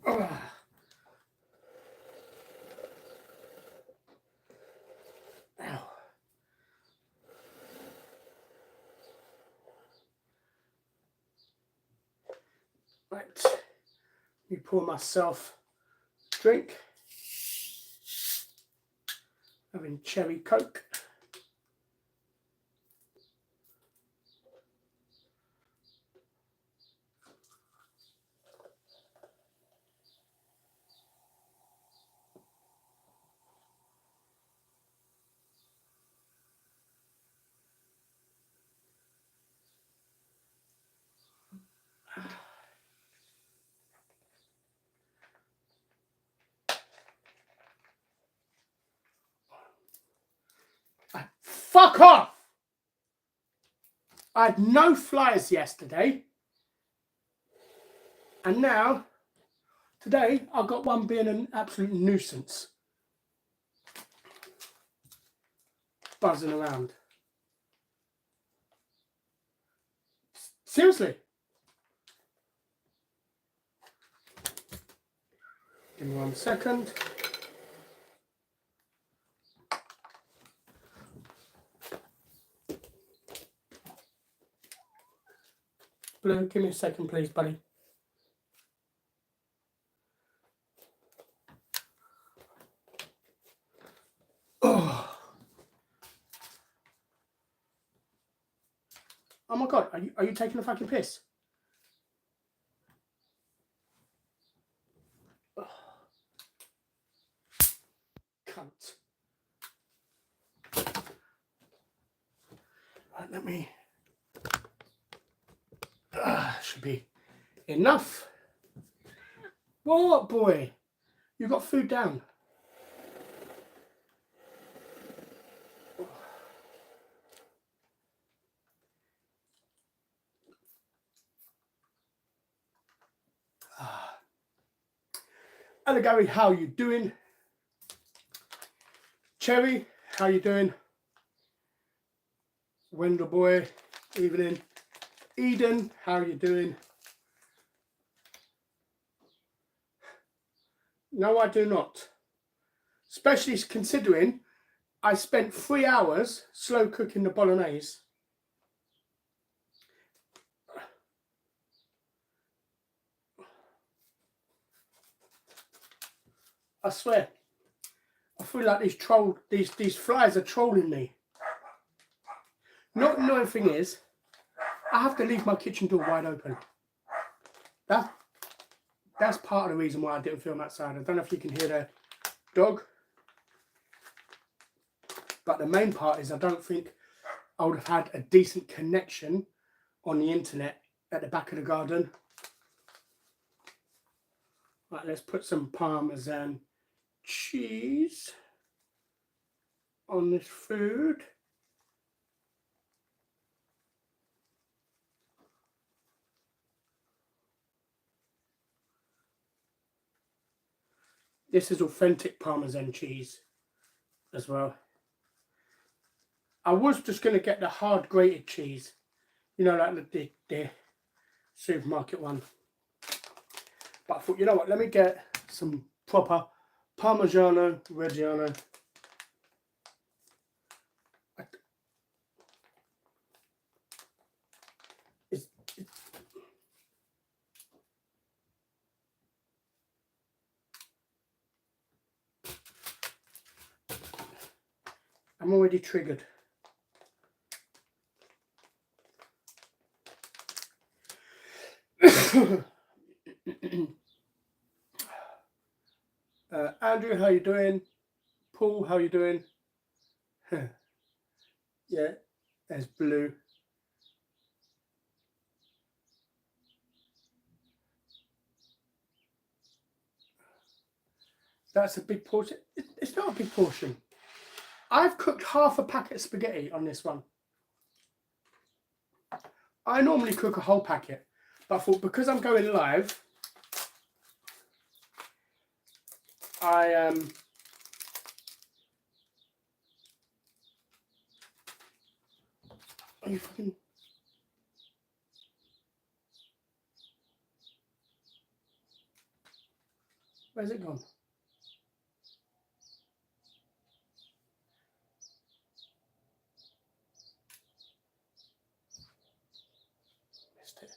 Oh. Ow. Right, let me pour myself a drink. Having cherry Coke. Fuck off! I had no flies yesterday. And now, today, I've got one being an absolute nuisance. Buzzing around. Seriously. Give me 1 second. Blue, give me a second, please, buddy. Oh. Oh my God, are you taking a fucking piss? Oh. Cunt. Right, let me... should be enough. What, boy? You got food down. Hello, Gary. How you doing? Cherry, how you doing? Wendell boy, evening. Eden, how you doing? No, I do not. Especially considering I spent 3 hours slow cooking the bolognese. I swear. I feel like these flies are trolling me. Not annoying thing is, I have to leave my kitchen door wide open. That's part of the reason why I didn't film outside. I don't know if you can hear the dog. But the main part is I don't think I would have had a decent connection on the internet at the back of the garden. Right, let's put some Parmesan cheese on this food. This is authentic Parmesan cheese as well. I was just going to get the hard grated cheese, you know, like the supermarket one. But I thought, you know what, let me get some proper Parmigiano Reggiano. I'm already triggered. Andrew, how you doing? Paul, how you doing? Yeah, there's Blue. That's a big portion. It's not a big portion. I've cooked half a packet of spaghetti on this one. I normally cook a whole packet, but I thought because I'm going live, Are you fucking... Where's it gone? Missed it.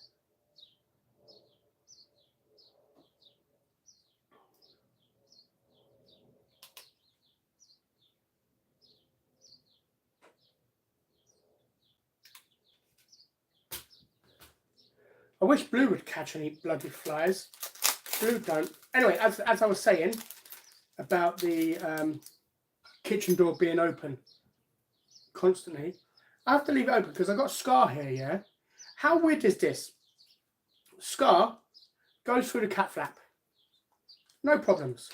I wish Blue would catch any bloody flies. Blue don't. Anyway, as I was saying about the kitchen door being open constantly, I have to leave it open because I've got Scar here, yeah? How weird is this? Scar goes through the cat flap. No problems.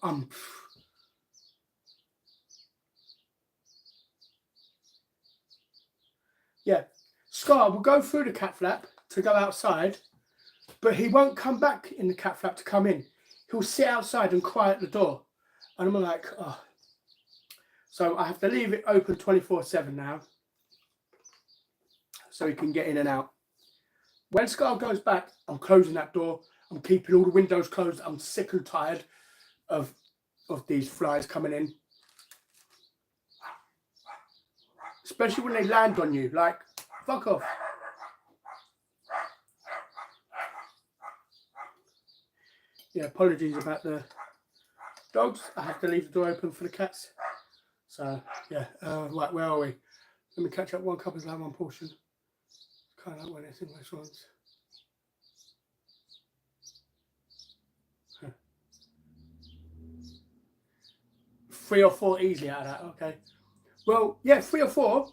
I'm yeah. Scar will go through the cat flap to go outside, but he won't come back in the cat flap to come in. He'll sit outside and cry at the door. And I'm like, oh. So I have to leave it open 24/7 now, so he can get in and out. When Scar goes back, I'm closing that door. I'm keeping all the windows closed. I'm sick and tired of these flies coming in. Especially when they land on you, like, fuck off. Yeah, apologies about the dogs. I have to leave the door open for the cats. So, yeah, right, where are we? Let me catch up. 1 cup is like 1 portion. Kind of like when it's in restaurants. Huh. 3 or 4 easily out of that, okay. Well, yeah, 3 or 4.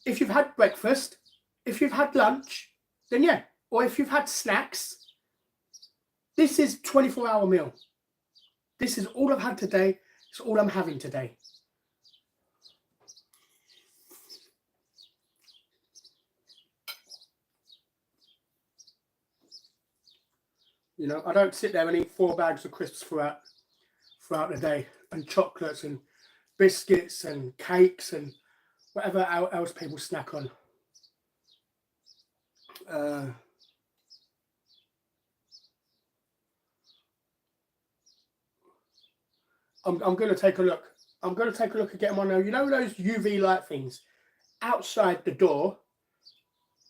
If you've had breakfast, if you've had lunch, then yeah. Or if you've had snacks, this is 24-hour meal. This is all I've had today. It's all I'm having today. You know, I don't sit there and eat 4 bags of crisps throughout the day, and chocolates and biscuits and cakes and whatever else people snack on. I'm going to take a look. I'm going to take a look at getting one of, you know, those UV light things outside the door,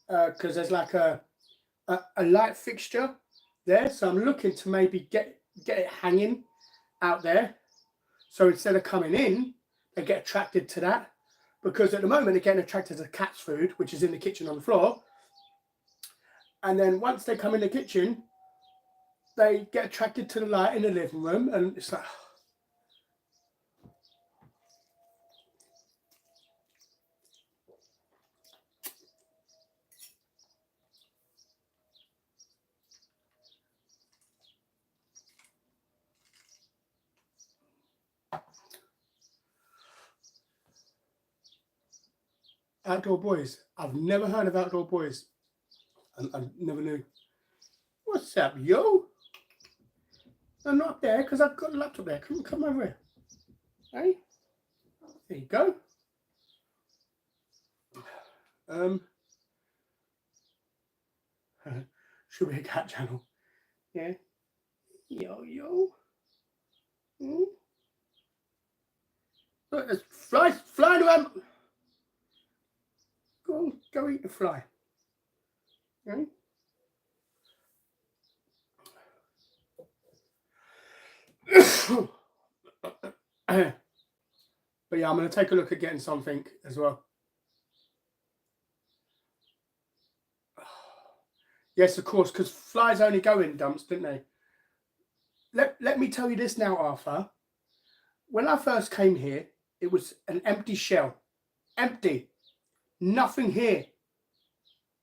because there's like a light fixture there. So I'm looking to maybe get it hanging out there. So instead of coming in, they get attracted to that. Because at the moment, they're getting attracted to cat's food, which is in the kitchen on the floor. And then once they come in the kitchen, they get attracted to the light in the living room. And it's like... Outdoor boys. I've never heard of outdoor boys. I never knew. What's up, yo? I'm not up there because I've got a laptop there. Come over here. Hey, there you go. Should be a cat channel. Yeah. Yo. Look, there's flies flying around. Go eat the fly. Okay. But yeah, I'm going to take a look at getting something as well. Yes, of course, because flies only go in dumps, didn't they? Let me tell you this now, Arthur. When I first came here, it was an empty shell. Empty. Nothing here.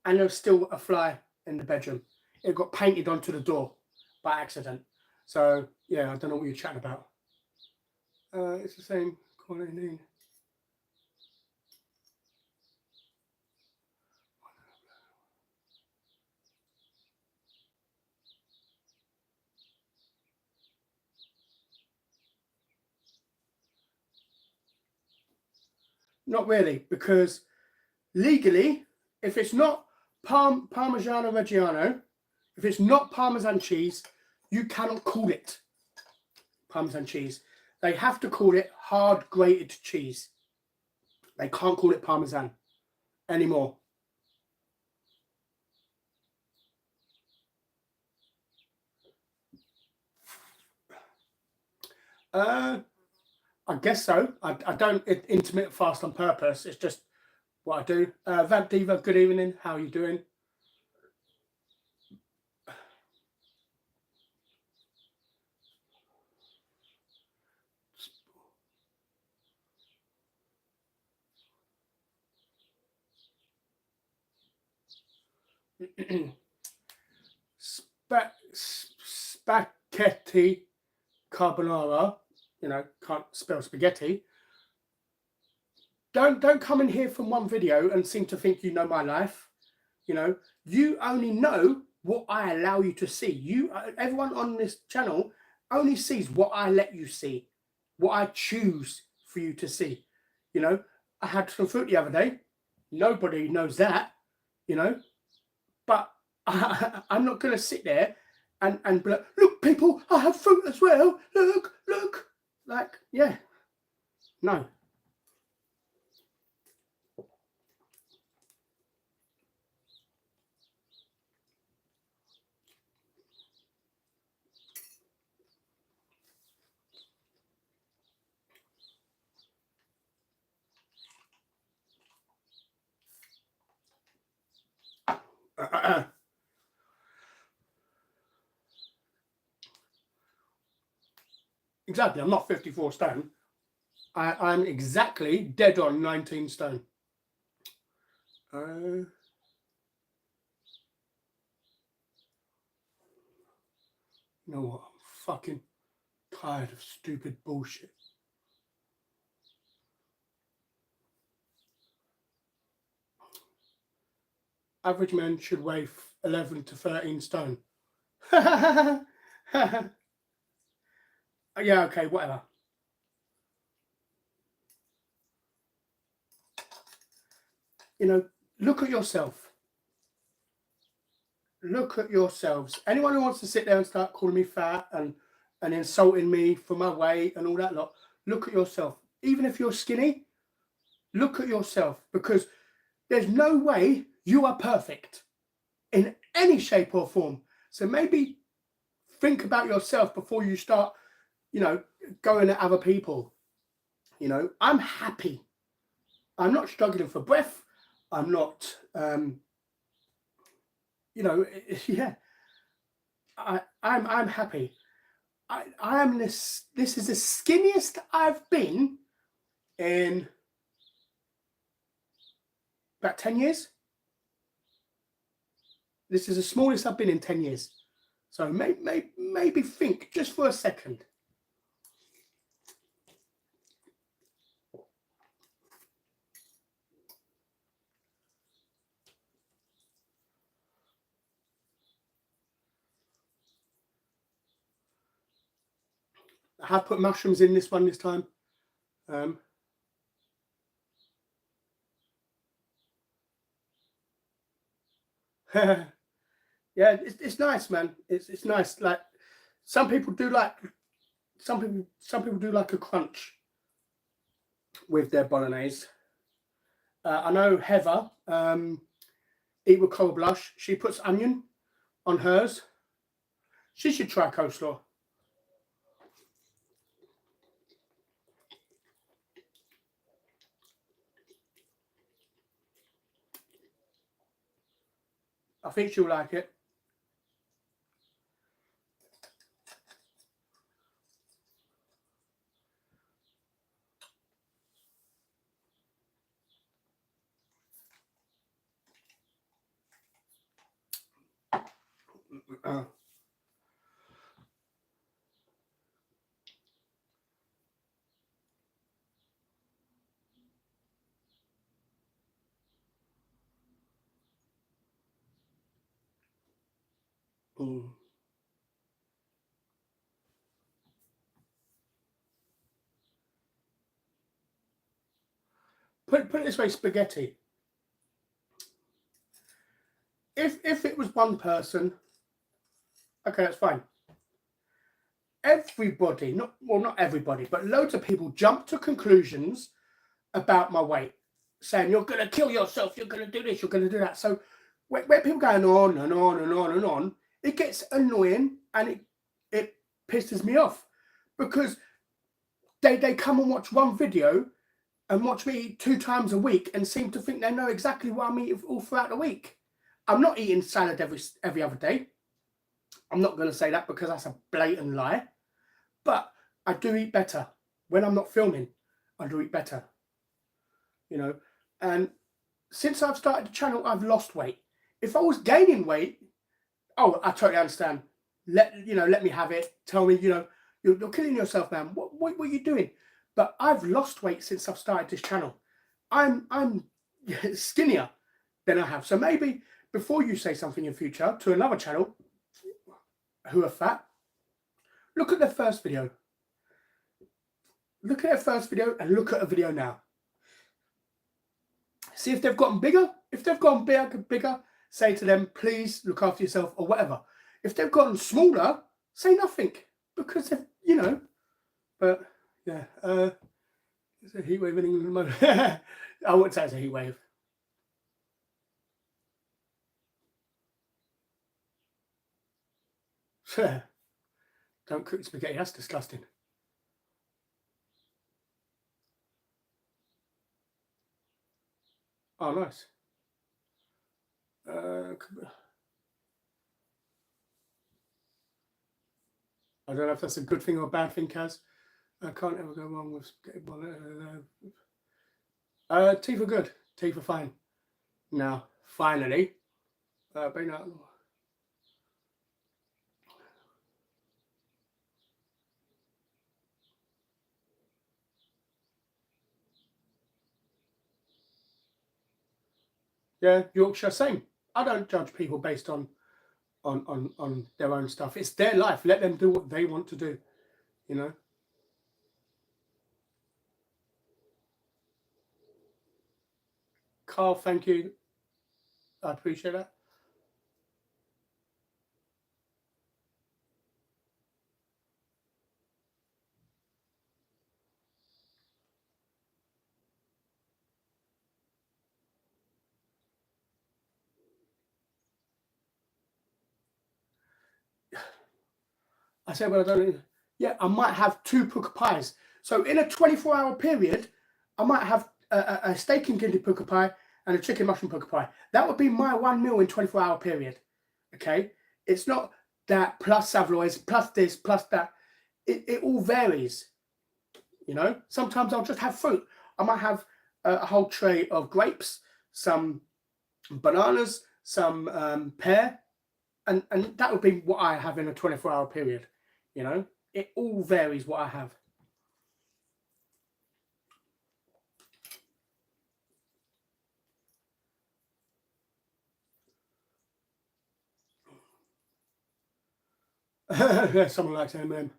And there was still a fly in the bedroom. It got painted onto the door by accident. So, yeah, I don't know what you're chatting about. It's the same quality. Not really, because legally, if it's not Parmigiano Reggiano, if it's not Parmesan cheese, you cannot call it Parmesan cheese. They have to call it hard grated cheese. They can't call it Parmesan anymore. I guess so. I don't intermittent fast on purpose. It's just what I do. Vant Diva, good evening. How are you doing? Spaghetti carbonara. You know, can't spell spaghetti. Don't come in here from one video and seem to think you know my life. You know, you only know what I allow you to see. Everyone on this channel only sees what I let you see, what I choose for you to see. You know, I had some fruit the other day. Nobody knows that, you know, but I'm not going to sit there and be like, look, people, I have fruit as well. Look. Like, yeah, no. Exactly, I'm not 54 stone. I'm exactly dead on 19 stone. You know what? I'm fucking tired of stupid bullshit. Average man should weigh 11 to 13 stone. Yeah, okay, whatever. You know, look at yourself. Look at yourselves. Anyone who wants to sit there and start calling me fat and insulting me for my weight and all that lot, look at yourself. Even if you're skinny, look at yourself, because there's no way you are perfect in any shape or form. So maybe think about yourself before you start, you know, going at other people. You know, I'm happy. I'm not struggling for breath. I'm not, you know, yeah. I'm happy. I am this. This is the skinniest I've been in about 10 years. This is the smallest I've been in 10 years. So maybe think just for a second. I have put mushrooms in this one this time. Yeah, it's nice, man. It's nice. Like some people do like some people do like a crunch with their bolognese. I know Heather, Eat with Coral Blush. She puts onion on hers. She should try coleslaw. I think she'll like it. Mm. put it this way, spaghetti. If it was one person, okay, that's fine. Everybody, not everybody, but loads of people jump to conclusions about my weight, saying you're going to kill yourself, you're going to do this, you're going to do that. So where people going on and on and on and on, it gets annoying and it pisses me off, because they come and watch one video and watch me eat 2 times a week and seem to think they know exactly what I'm eating all throughout the week. I'm not eating salad every other day. I'm not going to say that because that's a blatant lie. But I do eat better. When I'm not filming, I do eat better. You know, and since I've started the channel, I've lost weight. If I was gaining weight, oh, I totally understand. Let me have it. Tell me, you're killing yourself, man. What are you doing? But I've lost weight since I've started this channel. I'm skinnier than I have. So maybe before you say something in future to another channel who are fat, look at their first video. Look at their first video and look at a video now. See if they've gotten bigger. If they've gotten bigger, say to them, please look after yourself or whatever. If they've gotten smaller, say nothing, because they've, but yeah, it's a heat wave in England at the moment. I wouldn't say it's a heat wave. Don't cook spaghetti, that's disgusting. Oh, nice. I don't know if that's a good thing or a bad thing, Kaz. I can't ever go wrong with spaghetti bolognese. Teeth are good. Teeth are fine. Now, finally, yeah, Yorkshire, same. I don't judge people based on their own stuff. It's their life. Let them do what they want to do, Carl, thank you. I appreciate that. I said, well, I don't. Yeah, I might have 2 puka pies. So in a 24-hour period, I might have a steak and guinea puka pie and a chicken mushroom puka pie. That would be my 1 meal in 24-hour period. Okay, it's not that plus Savoys, plus this, plus that. It all varies. Sometimes I'll just have fruit. I might have a whole tray of grapes, some bananas, some pear, and that would be what I have in a 24-hour period. It all varies what I have. Someone likes M&M.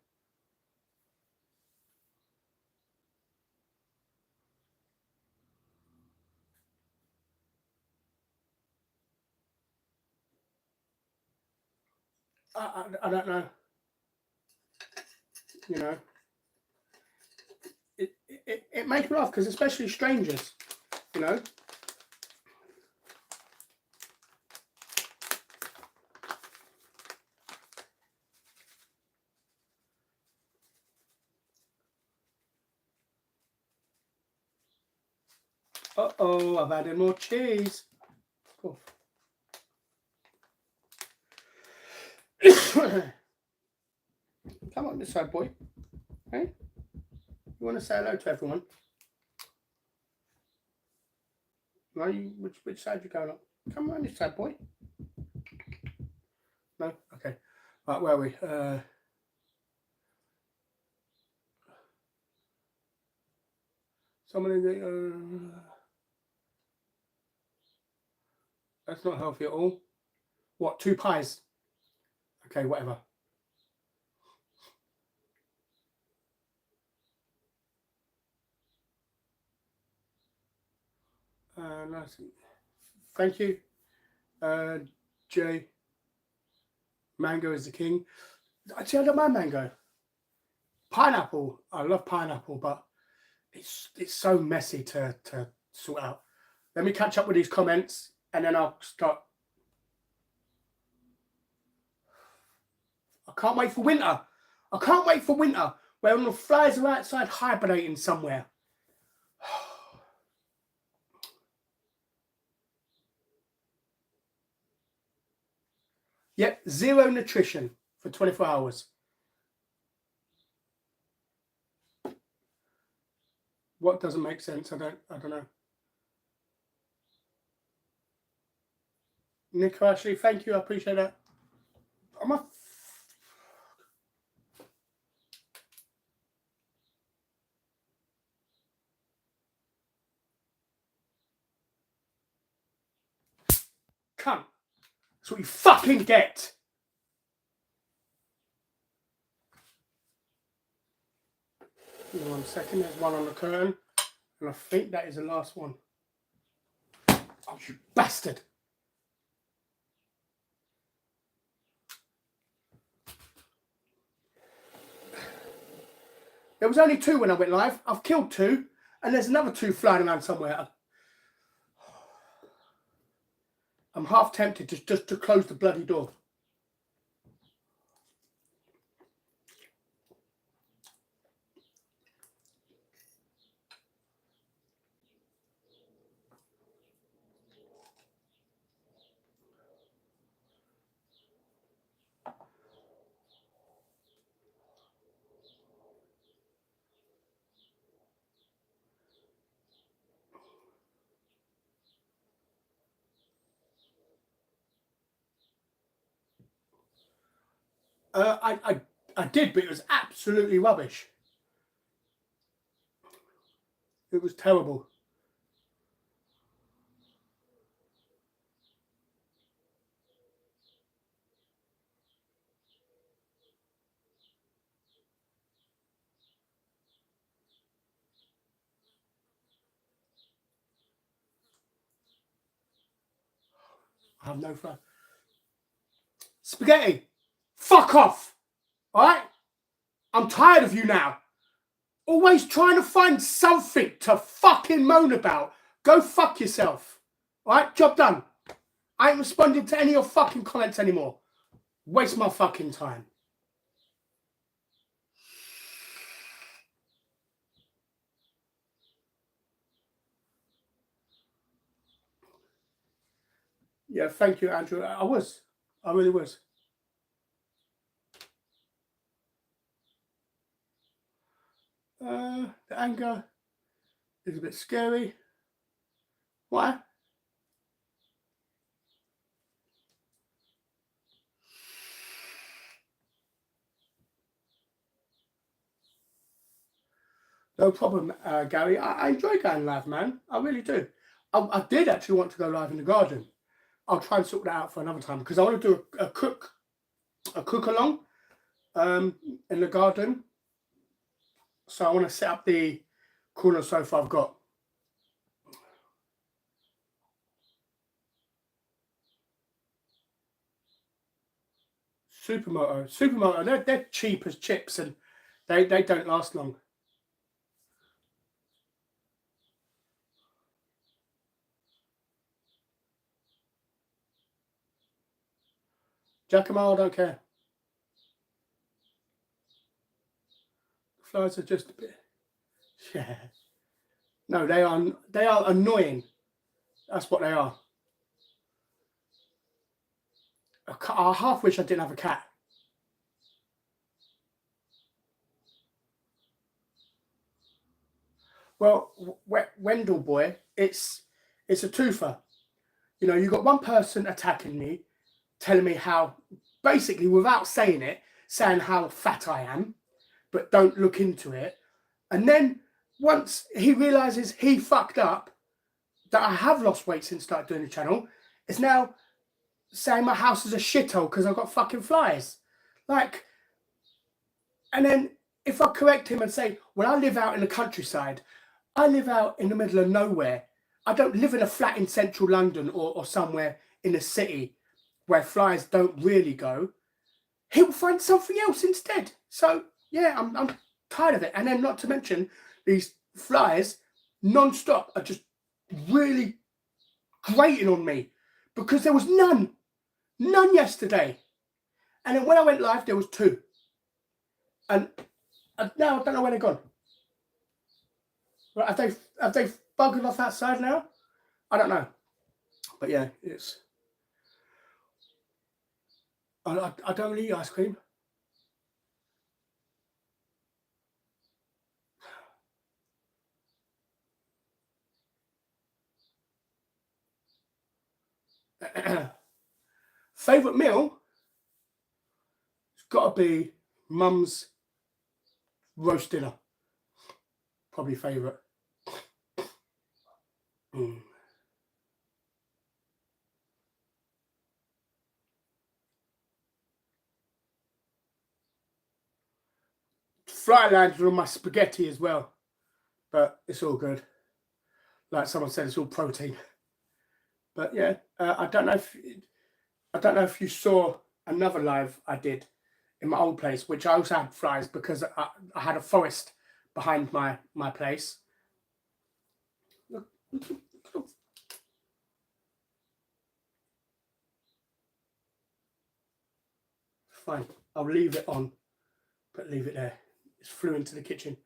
I don't know. It makes me laugh, because especially strangers, Uh-oh, I've added more cheese. Cool. Come on this side, boy. Hey? You want to say hello to everyone? No, which side you going on? Come on this side, boy. No? Okay. Right, where are we? Someone in the... that's not healthy at all. What, 2 pies? Okay, whatever. Nice. Thank you. Jay. Mango is the king. Actually, I don't mind mango. Pineapple. I love pineapple, but it's so messy to sort out. Let me catch up with these comments and then I'll start. I can't wait for winter. I can't wait for winter when the flies are outside hibernating somewhere. Yep, zero nutrition for 24 hours. What doesn't make sense? I don't know. Nick, Ashley, thank you. I appreciate that. Come. That's what you fucking get. Give me 1 second. There's one on the curtain. And I think that is the last one. Oh, you bastard. There was only 2 when I went live. I've killed 2. And there's another 2 flying around somewhere. I'm half tempted just to close the bloody door. I did, but it was absolutely rubbish. It was terrible. I have no fun. Spaghetti, fuck off. All right? I'm tired of you now. Always trying to find something to fucking moan about. Go fuck yourself. All right? Job done. I ain't responding to any of your fucking comments anymore. Waste my fucking time. Yeah, thank you, Andrew. I really was. The anger is a bit scary. Why? No problem, Gary. I enjoy going live, man. I really do. I did actually want to go live in the garden. I'll try and sort that out for another time because I want to do a cook along in the garden. So I want to set up the corner sofa I've got. Supermoto, they're cheap as chips and they don't last long. Giacomo, I don't care. The flies are just a bit. Yeah. No, they are annoying. That's what they are. I half wish I didn't have a cat. Well, Wendell boy, it's a twofer. You know, you got one person attacking me, telling me how, basically without saying it, saying how fat I am, but don't look into it. And then once he realizes he fucked up, that I have lost weight since I started doing the channel, is now saying my house is a shithole because I've got fucking flies. Like, and then if I correct him and say, well, I live out in the countryside, I live out in the middle of nowhere. I don't live in a flat in central London or somewhere in a city where flies don't really go. He'll find something else instead. So yeah, I'm tired of it. And then not to mention these flies non-stop are just really grating on me because there was none yesterday. And then when I went live, there was 2. And now I don't know where they're gone. Right, have they buggered off outside now? I don't know. But yeah, it's... I don't eat ice cream. Favourite meal? It's got to be Mum's roast dinner. Probably favourite. Fly lands on my spaghetti as well, but it's all good. Like someone said, it's all protein. But yeah, I don't know if you saw another live I did in my old place, which I also had flies because I had a forest behind my place. Look. Fine, I'll leave it on, but leave it there. It's flew into the kitchen.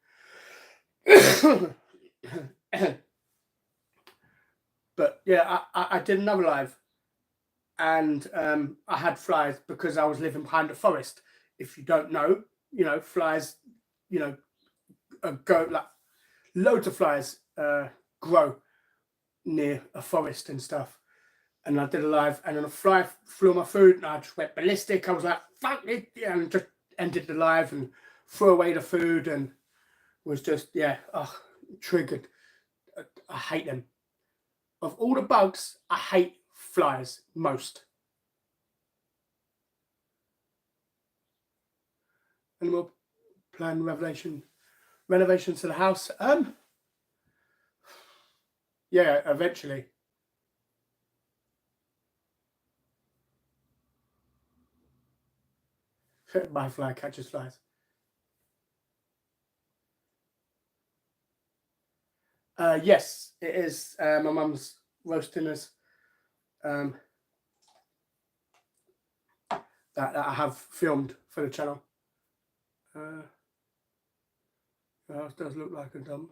But yeah, I did another live, and I had flies because I was living behind a forest. If you don't know, flies, go like loads of flies grow near a forest and stuff. And I did a live, and then a fly flew on my food, and I just went ballistic. I was like, "Fuck it!" and just ended the live and threw away the food, and was just triggered. I hate them. Of all the bugs, I hate flies most. Animal plan renovations to the house. Yeah, eventually. My fly catches flies. Yes, it is. My mum's roasting us. That I have filmed for the channel. The house does look like a dump.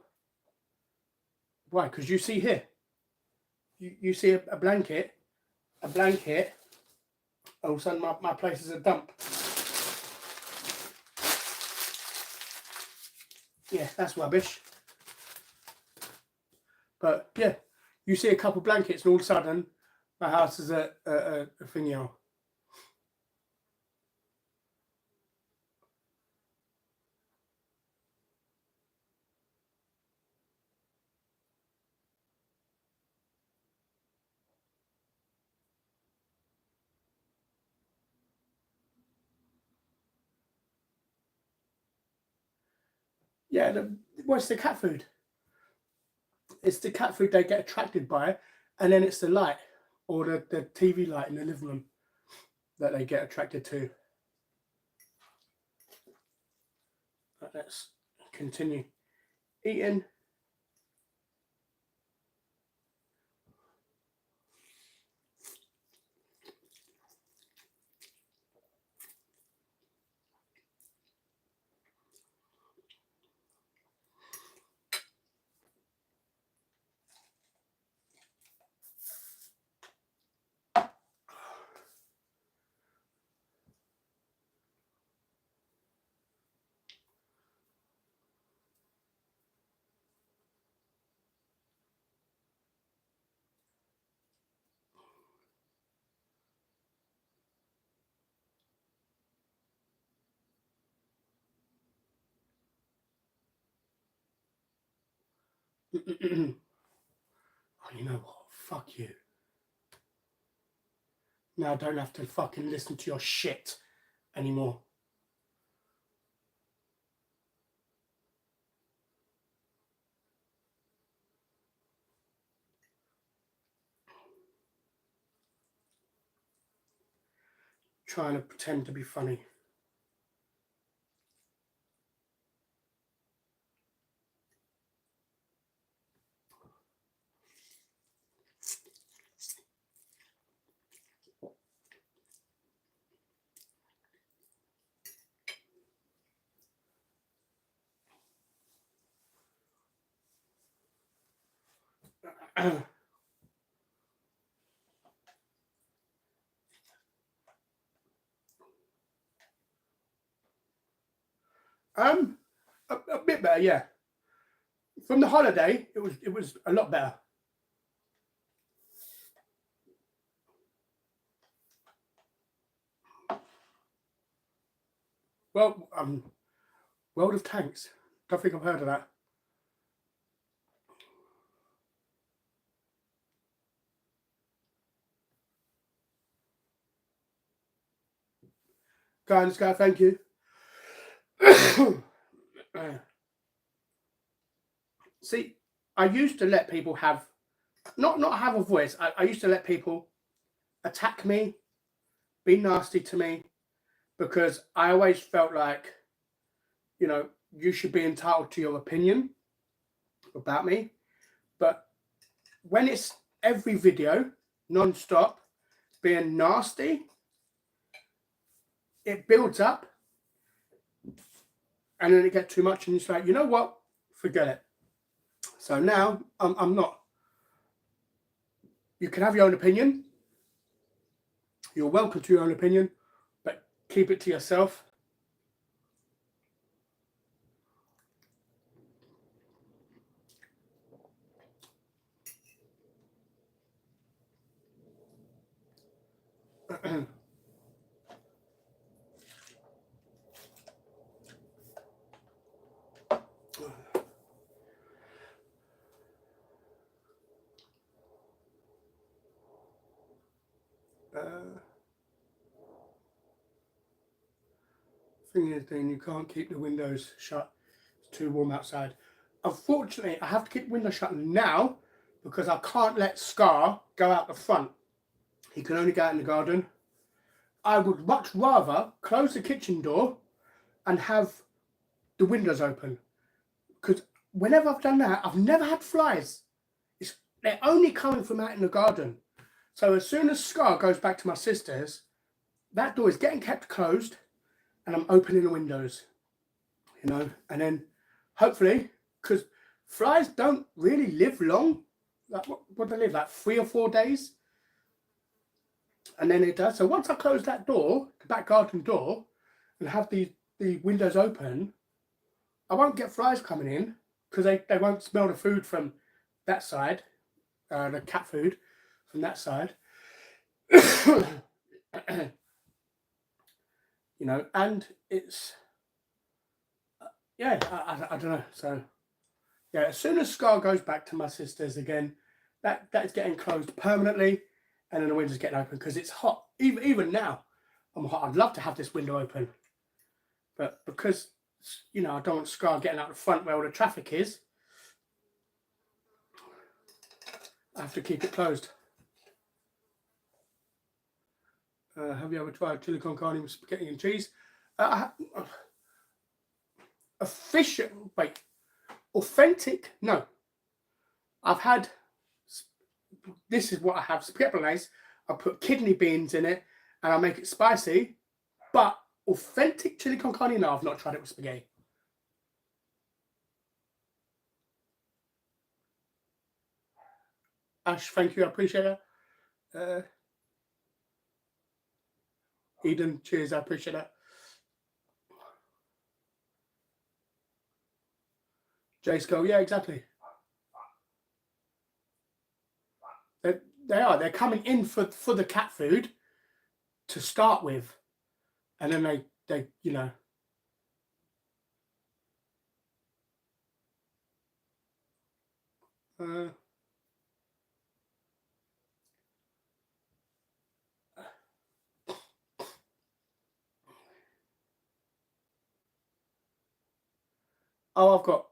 Why? Because you see here. You see a blanket. All of a sudden, my place is a dump. Yeah, that's rubbish. But yeah, you see a couple blankets, and all of a sudden, my house is a thingy. Yeah, what's the cat food? It's the cat food they get attracted by, and then it's the light or the TV light in the living room that they get attracted to. But let's continue eating. Oh, you know what? Fuck you. Now I don't have to fucking listen to your shit anymore. trying to pretend to be funny. A bit better, yeah. From the holiday, it was a lot better. Well, World of Tanks. Don't think I've heard of that. Guy in the sky, thank you. See, I used to let people have not have a voice. I used to let people attack me, be nasty to me, because I always felt like, you know, you should be entitled to your opinion about me. But when it's every video, non-stop, being nasty, it builds up, and then it gets too much, and it's like, you know what? Forget it. So now I'm not. You can have your own opinion. You're welcome to your own opinion, but keep it to yourself. Thing is, then you can't keep the windows shut. It's too warm outside. Unfortunately, I have to keep the window shut now because I can't let Scar go out the front. He can only go out in the garden. I would much rather close the kitchen door and have the windows open, because whenever I've done that, I've never had flies. They're only coming from out in the garden. So as soon as Scar goes back to my sister's, that door is getting kept closed and I'm opening the windows, you know, and then hopefully, because flies don't really live long. Like, what do they live, like 3 or 4 days? And then it does. So once I close that door, the back garden door, and have the windows open, I won't get flies coming in because they won't smell the food from that side, the cat food from that side. You know, and it's, yeah, I don't know. So, yeah, as soon as Scar goes back to my sister's again, that's getting closed permanently, and then the window's getting open because it's hot. Even now, I'm hot. I'd love to have this window open, but because, you know, I don't want Scar getting out the front where all the traffic is, I have to keep it closed. Have you ever tried chili con carne with spaghetti and cheese? Authentic? No. I've had, this is what I have, spaghetti bolognese. I put kidney beans in it and I make it spicy, but authentic chili con carne, no, I've not tried it with spaghetti. Ash, thank you, I appreciate that. Eden, cheers, I appreciate that. Jace go, yeah, exactly. They're coming in for the cat food to start with, and then they you know. Oh, I've got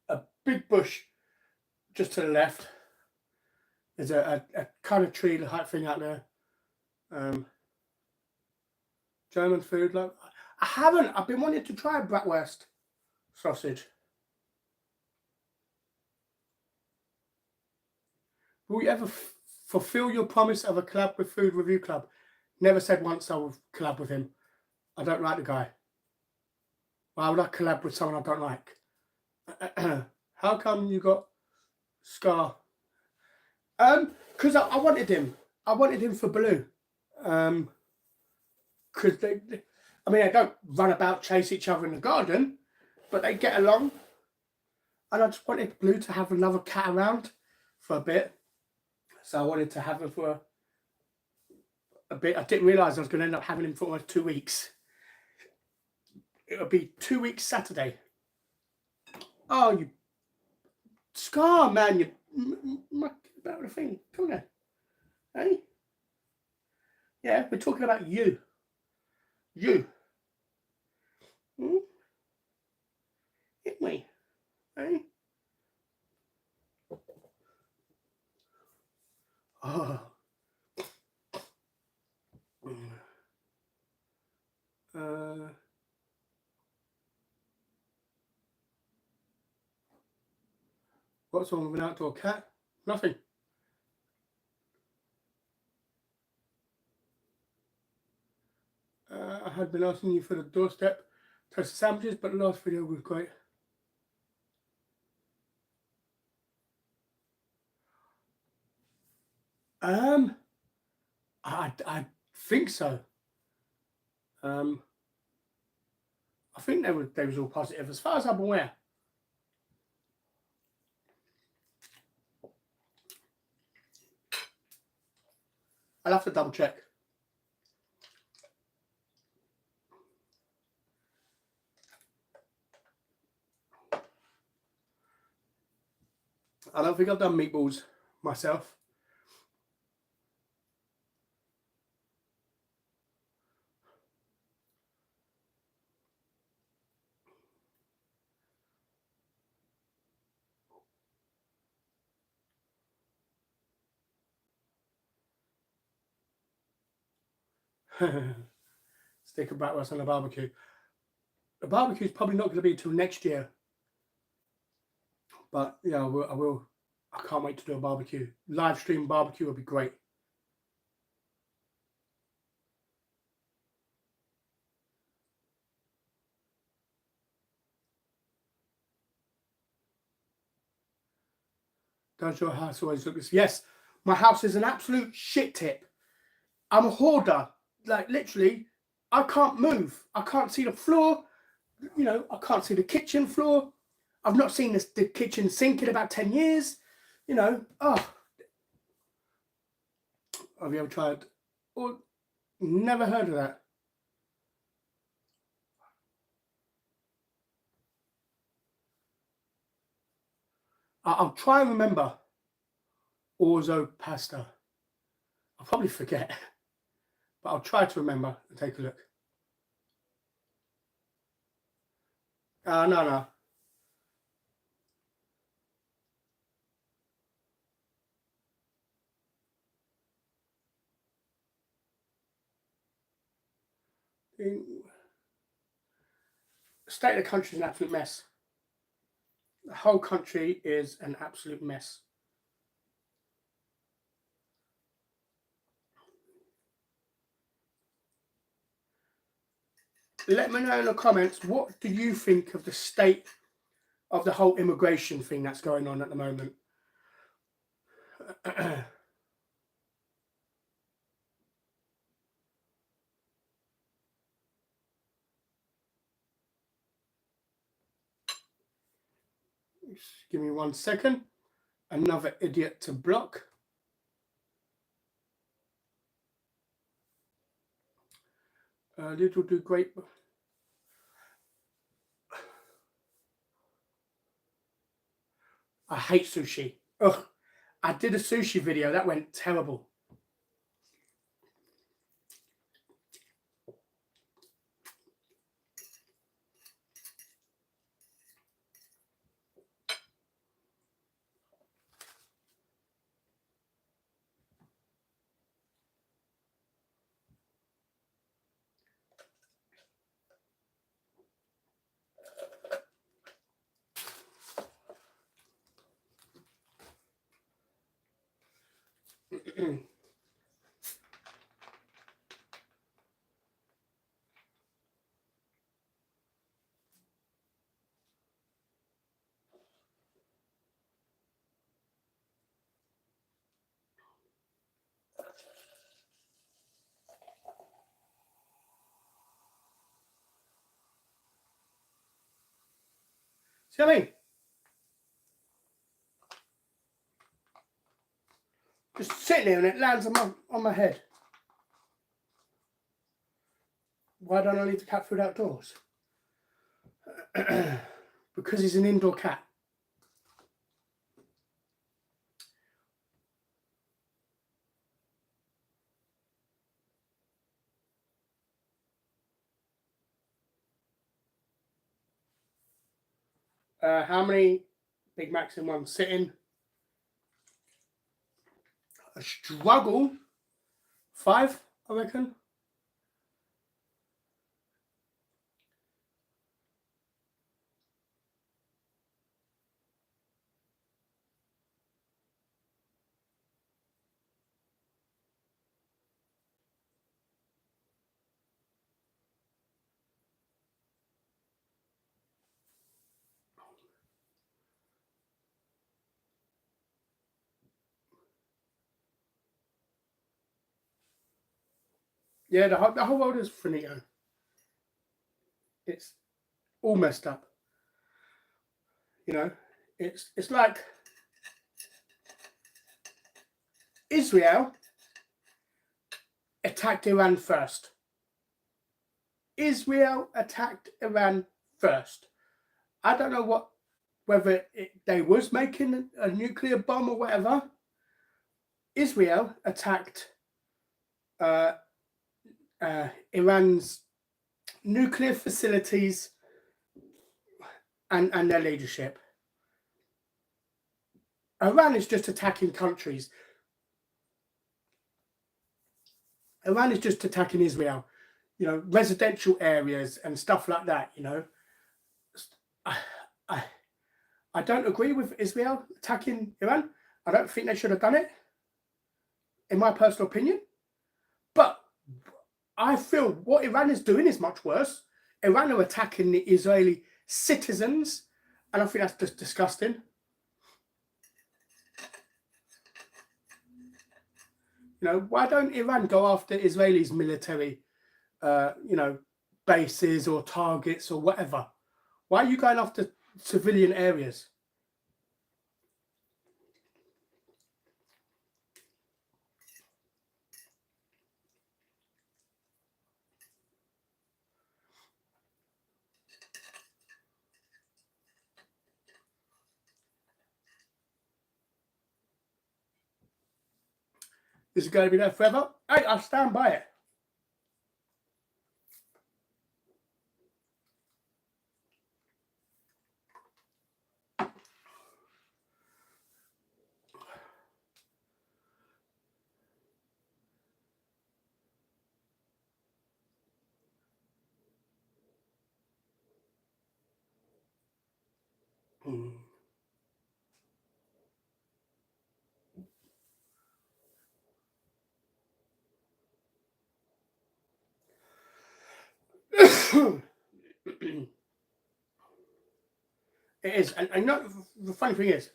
a big bush just to the left. There's a kind of tree height thing out there. German food. Like, I haven't. I've been wanting to try bratwurst sausage. Will you ever fulfill your promise of a collab with Food Review Club? Never said once I would collab with him. I don't like the guy. Why would I collab with someone I don't like? How come you got Scar? Because I wanted him. I wanted him for Blue. Because they, I mean, they don't run about, chase each other in the garden, but they get along. And I just wanted Blue to have another cat around for a bit. So I wanted to have him for a bit. I didn't realise I was going to end up having him for almost 2 weeks. It'll be 2 weeks Saturday. Oh, you Scar, man, you mucking about the thing. Come on then. Hey? Yeah, we're talking about you. You. Hmm? Hit me. Hey? Oh. What's wrong with an outdoor cat? Nothing. I had been asking you for the doorstep toasted sandwiches, but the last video was great. I think so. I think they was all positive as far as I'm aware. I'll have to double check. I don't think I've done meatballs myself. Stick a bratwurst on a barbecue. The barbecue is probably not going to be till next year. But yeah, I will. I can't wait to do a barbecue. Live stream barbecue would be great. Does your house always look this? Yes, my house is an absolute shit tip. I'm a hoarder. Like literally, I can't move. I can't see the floor. You know, I can't see the kitchen floor. I've not seen the kitchen sink in about 10 years. You know, oh. Have you ever tried? Or never heard of that. I'll try and remember orzo pasta. I'll probably forget, but I'll try to remember and take a look. No. The state of the country is an absolute mess. The whole country is an absolute mess. Let me know in the comments, what do you think of the state of the whole immigration thing that's going on at the moment? Just give me 1 second. Another idiot to block. Little do great. I hate sushi. Ugh. I did a sushi video. That went terrible. See what I mean? Just sitting there and it lands on my head. Why don't I leave the cat food outdoors? Because he's an indoor cat. How many Big Macs in one sitting? A struggle. 5, I reckon. Yeah, the whole world is finito. It's all messed up. You know, it's like Israel attacked Iran first. Israel attacked Iran first. I don't know whether they was making a nuclear bomb or whatever. Israel attacked Iran's nuclear facilities and their leadership. Iran is just attacking countries. Iran is just attacking Israel, you know, residential areas and stuff like that, you know. I don't agree with Israel attacking Iran. I don't think they should have done it, in my personal opinion. But I feel what Iran is doing is much worse. Iran are attacking the Israeli citizens, and I think that's just disgusting. You know, why don't Iran go after Israelis' military, you know, bases or targets or whatever? Why are you going after civilian areas? Is it going to be there forever? Hey, I stand by it. It is, and you know, the funny thing is,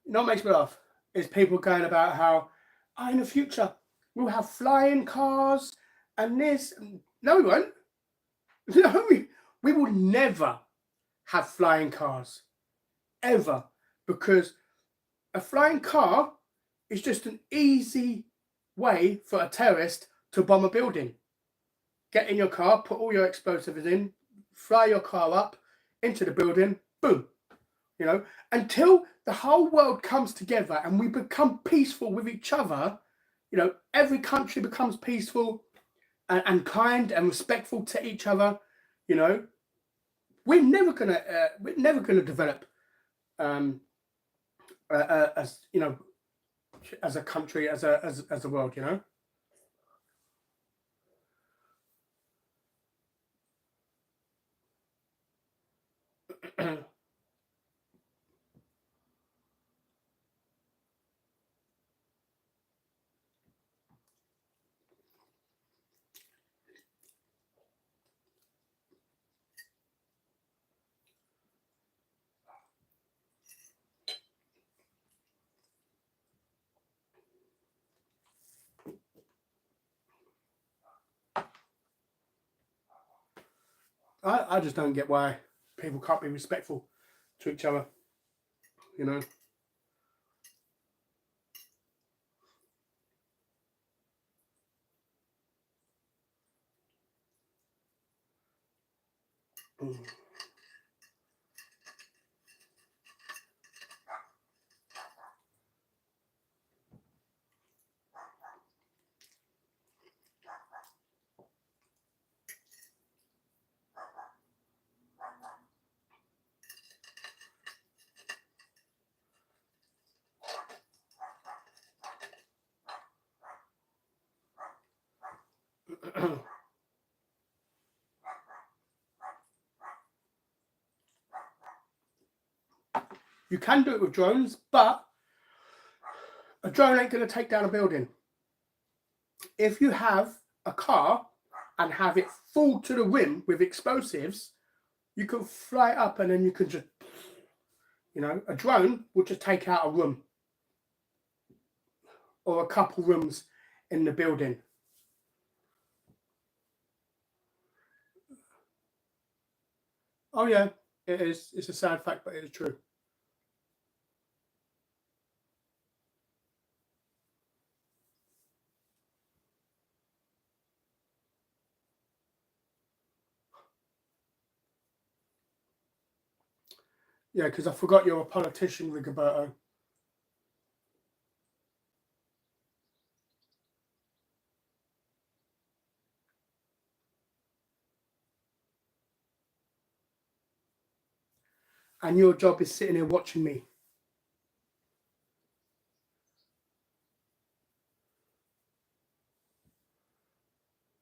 you know what makes me laugh is people going about how, oh, in the future we'll have flying cars and this. No, we won't. No, we will never have flying cars ever, because a flying car is just an easy way for a terrorist to bomb a building. Get in your car, put all your explosives in, fly your car up into the building, boom. You know, until the whole world comes together and we become peaceful with each other, you know, every country becomes peaceful and kind and respectful to each other, you know, we're never gonna develop as, you know, as a country, as a world, you know. I just don't get why people can't be respectful to each other, you know. Mm. You can do it with drones, but a drone ain't going to take down a building. If you have a car and have it full to the rim with explosives, you can fly it up and then you can just, you know, a drone will just take out a room or a couple rooms in the building. Oh yeah, it is. It's a sad fact, but it is true. Yeah, because I forgot you're a politician, Rigoberto. And your job is sitting here watching me.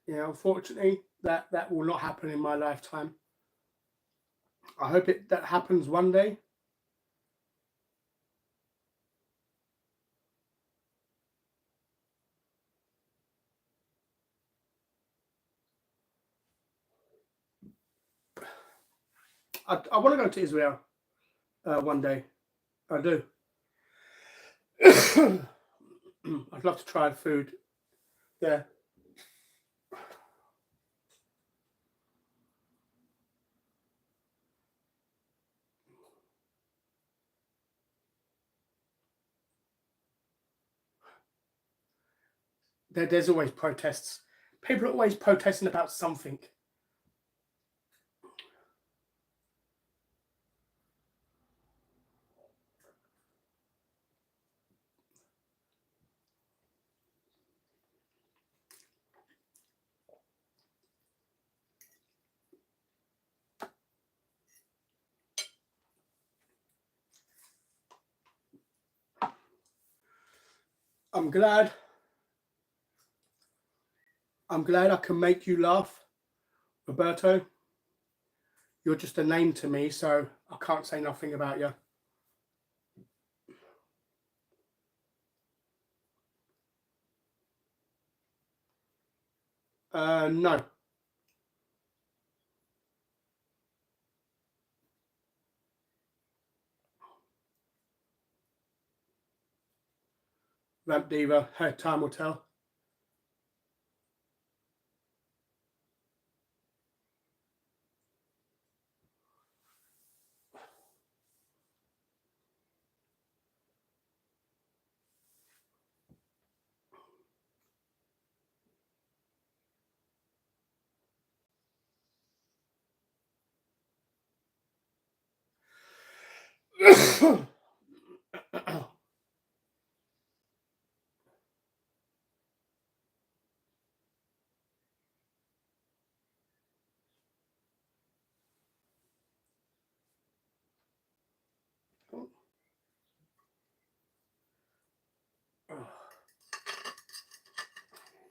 Yeah, unfortunately, that will not happen in my lifetime. I hope that happens one day. I want to go to Israel one day. I do. I'd love to try the food there. There's always protests. People are always protesting about something. I'm glad. I'm glad I can make you laugh, Roberto. You're just a name to me, so I can't say nothing about you. No. Ramp Diva, hey, time will tell.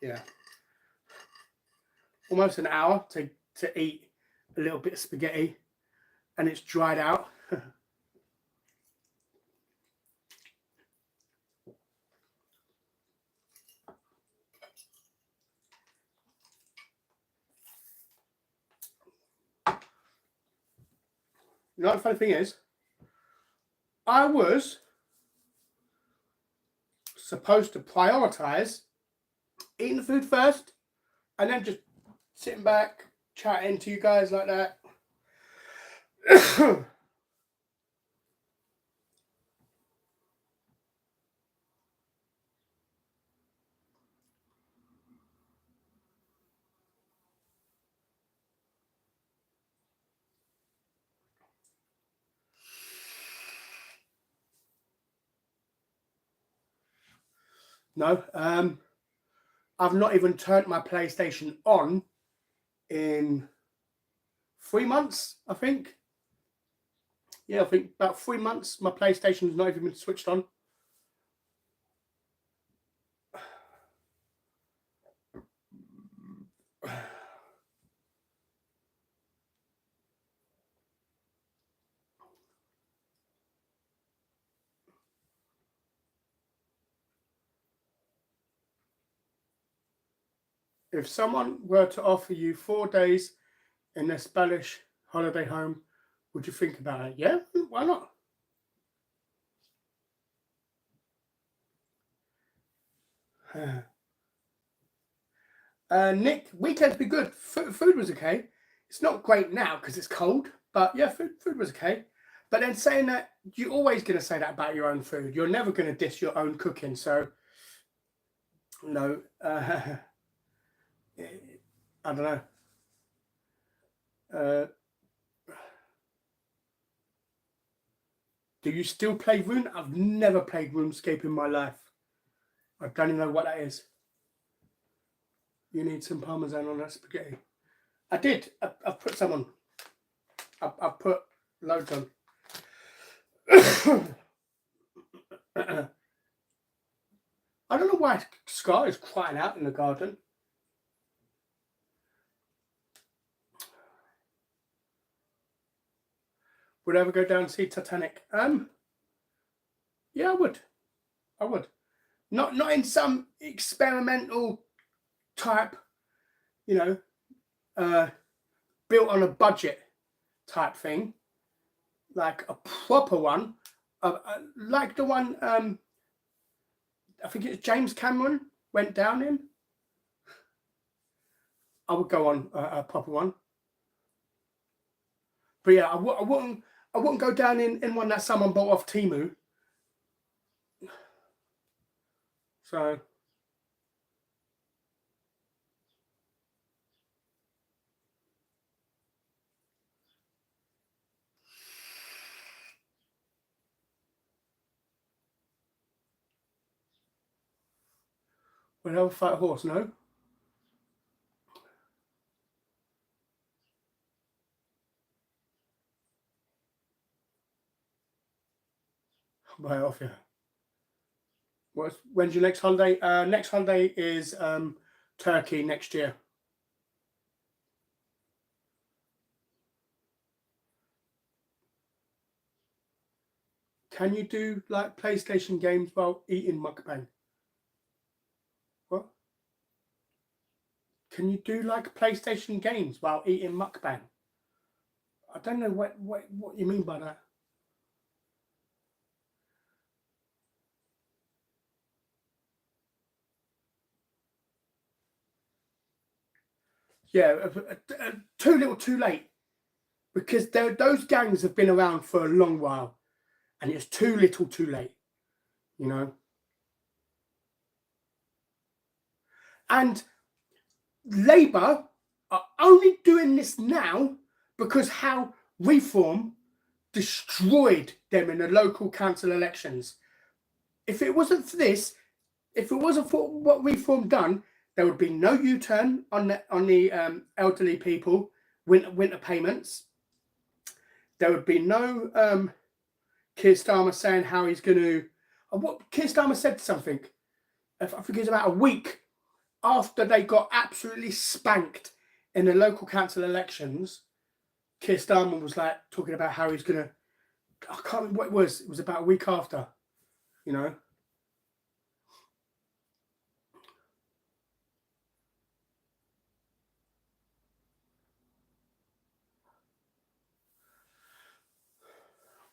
Yeah. Almost an hour to eat a little bit of spaghetti and it's dried out. You know what the funny thing is? I was supposed to prioritize eating the food first and then just sitting back, chatting to you guys like that. No, I've not even turned my PlayStation on in 3 months, I think. Yeah, I think about 3 months. My PlayStation's not even been switched on. If someone were to offer you 4 days in their Spanish holiday home, would you think about it? Yeah, why not? Nick, weekend's be good. Food was okay. It's not great now because it's cold, but yeah, food was okay. But then saying that, you're always going to say that about your own food. You're never going to diss your own cooking. So, no, I don't know. Uh, do you still play Rune? I've never played RuneScape in my life. I don't even know what that is. You need some Parmesan on that spaghetti. I did. I've put some on. I've put loads on. I don't know why Sky is crying out in the garden. Would I ever go down and see Titanic? Yeah, I would. I would. Not in some experimental type, you know, built on a budget type thing, like a proper one, like the one I think it's James Cameron went down in. I would go on a proper one, but yeah, I wouldn't go down in one that someone bought off Temu. So would I ever fight a horse? No. Buy it off you. When's your next holiday? Next holiday is Turkey next year. Can you do like PlayStation games while eating mukbang? What? Can you do like PlayStation games while eating mukbang? I don't know what you mean by that. Yeah, too little, too late. Because those gangs have been around for a long while, and it's too little, too late. You know. And Labour are only doing this now because how Reform destroyed them in the local council elections. If it wasn't for this, if it wasn't for what Reform done, there would be no U-turn on the elderly people winter payments. There would be no Keir Starmer saying how he's going to. What Keir Starmer said something. I think it was about a week after they got absolutely spanked in the local council elections. Keir Starmer was like talking about how he's going to. I can't remember what it was. It was about a week after, you know.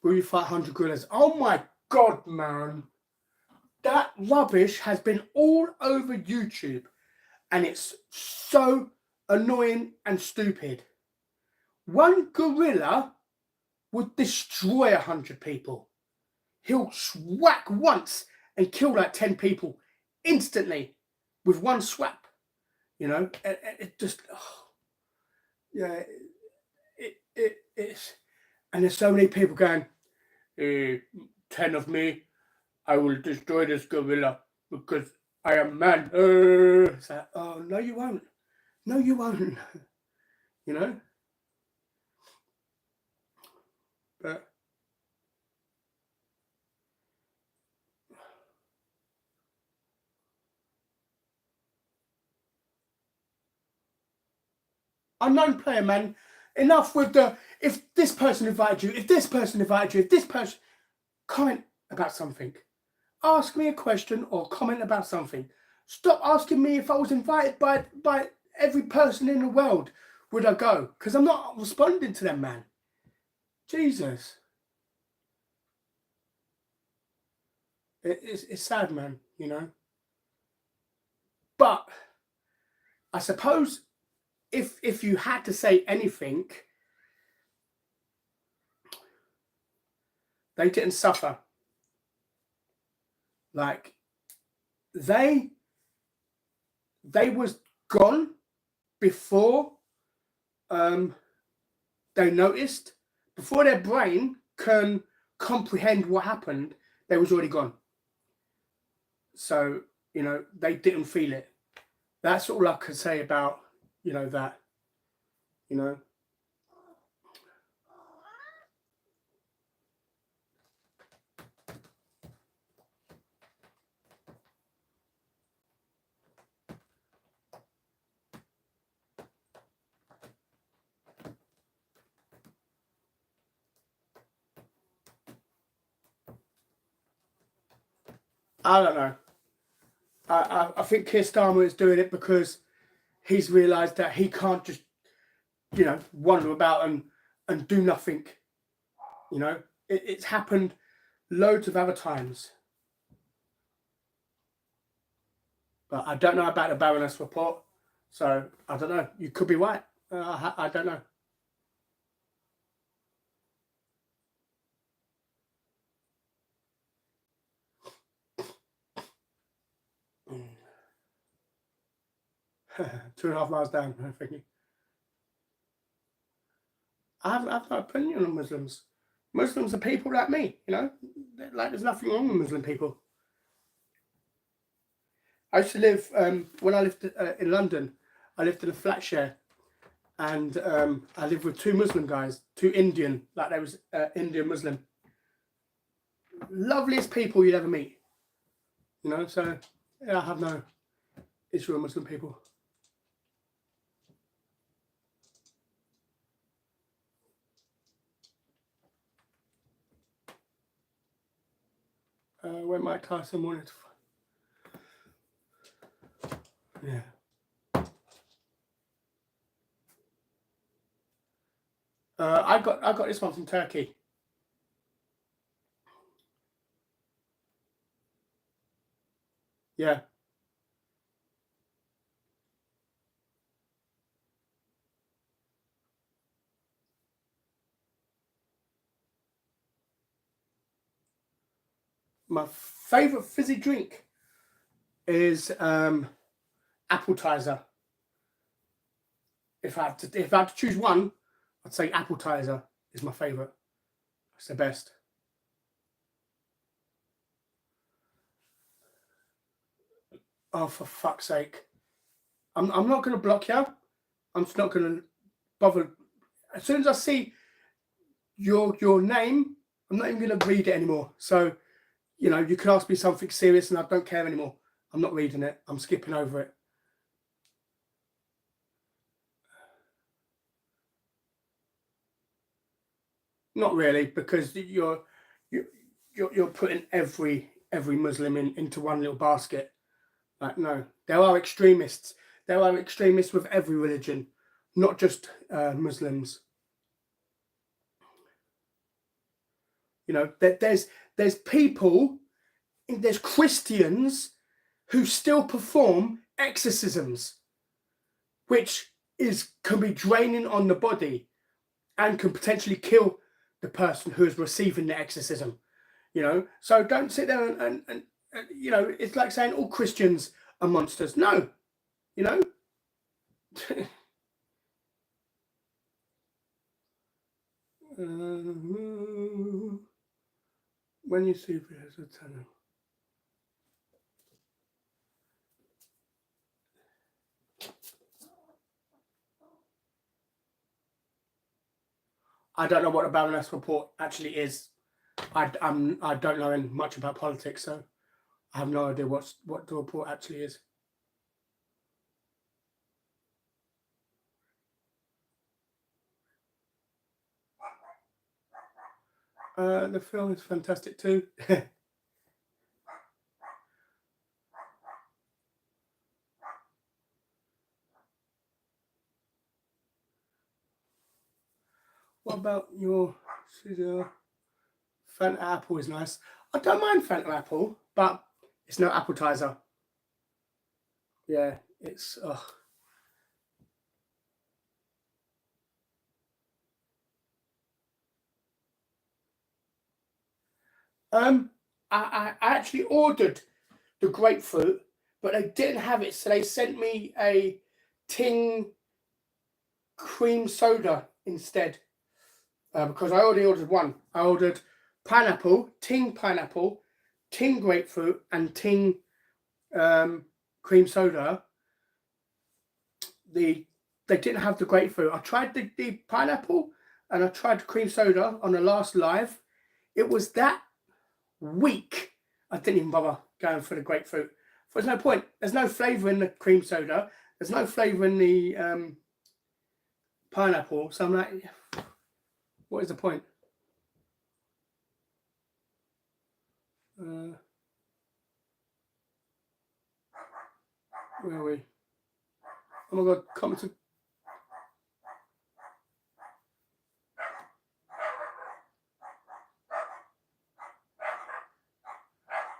Will you fight 100 gorillas? Oh my God, man. That rubbish has been all over YouTube. And it's so annoying and stupid. One gorilla would destroy 100 people. He'll whack once and kill like 10 people instantly with one swap. You know, it just, oh, yeah, it's, and there's so many people going, 10 of me, I will destroy this gorilla because I am man. It's like, oh, no, you won't. No, you won't. You know? But unknown player, man. Enough with the, if this person invited you, if this person invited you, if this person, comment about something. Ask me a question or comment about something. Stop asking me if I was invited by every person in the world. Would I go? Because I'm not responding to them, man. Jesus. It's sad, man, you know. But I suppose if you had to say anything, they didn't suffer. Like they was gone before they noticed, before their brain can comprehend what happened, they was already gone. So, you know, they didn't feel it. That's all I can say about, you know, that, you know. I don't know. I think Keir Starmer is doing it because he's realised that he can't just, you know, wander about and do nothing. You know, it's happened loads of other times. But I don't know about the Baroness report. So I don't know. You could be right. I don't know. Mm. 2.5 miles down, I'm thinking. I've no opinion on Muslims. Muslims are people like me, you know. Like there's nothing wrong with Muslim people. I used to live when I lived in London. I lived in a flat share, and I lived with 2 Muslim guys, 2 Indian, like they was Indian Muslim. Loveliest people you'd ever meet, you know. So yeah, I have no issue with Muslim people. When Mike Tyson wanted to, yeah. I got this one from Turkey. Yeah. My favourite fizzy drink is appetizer. If I had to choose one, I'd say appetizer is my favourite. It's the best. Oh, for fuck's sake! I'm not going to block you. I'm just not going to bother. As soon as I see your name, I'm not even going to read it anymore. So, you know, you can ask me something serious, and I don't care anymore. I'm not reading it. I'm skipping over it. Not really, because you're putting every Muslim into one little basket. Like, no, there are extremists. There are extremists with every religion, not just Muslims. You know, there's people, there's Christians who still perform exorcisms, which can be draining on the body and can potentially kill the person who is receiving the exorcism. You know, so don't sit there and you know, it's like saying all Christians are monsters. No, you know. When you see videos of Tanner. I don't know what the Baroness report actually is. I don't know much about politics, so I have no idea what the report actually is. The film is fantastic too. What about your Fanta Apple is nice. I don't mind Fanta Apple, but it's no appetizer. Yeah, it's I actually ordered the grapefruit, but they didn't have it, so they sent me a ting cream soda instead. Because I already ordered one. I ordered pineapple, ting grapefruit, and ting cream soda. They didn't have the grapefruit. I tried the pineapple and I tried the cream soda on the last live. It was that weak. I didn't even bother going for the grapefruit. There's no point. There's no flavour in the cream soda. There's no flavour in the pineapple. So I'm like, what is the point? Where are we? Oh my god, comments.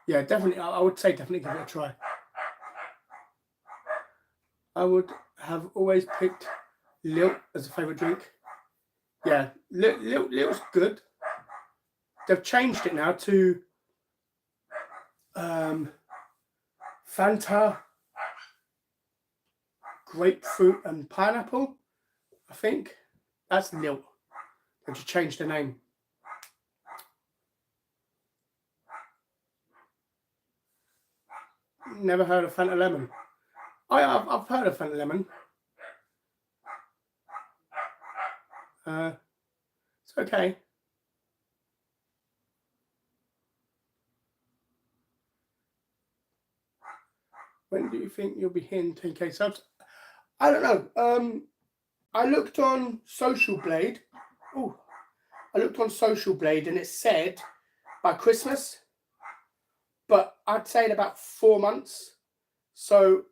Yeah, definitely. I would say definitely give it a try. I would have always picked Lilt as a favourite drink. Yeah, Lilt's good. They've changed it now to Fanta, grapefruit and pineapple, I think. That's Lilt. They've just changed the name. Never heard of Fanta Lemon. I've heard of Fanta Lemon. It's okay. When do you think you'll be hitting 10k subs? I don't know. I looked on Social Blade. Oh, I looked on Social Blade and it said by Christmas, but I'd say in about 4 months. So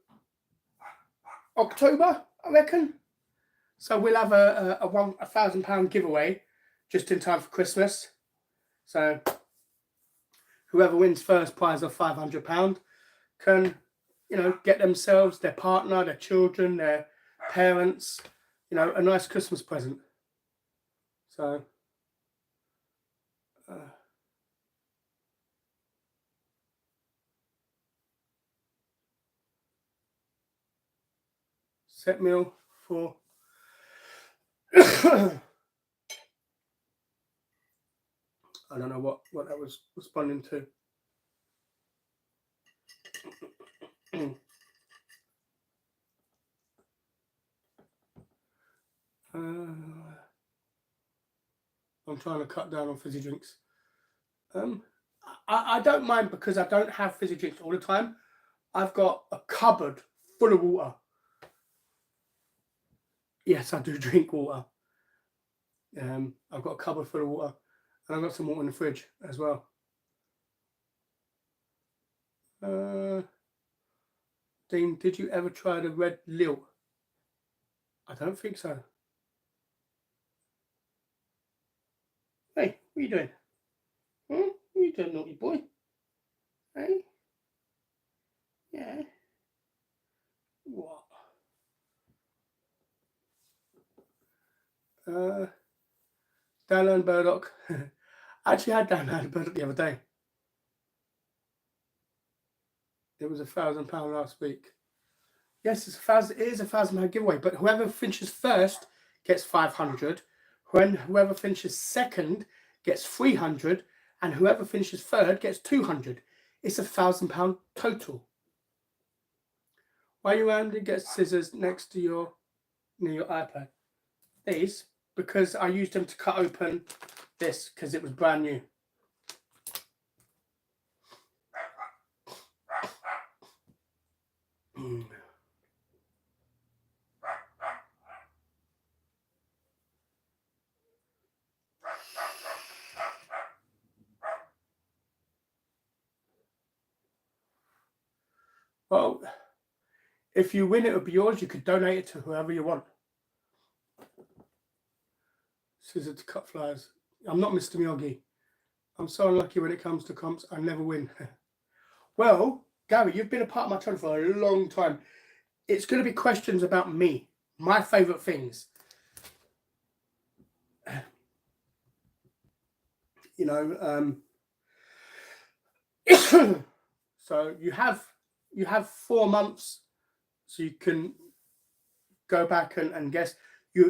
October, I reckon. So we'll have a £1,000 giveaway just in time for Christmas. So whoever wins first prize of £500 can, you know, get themselves, their partner, their children, their parents, you know, a nice Christmas present. So set meal for I don't know what that was responding to. I'm trying to cut down on fizzy drinks. I don't mind because I don't have fizzy drinks all the time. I've got a cupboard full of water. Yes, I do drink water. I've got a cupboard full of water, and I've got some water in the fridge as well. Dean, did you ever try the red Lilt? I don't think so. Hey, what are you doing? What are you doing, naughty boy? Hey? Yeah. What? Download Burdock. I actually had downloaded Burdock the other day. It was £1,000 last week. Yes, it's it is £1,000 giveaway, but whoever finishes first gets 500. Whoever finishes second gets 300, and whoever finishes third gets 200. It's £1,000 total. Why you only get scissors next to your iPad? These, because I used them to cut open this because it was brand new. Well, if you win, it will be yours. You could donate it to whoever you want. Scissor to cut flies. I'm not Mr. Miyagi. I'm so unlucky when it comes to comps. I never win. Well, Gary, you've been a part of my channel for a long time. It's going to be questions about me, my favourite things. You know, so you have 4 months, so you can go back and guess.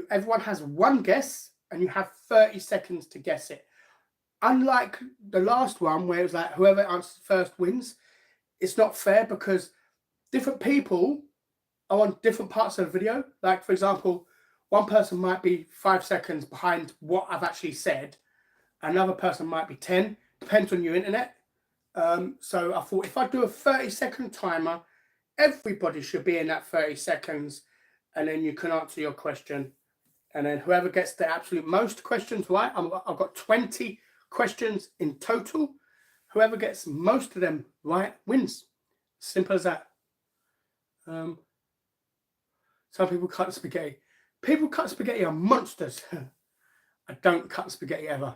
Everyone has one guess, and you have 30 seconds to guess it. Unlike the last one, where it was like whoever answers first wins, it's not fair because different people are on different parts of the video. Like, for example, one person might be 5 seconds behind what I've actually said. Another person might be 10. Depends on your internet. So I thought if I do a 30-second timer, everybody should be in that 30 seconds, and then you can answer your question. And then whoever gets the absolute most questions right, I've got 20 questions in total. Whoever gets most of them right wins. Simple as that. Some people cut spaghetti. People cut spaghetti are monsters. I don't cut spaghetti ever.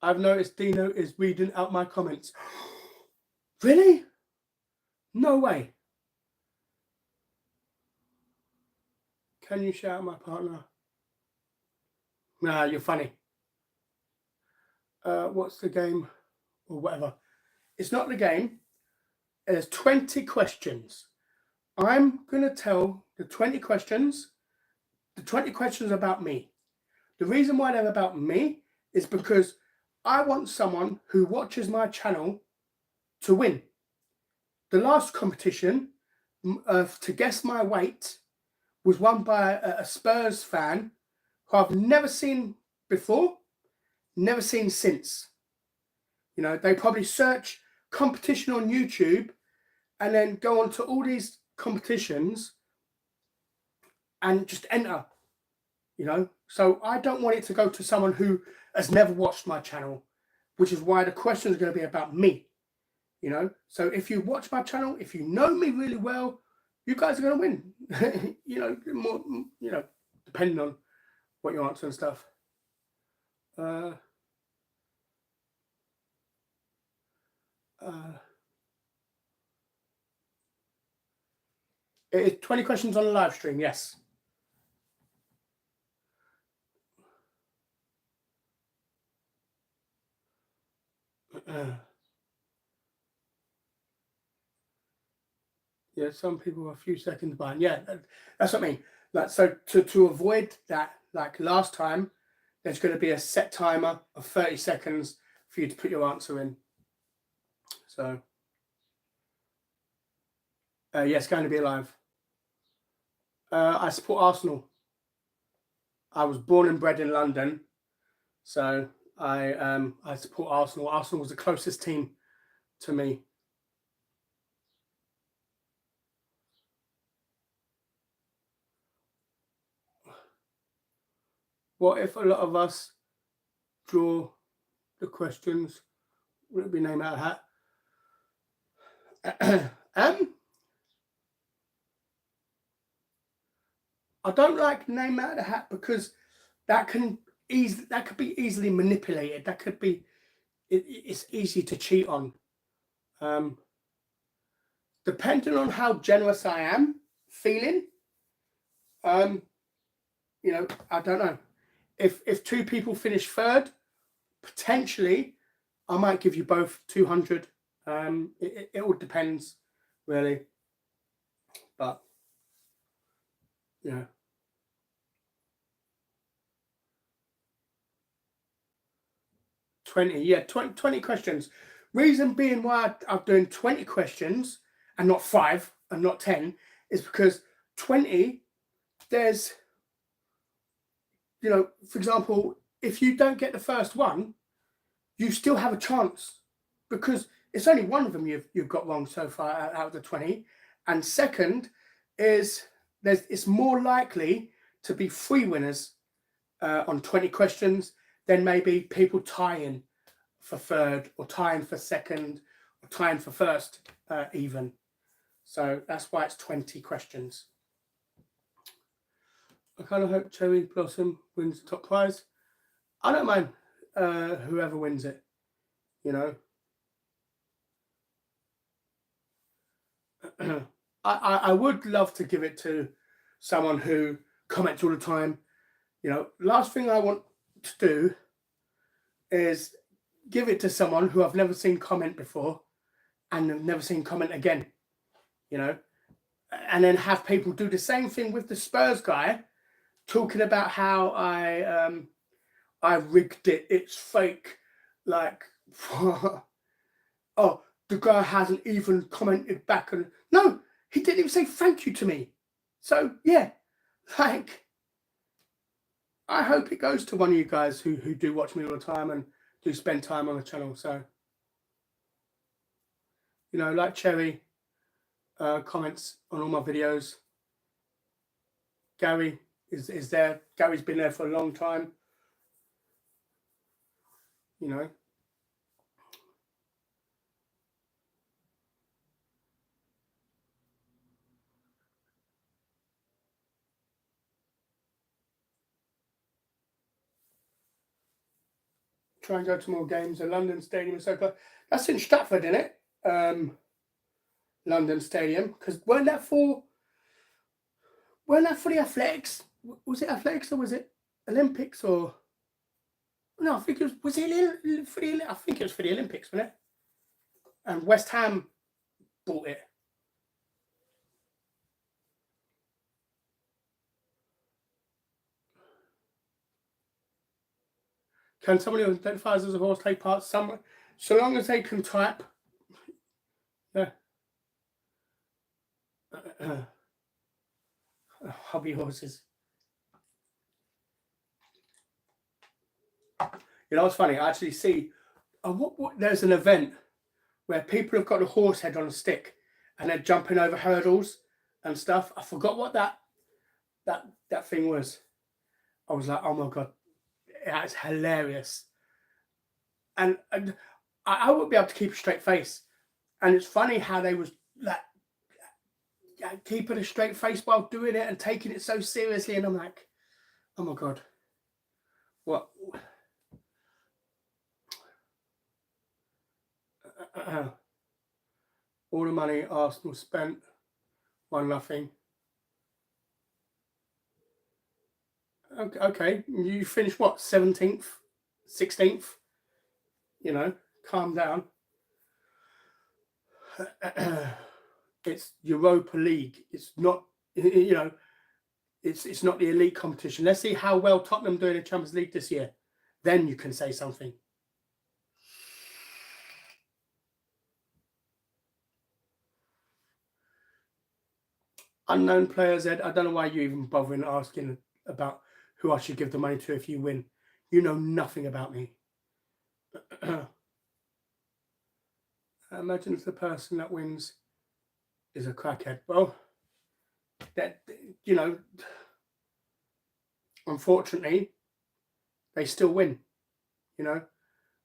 I've noticed Dino is reading out my comments. Really? No way. Can you shout out my partner? Nah, you're funny. What's the game? Or whatever. It's not the game. There's 20 questions. I'm going to tell the 20 questions. The 20 questions about me. The reason why they're about me is because I want someone who watches my channel to win. The last competition to guess my weight was won by a Spurs fan who I've never seen before, never seen since. You know, they probably search competition on YouTube and then go on to all these competitions and just enter, you know. So I don't want it to go to someone who has never watched my channel, which is why the question is going to be about me, you know. So if you watch my channel, if you know me really well, you guys are going to win. You know, more, you know, depending on what you answer and stuff. It is 20 questions on the live stream, yes. Yeah, some people are a few seconds behind. Yeah, that's what I mean. Like, so to avoid that, like last time, there's going to be a set timer of 30 seconds for you to put your answer in. So, yeah, it's going to be live. I support Arsenal. I was born and bred in London, so I support Arsenal. Arsenal was the closest team to me. What if a lot of us draw the questions? Would it be name out of hat? I don't like name out of the hat because that could be easily manipulated. That could be it's easy to cheat on. depending on how generous I am feeling, you know, I don't know. If two people finish third, potentially I might give you both 200. It all depends, really. But yeah. 20, yeah, 20 questions. Reason being why I'm doing 20 questions and not 5 and not 10 is because 20, there's, you know, for example, if you don't get the first one, you still have a chance because it's only one of them you've got wrong so far out of the 20. And second is it's more likely to be 3 winners on 20 questions than maybe people tying for third or tying for second or tying for first even. So that's why it's 20 questions. I kind of hope Cherry Blossom wins the top prize. I don't mind whoever wins it, you know. I would love to give it to someone who comments all the time. You know, last thing I want to do is give it to someone who I've never seen comment before and have never seen comment again, you know, and then have people do the same thing with the Spurs guy, talking about how I rigged it, it's fake, like, oh, the guy hasn't even commented back, and no, he didn't even say thank you to me. So yeah, like, I hope it goes to one of you guys who do watch me all the time and do spend time on the channel. So, you know, like Cherry comments on all my videos. Gary is there. Gary's been there for a long time. You know. Try and go to more games. The London Stadium is so close. That's in Stratford, isn't it? London Stadium. Because weren't that for the athletics? Was it athletics or was it Olympics or? No, I think it was it for the? I think it was for the Olympics, wasn't it? And West Ham bought it. Can somebody who identifies as a horse take part somewhere? So long as they can type. Yeah. Hobby horses. You know what's funny? I actually see there's an event where people have got a horse head on a stick and they're jumping over hurdles and stuff. I forgot what that thing was. I was like, oh my god, that's hilarious. And I wouldn't be able to keep a straight face. And it's funny how they was like keeping a straight face while doing it and taking it so seriously. And I'm like, oh my god, what? All the money Arsenal spent, 1-0. Okay, you finished what, 17th, 16th? You know, calm down. It's Europa League. It's not, you know, it's not the elite competition. Let's see how well Tottenham doing in Champions League this year. Then you can say something. Unknown players, Ed. I don't know why you even bothering asking about who I should give the money to if you win. You know nothing about me. Imagine if the person that wins is a crackhead. Well, that, you know, unfortunately, they still win. You know,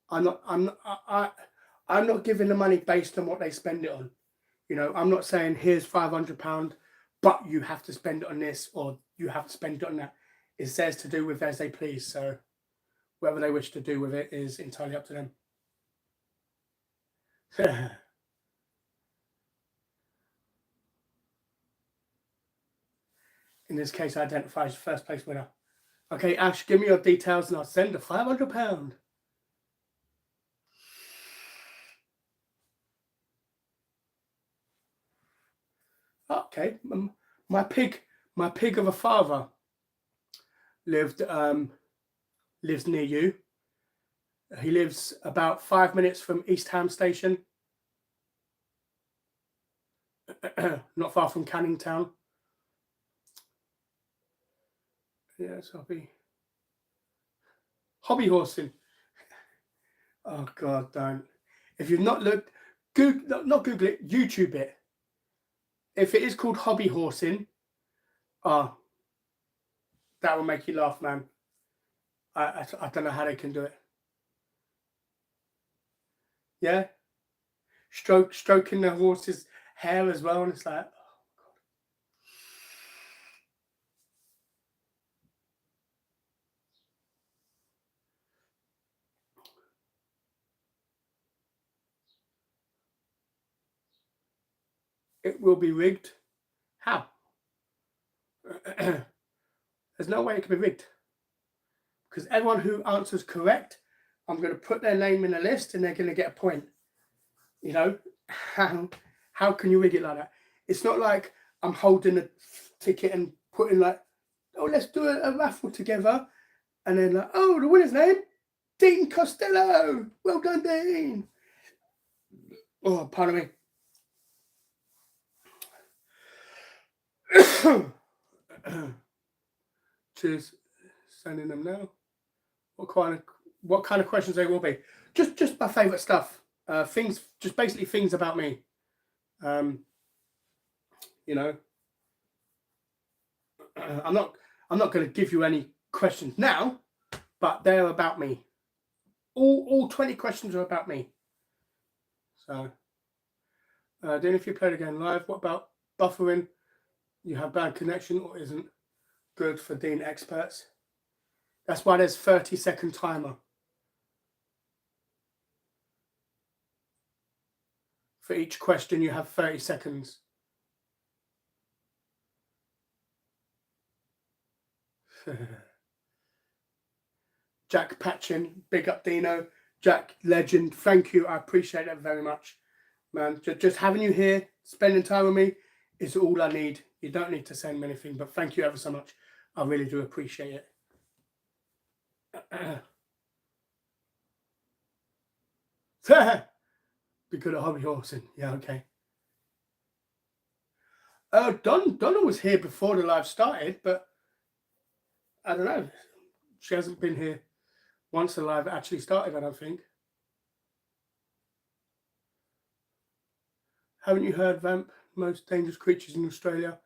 I'm not giving the money based on what they spend it on. You know, I'm not saying here's £500, but you have to spend it on this or you have to spend it on that. It's theirs to do with as they please. So whatever they wish to do with it is entirely up to them. in this case, identifies the first place winner. Okay, Ash, give me your details and I'll send the £500. Okay, my pig of a father lives near you. He lives about 5 minutes from East Ham Station, not far from Canning Town. Yes, I'll be hobby horsing. Oh God, don't! If you've not looked, not Google it, YouTube it. If it is called hobby horsing, that will make you laugh, man. I don't know how they can do it. Yeah, stroking the horse's hair as well, and it's like, oh God. It will be rigged. How? There's no way it can be rigged. Because everyone who answers correct, I'm going to put their name in a list and they're going to get a point. You know, how can you rig it like that? It's not like I'm holding a ticket and putting like, oh, let's do a raffle together. And then like, oh, the winner's name, Dean Costello. Well done, Dean. Oh, pardon me. Cheers. Sending them now. What kind of questions they will be? Just my favourite stuff. Things, just basically things about me. You know, I'm not going to give you any questions now, but they're about me. All 20 questions are about me. So, then if you played again live, what about buffering? You have bad connection or isn't good for Dean experts. That's why there's 30-second timer. For each question, you have 30 seconds. Jack Patchin, big up Dino. Jack, legend. Thank you. I appreciate that very much, man. Just having you here, spending time with me is all I need. You don't need to send me anything, but thank you ever so much. I really do appreciate it. Be good at hobby horsing. Yeah, okay. Donna was here before the live started, but I don't know. She hasn't been here once the live actually started, I don't think. Haven't you heard, Vamp? Most dangerous creatures in Australia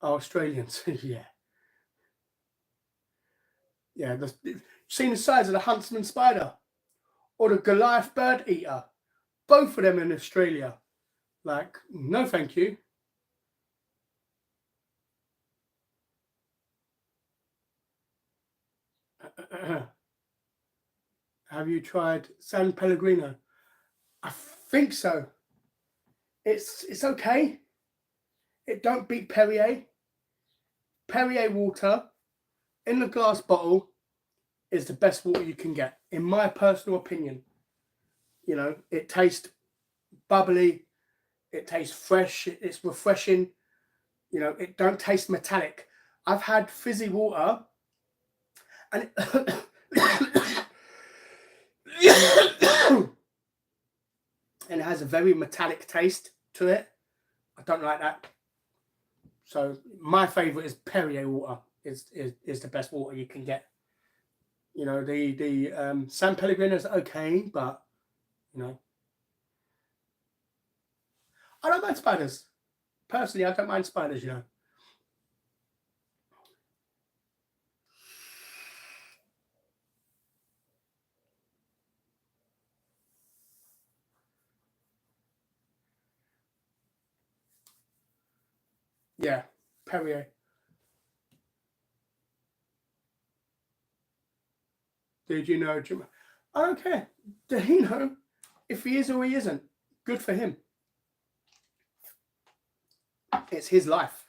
are Australians. Yeah. Yeah. You've seen the size of the huntsman spider or the Goliath bird eater. Both of them in Australia. Like, no thank you. Have you tried San Pellegrino? I think so. It's okay. It don't beat Perrier. Perrier water in the glass bottle is the best water you can get, in my personal opinion. You know, it tastes bubbly, it tastes fresh, it's refreshing. You know, it don't taste metallic. I've had fizzy water and and it has a very metallic taste to it. I don't like that. So my favourite is Perrier water. Is the best water you can get. You know, the San Pellegrino is okay, but you know, I don't mind spiders. Personally, I don't mind spiders. You know. Yeah, Perrier. Did you know Jim? I don't care. Did he know if he is or he isn't? Good for him. It's his life.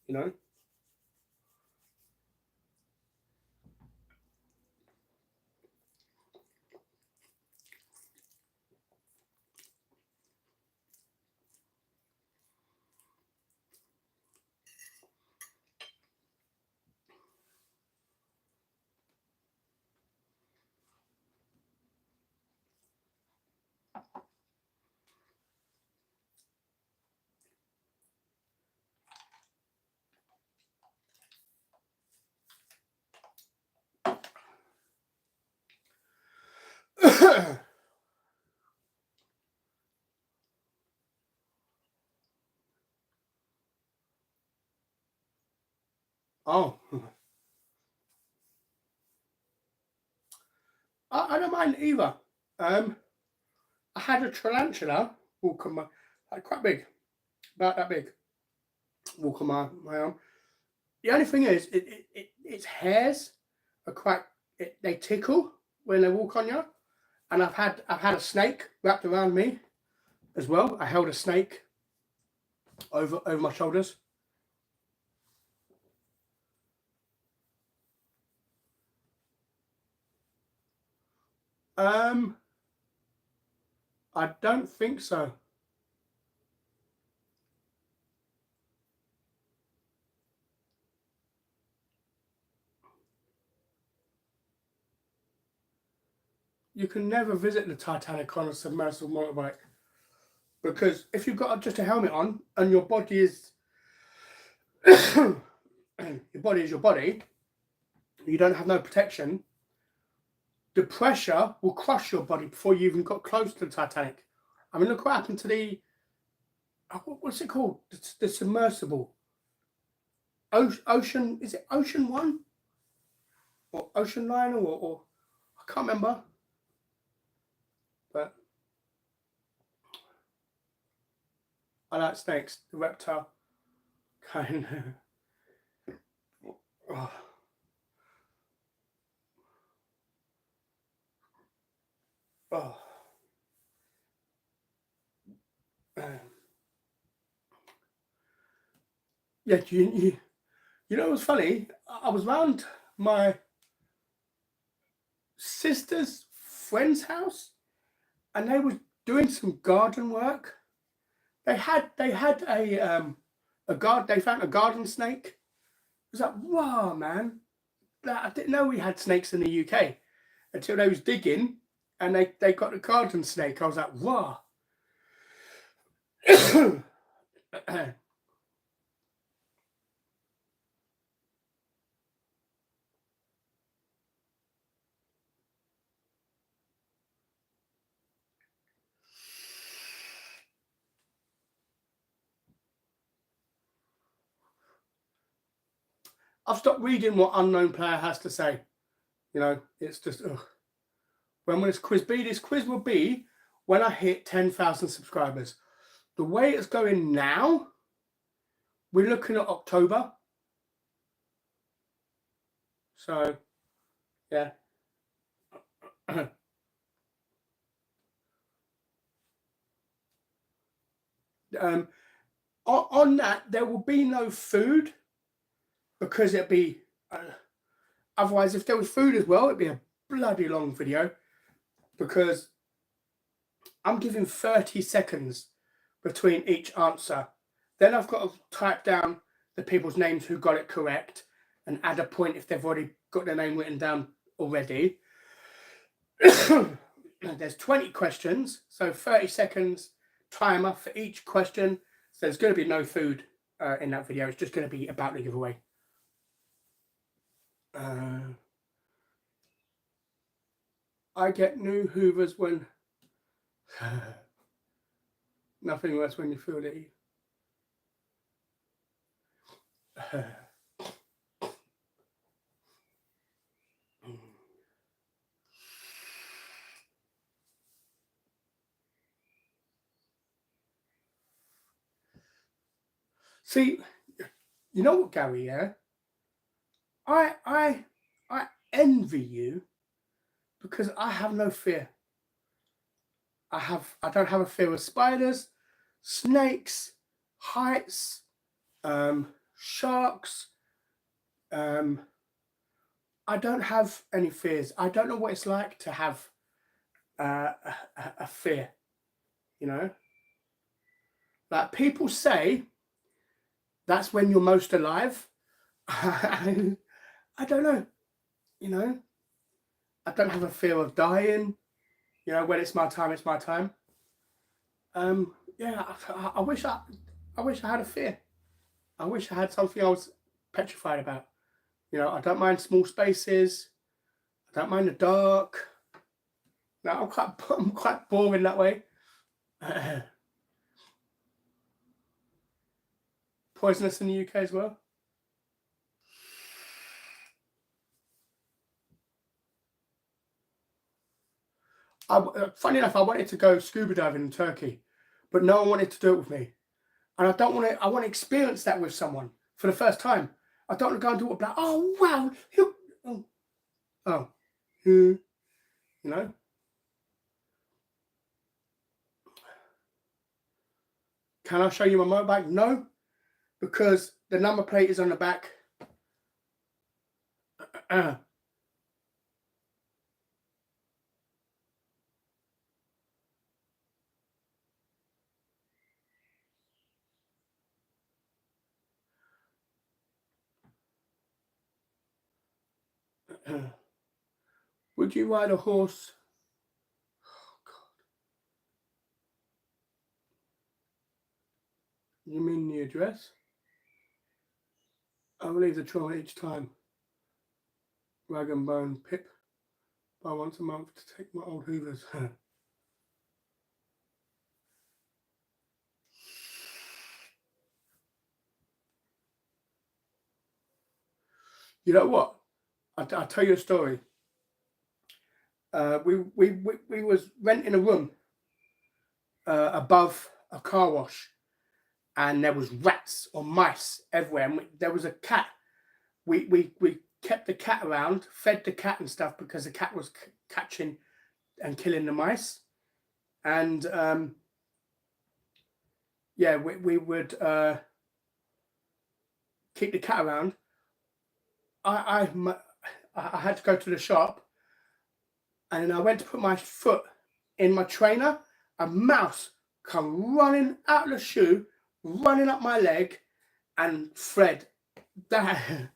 You know. Oh, I don't mind either. I had a tarantula walk on my, like quite big, about that big, walk on my arm. The only thing is, its hairs are quite, they tickle when they walk on you. And I've had a snake wrapped around me as well. I held a snake over my shoulders. Um, I don't think so. You can never visit the Titanic on a submersible motorbike because if you've got just a helmet on and your body is your body is your body, you don't have no protection. The pressure will crush your body before you even got close to the Titanic. I mean, look what happened to the what's it called? The submersible ocean. Is it Ocean One or Ocean Liner or I can't remember. But I like snakes. The reptile kind. Oh, oh. Um, yeah, you know what's funny? I was round my sister's friend's house, and they were doing some garden work. They had a guard. They found a garden snake. It was like, wow, man! I didn't know we had snakes in the UK until they was digging, and they got a garden snake. I was like, wow. I've stopped reading what unknown player has to say. You know, it's just ugh. When will this quiz be? This quiz will be when I hit 10,000 subscribers. The way it's going now, we're looking at October. So, yeah. um, on that, there will be no food because it'd be. Otherwise, if there was food as well, it'd be a bloody long video because I'm giving 30 seconds between each answer. Then I've got to type down the people's names who got it correct and add a point if they've already got their name written down already. There's 20 questions, so 30 seconds timer for each question. So there's going to be no food in that video. It's just going to be about the giveaway. I get new hoovers when nothing worse when you feel that you see, you know what, Gary, yeah? I envy you because I have no fear. I don't have a fear of spiders, snakes, heights, sharks. I don't have any fears. I don't know what it's like to have a fear. You know, like people say, that's when you're most alive. I don't know. You know, I don't have a fear of dying. You know, when it's my time, it's my time. Yeah, I wish I had a fear. I wish I had something I was petrified about. You know, I don't mind small spaces. I don't mind the dark. Now I'm quite boring that way. Poisonous in the UK as well. Funny enough, I wanted to go scuba diving in Turkey, but no one wanted to do it with me. And I don't want to. I want to experience that with someone for the first time. I don't want to go and do it like, oh wow, oh, you know. Can I show you my motorbike? No, because the number plate is on the back. Would you ride a horse? Oh God. You mean the address? I will leave the trauma each time. Rag and bone pip by once a month to take my old hoovers. You know what? I'll tell you a story. We was renting a room above a car wash, and there was rats or mice everywhere. And there was a cat. We kept the cat around, fed the cat and stuff because the cat was catching and killing the mice. And yeah, we would keep the cat around. I had to go to the shop, and I went to put my foot in my trainer. A mouse come running out of the shoe, running up my leg, and Fred, that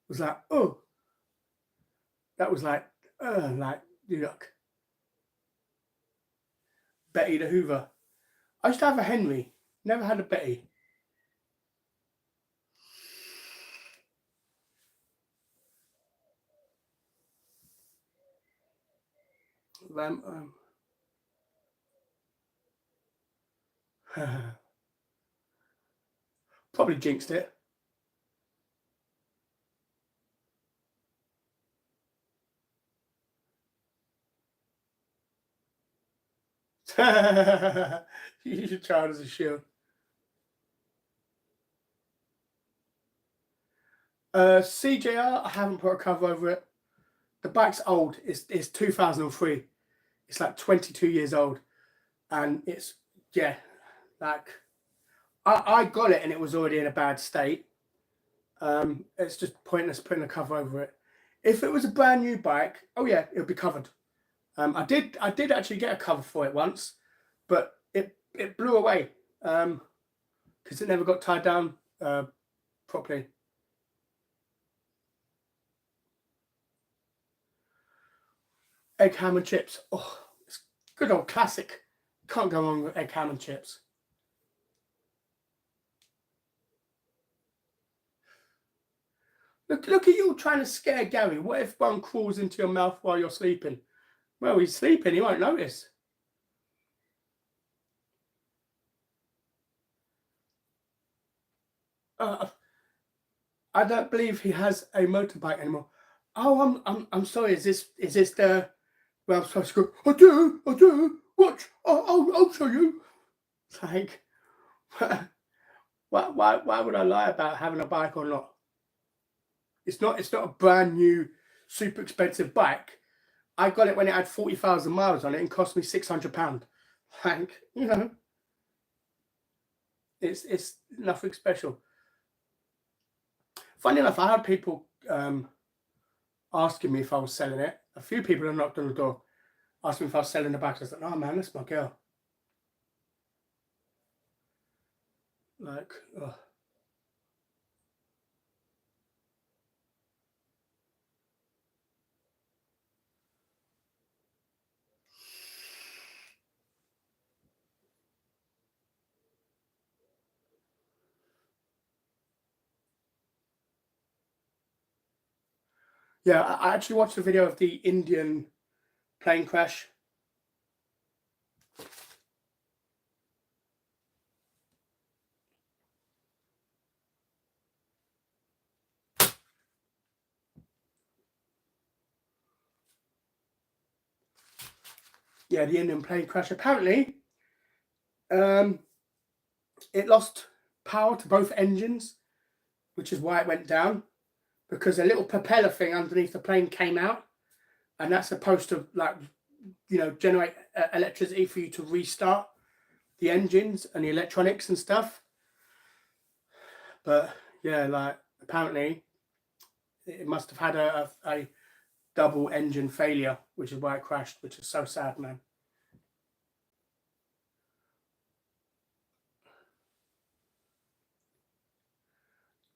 was like, oh, that was like yuck. Betty the Hoover. I used to have a Henry, never had a Betty. Probably jinxed it. Use your child as a shield. CJR, I haven't put a cover over it. The bike's old. It's 2003. It's like 22 years old, and it's yeah, like I got it and it was already in a bad state. It's just pointless putting a cover over it. If it was a brand new bike, oh yeah, it would be covered. I did actually get a cover for it once, but it blew away because it never got tied down properly. Egg, ham and chips. Oh, it's good old classic. Can't go wrong with egg, ham and chips. Look at you trying to scare Gary. What if one crawls into your mouth while you're sleeping? Well, he's sleeping. He won't notice. I don't believe he has a motorbike anymore. Oh, I'm sorry. Is this the? Well, I'm supposed to go. I do. Watch. I'll show you. It's like, why would I lie about having a bike or not? It's not a brand new, super expensive bike. I got it when it had 40,000 miles on it and cost me £600. Like, it's nothing special. Funny enough, I had people asking me if I was selling it. A few people have knocked on the door, asked me if I was selling the bike. I was like, "No, man, that's my girl." Like, ugh. Yeah, I actually watched a video of the Indian plane crash. Yeah, the Indian plane crash. Apparently, um, it lost power to both engines, which is why it went down. Because a little propeller thing underneath the plane came out, and that's supposed to, like, generate electricity for you to restart the engines and the electronics and stuff. But yeah, like, apparently it must have had a double engine failure, which is why it crashed, which is so sad, man.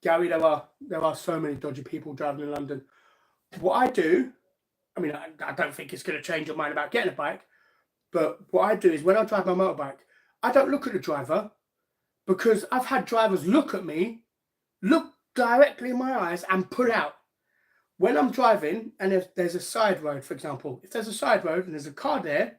Gary, there are so many dodgy people driving in London. What I do, I mean, I don't think it's going to change your mind about getting a bike, but what I do is when I drive my motorbike, I don't look at the driver, because I've had drivers look at me, look directly in my eyes, and pull out. When I'm driving and if there's a side road, for example, if there's a side road and there's a car there,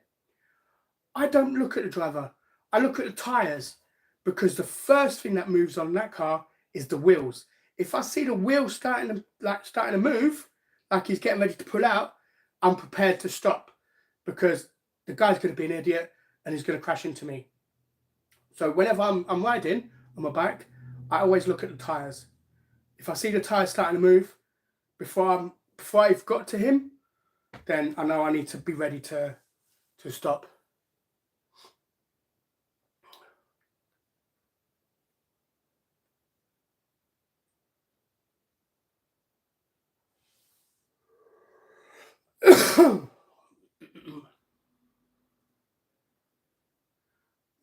I don't look at the driver. I look at the tyres, because the first thing that moves on that car is the wheels. If I see the wheels starting to move, like he's getting ready to pull out, I'm prepared to stop, because the guy's going to be an idiot and he's going to crash into me. So whenever I'm riding on my bike, I always look at the tyres. If I see the tyres starting to move before I've got to him, then I know I need to be ready to stop.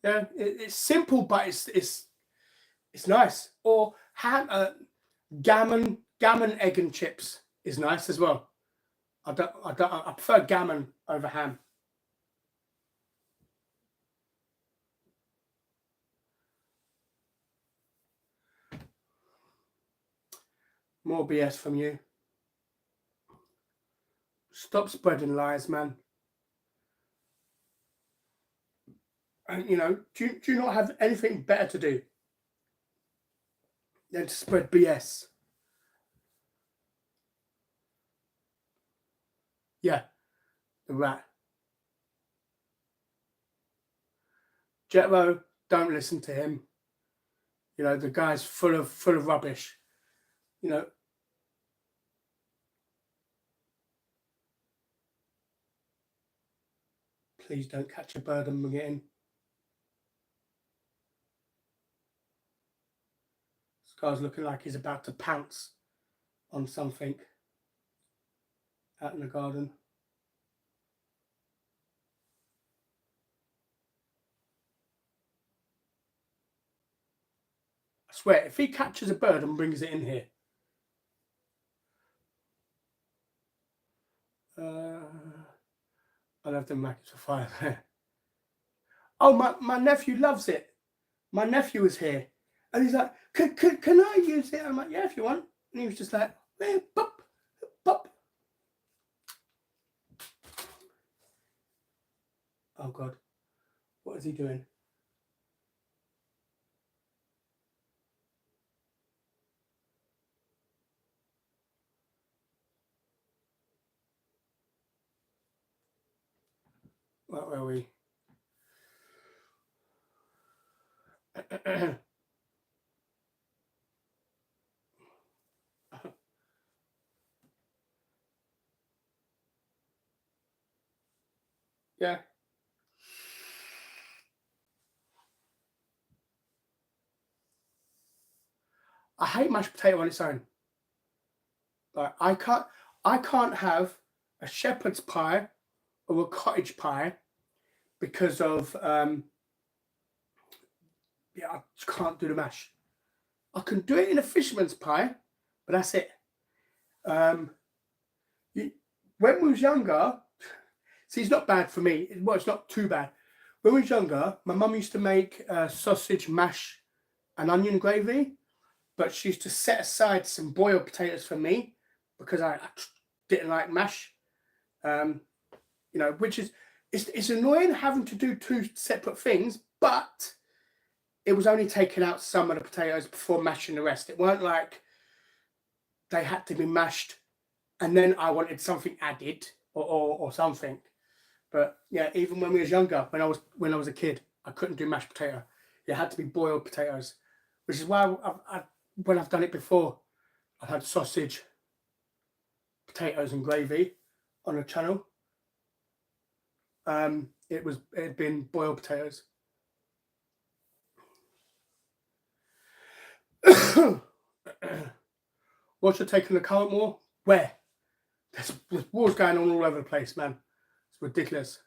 Yeah, it's simple, but it's nice. Or gammon, egg and chips is nice as well. I prefer gammon over ham. More BS from you. Stop spreading lies, man. And do you not have anything better to do than to spread BS? Yeah, the rat. Jetro, don't listen to him. The guy's full of rubbish. Please don't catch a bird and bring it in. This guy's looking like he's about to pounce on something out in the garden. I swear, if he catches a bird and brings it in here, I'll have the maggots for fire there. Oh, my nephew loves it. My nephew was here, and he's like, can I use it? I'm like, yeah, if you want. And he was just like, pop, pop. Oh, God. What is he doing? Where were we? Yeah. I hate mashed potato on its own. Like, I can't have a shepherd's pie or a cottage pie because of I just can't do the mash. I can do it in a fisherman's pie, but that's it. When we was younger, see, it's not bad for me. Well, it's not too bad. When we was younger, my mum used to make sausage mash and onion gravy, but she used to set aside some boiled potatoes for me because I didn't like mash. Which is it's annoying having to do two separate things, but it was only taking out some of the potatoes before mashing the rest. It weren't like they had to be mashed and then I wanted something added or something. But yeah, even when we was younger, when I was a kid, I couldn't do mashed potato. It had to be boiled potatoes, which is why when I've done it before, I've had sausage, potatoes, and gravy on the channel. It had been boiled potatoes. What's your take on the current war? Where? There's wars going on all over the place, man. It's ridiculous.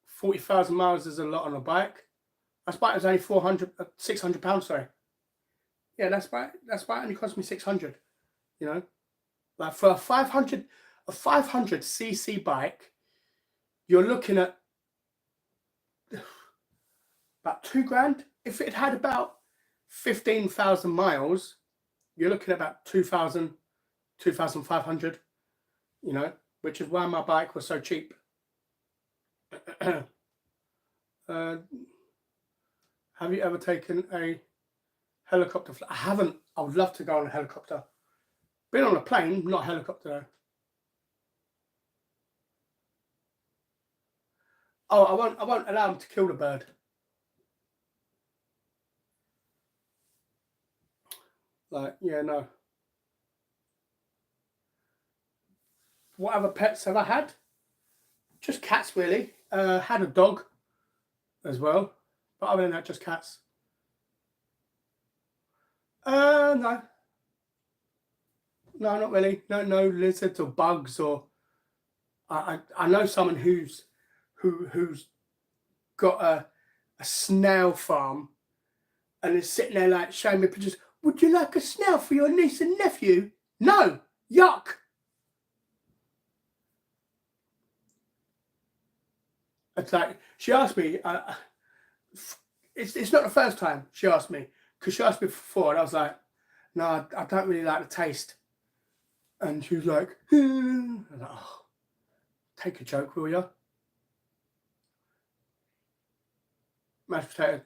40,000 miles is a lot on a bike. That's bike is only 600 pounds, sorry. Yeah, that's bike only cost me 600, you know? Like for a 500cc bike, you're looking at about £2,000. If it had about 15,000 miles, you're looking at about 2,000, 2,500, you know, which is why my bike was so cheap. Have you ever taken a helicopter flight? I haven't. I would love to go on a helicopter. Been on a plane, not a helicopter though. Oh, I won't allow them to kill the bird. Like, yeah, no. What other pets have I had? Just cats, really. Had a dog as well, but other than that, just cats. No, not really. No lizards or bugs or. I know someone who's got a snail farm, and is sitting there like showing me pictures. Would you like a snail for your niece and nephew? No, yuck. It's like she asked me. It's not the first time she asked me, because she asked me before, and I was like, no, I don't really like the taste. And she was like, I was like, oh, take a joke, will you? Mashed potato.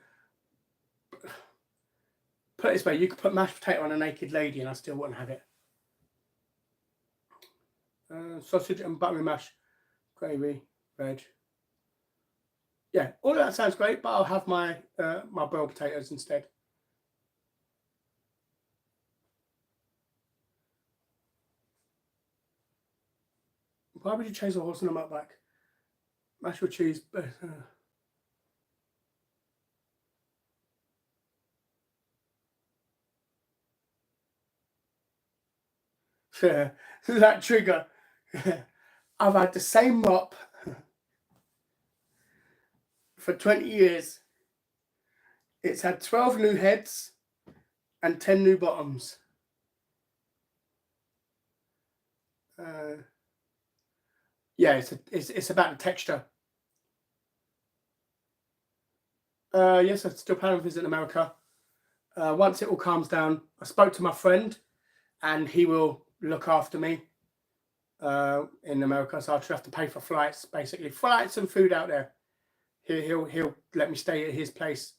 Put it this way, you could put mashed potato on a naked lady and I still wouldn't have it. Sausage and buttery mash, gravy, veg. Yeah, all of that sounds great, but I'll have my my boiled potatoes instead. Why would you chase a horse on a motorbike? Mash with cheese. That trigger. I've had the same mop for 20 years. It's had 12 new heads and 10 new bottoms. Yeah, it's about the texture. Yes, I still plan on visiting America. Once it all calms down, I spoke to my friend, and he will look after me in America. So I'll just have to pay for flights, basically flights and food out there. He'll let me stay at his place.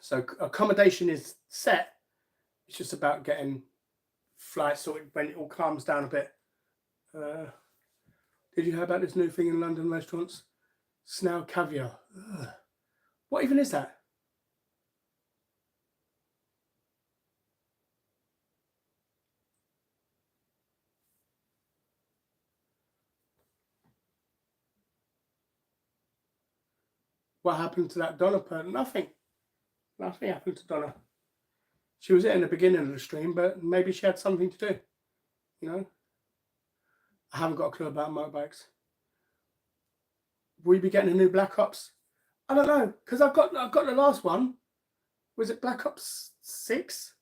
So accommodation is set. It's just about getting flights sorted when it all calms down a bit. Did you hear about this new thing in London restaurants? Snail caviar. Ugh. What even is that? What happened to that Donna person? Nothing. Nothing happened to Donna. She was there in the beginning of the stream, but maybe she had something to do. You know? I haven't got a clue about motorbikes. Will you be getting a new Black Ops? I don't know, because I've got the last one. Was it Black Ops 6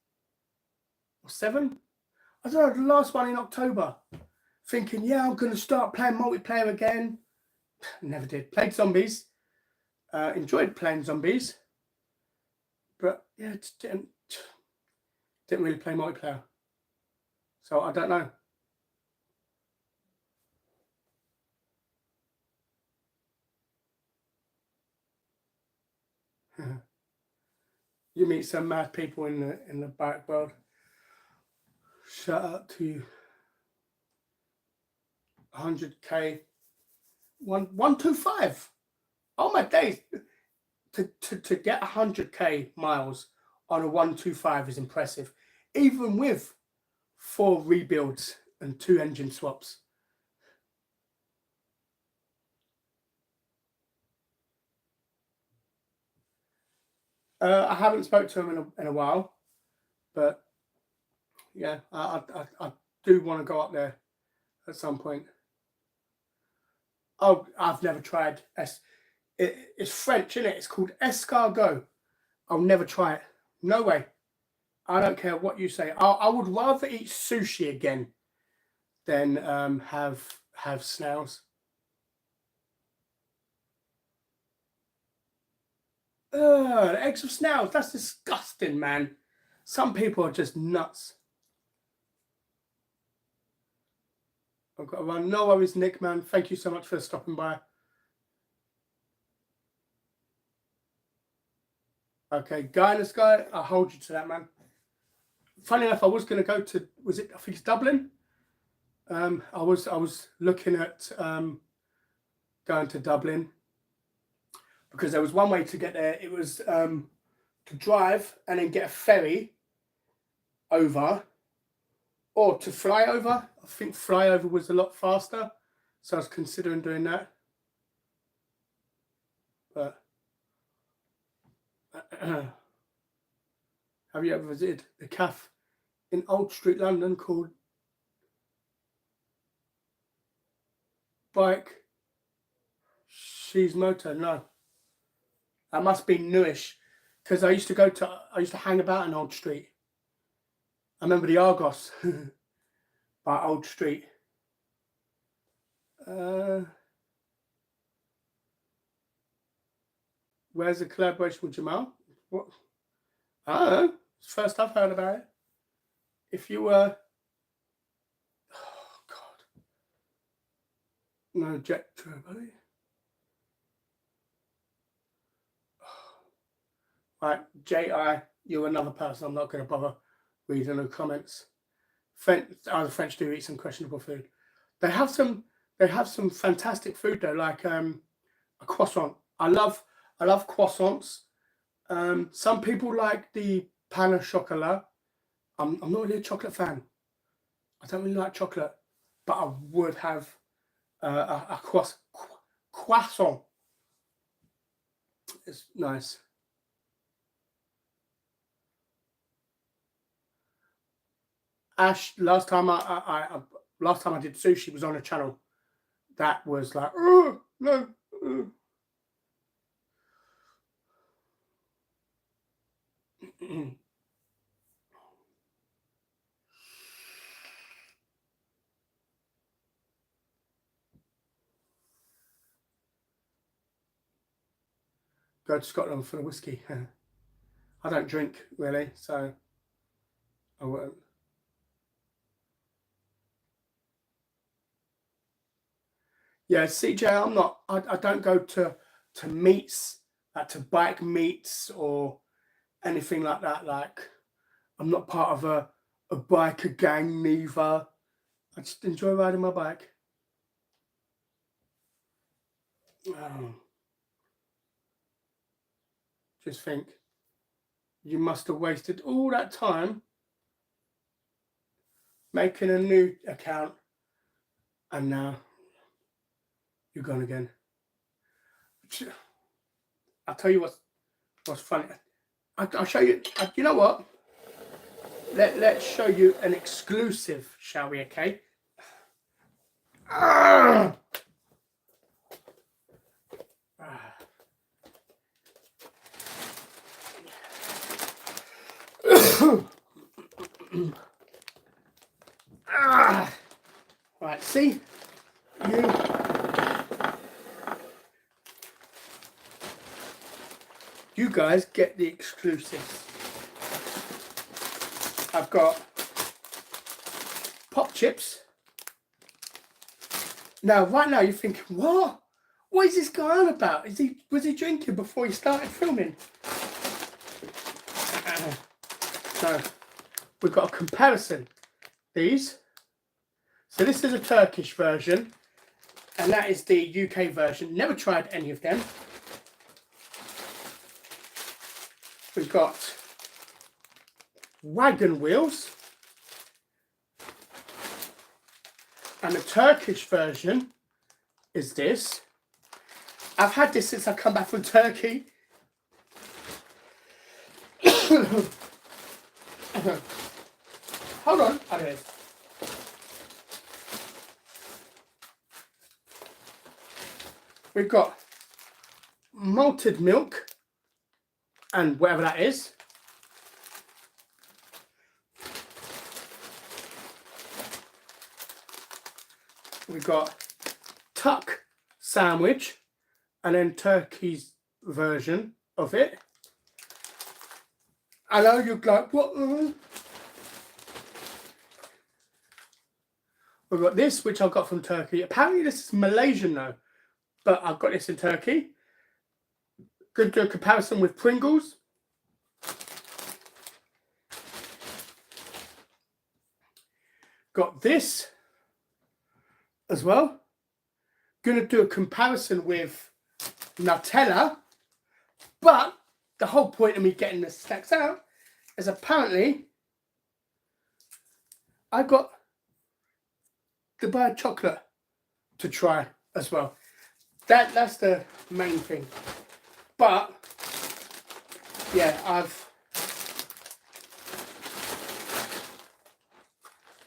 or 7? I don't know, the last one in October. Thinking, yeah, I'm going to start playing multiplayer again. Never did. Played zombies. Enjoyed playing zombies. But yeah, just didn't really play multiplayer. So I don't know. You meet some mad people in the bike world. Shout out to you. 100k, 125. Oh my days! To get 100k miles on a 125 is impressive, even with 4 rebuilds and 2 engine swaps. I haven't spoke to him in a while, but yeah, I do want to go up there at some point. Oh, I've never tried it's French, isn't it? It's called escargot. I'll never try it. No way. I don't care what you say. I would rather eat sushi again than have snails. The eggs of snails. That's disgusting, man. Some people are just nuts. I've got to run. No worries, Nick, man. Thank you so much for stopping by. Okay, Guy in the Sky, I'll hold you to that, man. Funny enough, I was going to go to, I think it's Dublin? I was looking at going to Dublin because there was one way to get there. It was to drive and then get a ferry over, or to fly over. I think fly over was a lot faster, so I was considering doing that. But have you ever visited the cafe in Old Street, London, called Bike She's Motor? No, that must be newish, because I used to hang about in Old Street. I remember the Argos by Old Street. Where's the collaboration with Jamal? What? I don't know. It's the first I've heard about it. If you were, oh God, no jet true, buddy. Right, J.I., you're another person. I'm not going to bother reading the comments. The French do eat some questionable food. They have some fantastic food though, like a croissant. I love croissants. Some people like the pain au chocolat. I'm not really a chocolate fan. I don't really like chocolate, but I would have a croissant. It's nice. Ash, last time I did sushi was on a channel that was like, oh no. Go to Scotland for the whiskey. I don't drink really, so I won't. Yeah, CJ, I'm not. I don't go to meets, to bike meets or anything like that. Like, I'm not part of a biker gang neither. I just enjoy riding my bike. Just think, you must have wasted all that time making a new account, and now you're gone again. I'll tell you what's funny. I'll show you. You know what? Let's show you an exclusive, shall we? Okay. Right, see? You guys get the exclusives. I've got pop chips. Now, right now, you're thinking, what? What is this guy on about? Was he drinking before he started filming? So, we've got a comparison. These. So this is a Turkish version. And that is the UK version. Never tried any of them. We've got wagon wheels. And the Turkish version is this. I've had this since I come back from Turkey. Hold on. Oh, there it is. We've got malted milk and whatever that is. We've got tuck sandwich and then Turkey's version of it. I know you're like, what? We've got this, which I got from Turkey. Apparently this is Malaysian though, but I've got this in Turkey. Good to do a comparison with Pringles. Got this as well. Going to do a comparison with Nutella, but the whole point of me getting the snacks out is apparently I got Dubai chocolate to try as well. That's the main thing. But yeah, I've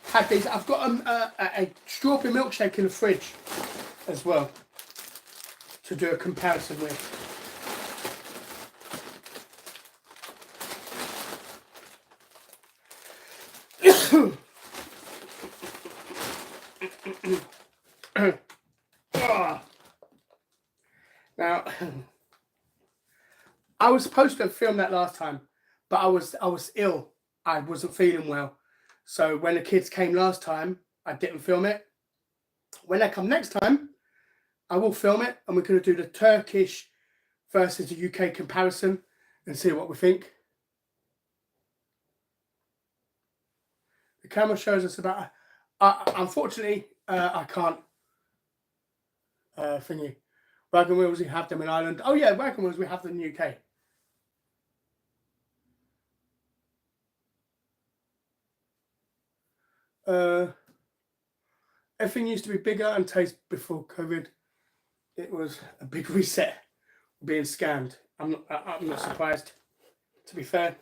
had these. I've got a strawberry milkshake in the fridge as well to do a comparison with. Now, I was supposed to have filmed that last time, but I was ill. I wasn't feeling well. So when the kids came last time, I didn't film it. When they come next time, I will film it, and we're going to do the Turkish versus the UK comparison and see what we think. The camera shows us about... unfortunately, I can't thingy. Wagon wheels, we have them in Ireland. Oh yeah, wagon wheels, we have them in the UK. Everything used to be bigger and taste before COVID. It was a big reset, being scammed. I'm not surprised, to be fair.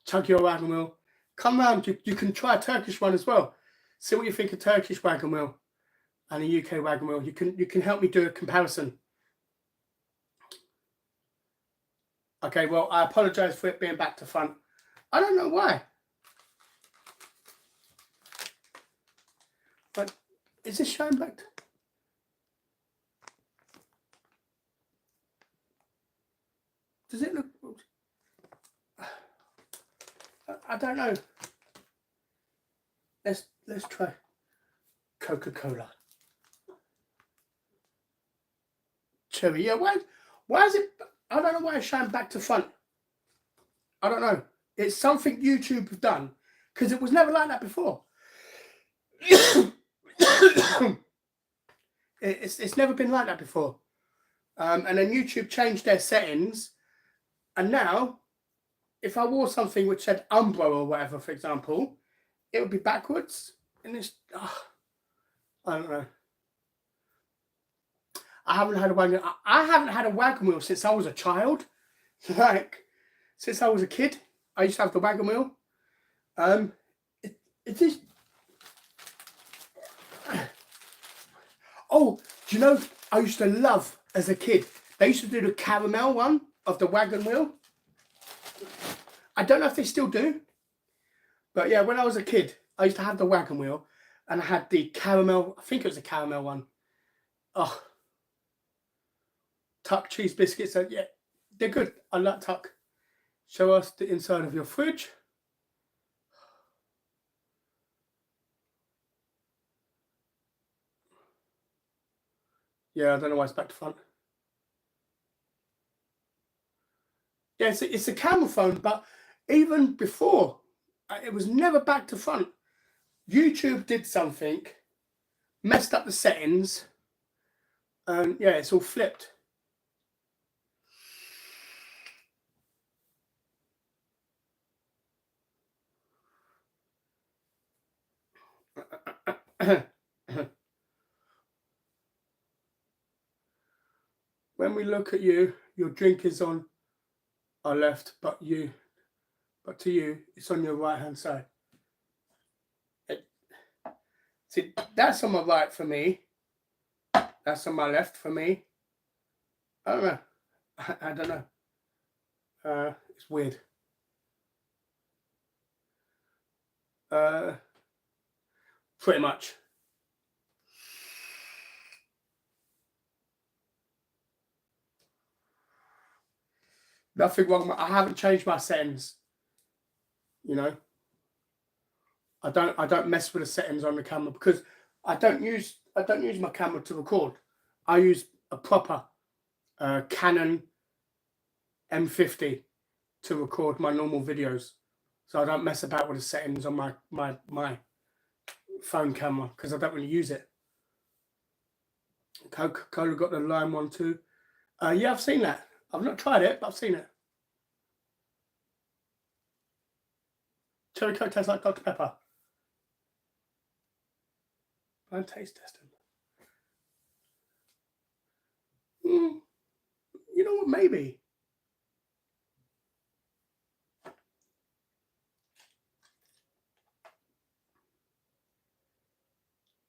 Chug your wagon wheel. Come round, you can try a Turkish one as well. See what you think of Turkish wagon wheel and a UK wagon wheel. You can help me do a comparison. Okay, well, I apologise for it being back to front. I don't know why. But is this showing back to... Does it look... I don't know. Let's try Coca-Cola. Cherry, yeah, why is it... I don't know why it's showing back to front. I don't know. It's something YouTube have done, because it was never like that before. It's never been like that before. And then YouTube changed their settings, and now, if I wore something which said Umbro or whatever, for example, it would be backwards. And it's... I don't know. I haven't had a wagon wheel since I was a child. Like, since I was a kid, I used to have the wagon wheel. It is... Oh, do you know, I used to love, as a kid, they used to do the caramel one of the wagon wheel. I don't know if they still do. But yeah, when I was a kid, I used to have the wagon wheel. And I had the caramel, I think it was a caramel one. Oh. Tuck cheese biscuits. So yeah, they're good. I like Tuck. Show us the inside of your fridge. Yeah, I don't know why it's back to front. Yeah, it's a camera phone, but even before, it was never back to front. YouTube did something, messed up the settings, and yeah, it's all flipped. When we look at you, your drink is on our left, but to you, it's on your right hand side. See, that's on my right for me. That's on my left for me. I don't know. I don't know. It's weird. Pretty much. Nothing wrong. I haven't changed my settings. You know, I don't mess with the settings on the camera because I don't use my camera to record. I use a proper Canon M50 to record my normal videos, so I don't mess about with the settings on my phone camera because I don't really use it. Coca-Cola got the lime one too. Yeah, I've seen that. I've not tried it, but I've seen it. Cherry Coke tastes like Dr. Pepper. Blind taste testing. You know what? Maybe.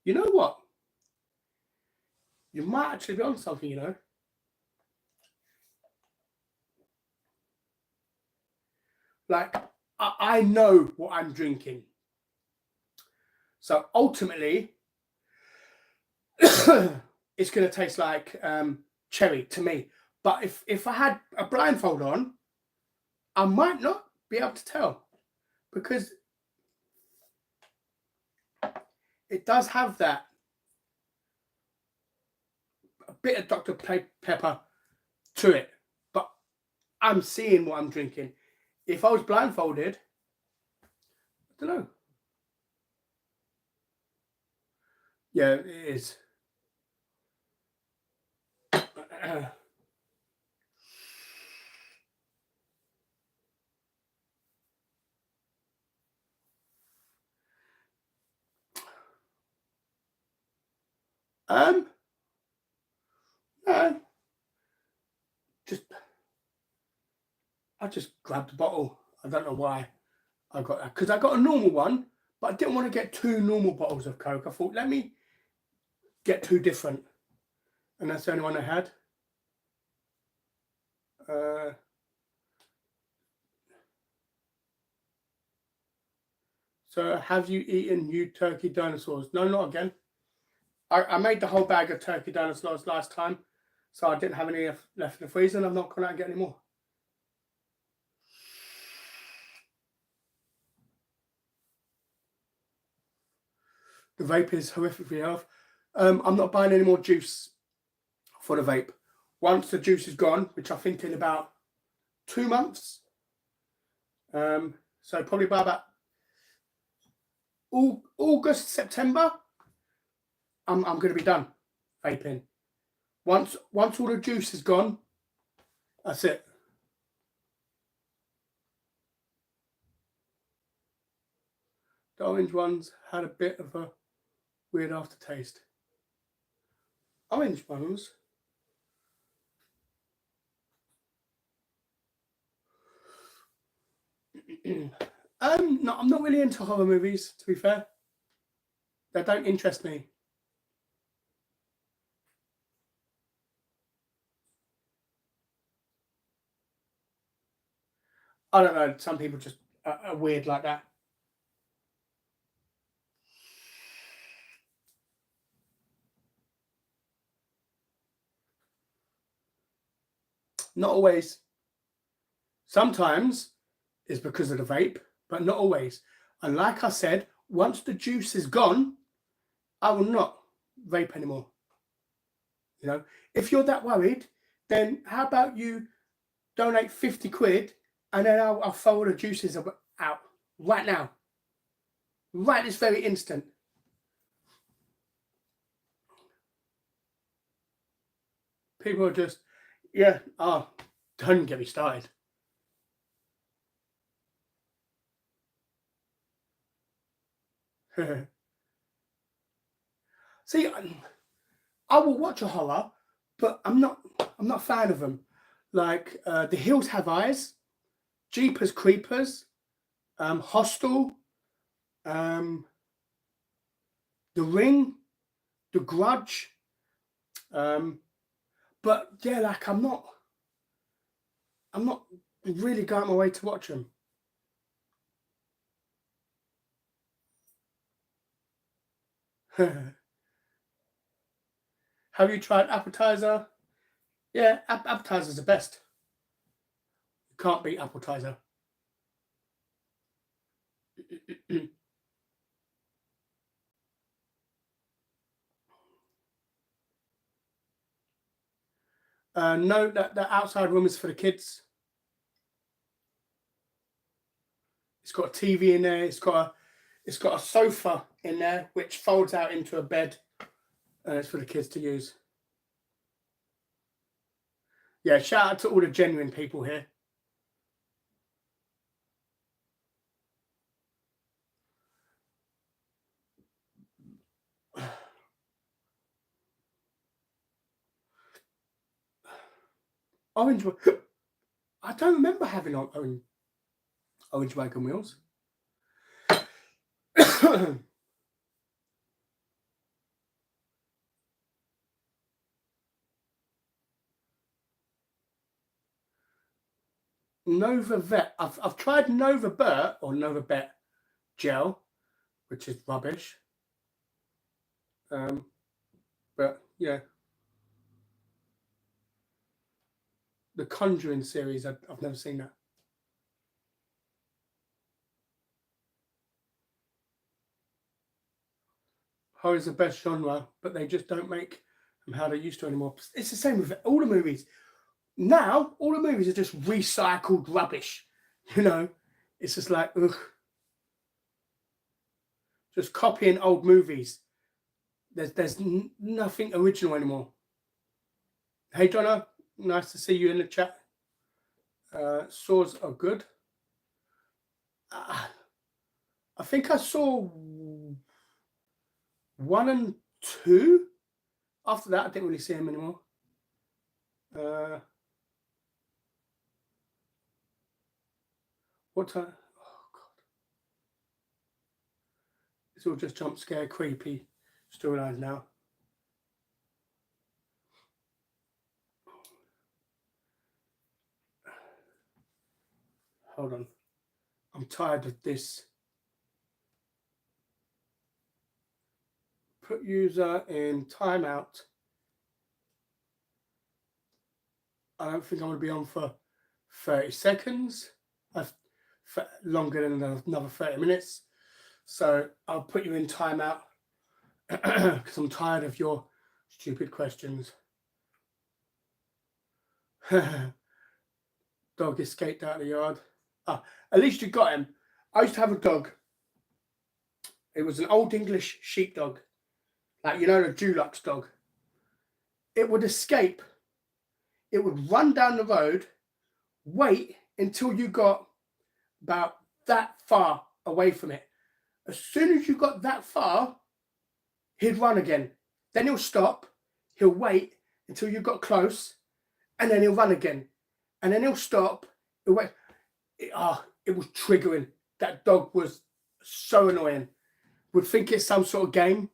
You know what? You might actually be on something, you know. Like, I know what I'm drinking. So ultimately, it's going to taste like cherry to me. But if I had a blindfold on, I might not be able to tell because it does have that a bit of Dr. Pepper to it. But I'm seeing what I'm drinking. If I was blindfolded, I don't know. Yeah, it is. No, I just grabbed the bottle. I don't know why I got that because I got a normal one, but I didn't want to get two normal bottles of Coke. I thought, let me get two different, and that's the only one I had. So, have you eaten new turkey dinosaurs? No, not again. I made the whole bag of turkey dinosaurs last time, so I didn't have any left in the freezer, and I've not gone out and get any more. The vape is horrific for your health. I'm not buying any more juice for the vape. Once the juice is gone, which I think in about 2 months, so probably by about August, September, I'm going to be done vaping. Once all the juice is gone, that's it. The orange ones had a bit of a weird aftertaste. Orange ones. No, I'm not really into horror movies, to be fair. They don't interest me. I don't know. Some people just are weird like that. Not always. Sometimes it's because of the vape, but not always. And like I said, once the juice is gone, I will not vape anymore. You know, if you're that worried, then how about you donate 50 quid and then I'll throw all the juices out right now. right this very instant. People are just, yeah, don't get me started. See, I will watch a horror, but I'm not a fan of them. Like The Hills Have Eyes, Jeepers Creepers, Hostel, um, The Ring, The Grudge. But yeah, like I'm not really going my way to watch them. Have you tried appetizer? Yeah, appetizer's the best. You can't beat appetizer. No, that outside room is for the kids. It's got a TV in there. It's got a sofa in there which folds out into a bed, and it's for the kids to use. Yeah, shout out to all the genuine people here. Orange. I don't remember having orange wagon wheels. Nova Vet. I've tried Nova Burt or Nova Bet gel, which is rubbish. But yeah, the Conjuring series. I've never seen that. Horror is the best genre, but they just don't make them how they used to anymore. It's the same with all the movies. Now, all the movies are just recycled rubbish. You know, it's just like, ugh. Just copying old movies. There's nothing original anymore. Hey, Donna, nice to see you in the chat. Saws are good. I think I saw 1 and 2. After that, I didn't really see him anymore. What time? Oh, God. It's all just jump scare, creepy storylines now. Hold on. I'm tired of this. Put user in timeout. I don't think I'm going to be on for 30 seconds. Longer than another 30 minutes. So I'll put you in timeout because I'm tired of your stupid questions. Dog escaped out of the yard. At least you got him. I used to have a dog. It was an old English sheepdog. Like, you know, the Dulux dog. It would escape. It would run down the road, wait until you got about that far away from it. As soon as you got that far, he'd run again. Then he'll stop. He'll wait until you got close, and then he'll run again. And then he'll stop. He'll wait. It was triggering. That dog was so annoying. Would think it's some sort of game.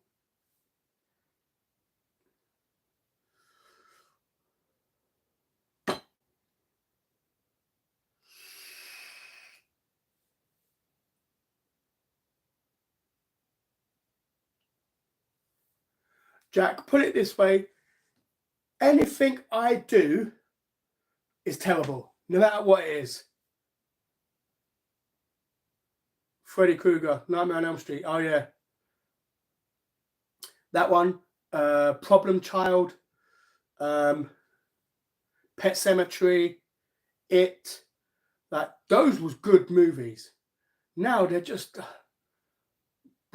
Jack, put it this way. Anything I do is terrible, no matter what it is. Freddy Krueger, Nightmare on Elm Street. Oh, yeah. That one. Problem Child. Pet Cemetery. It. Like, those was good movies. Now they're just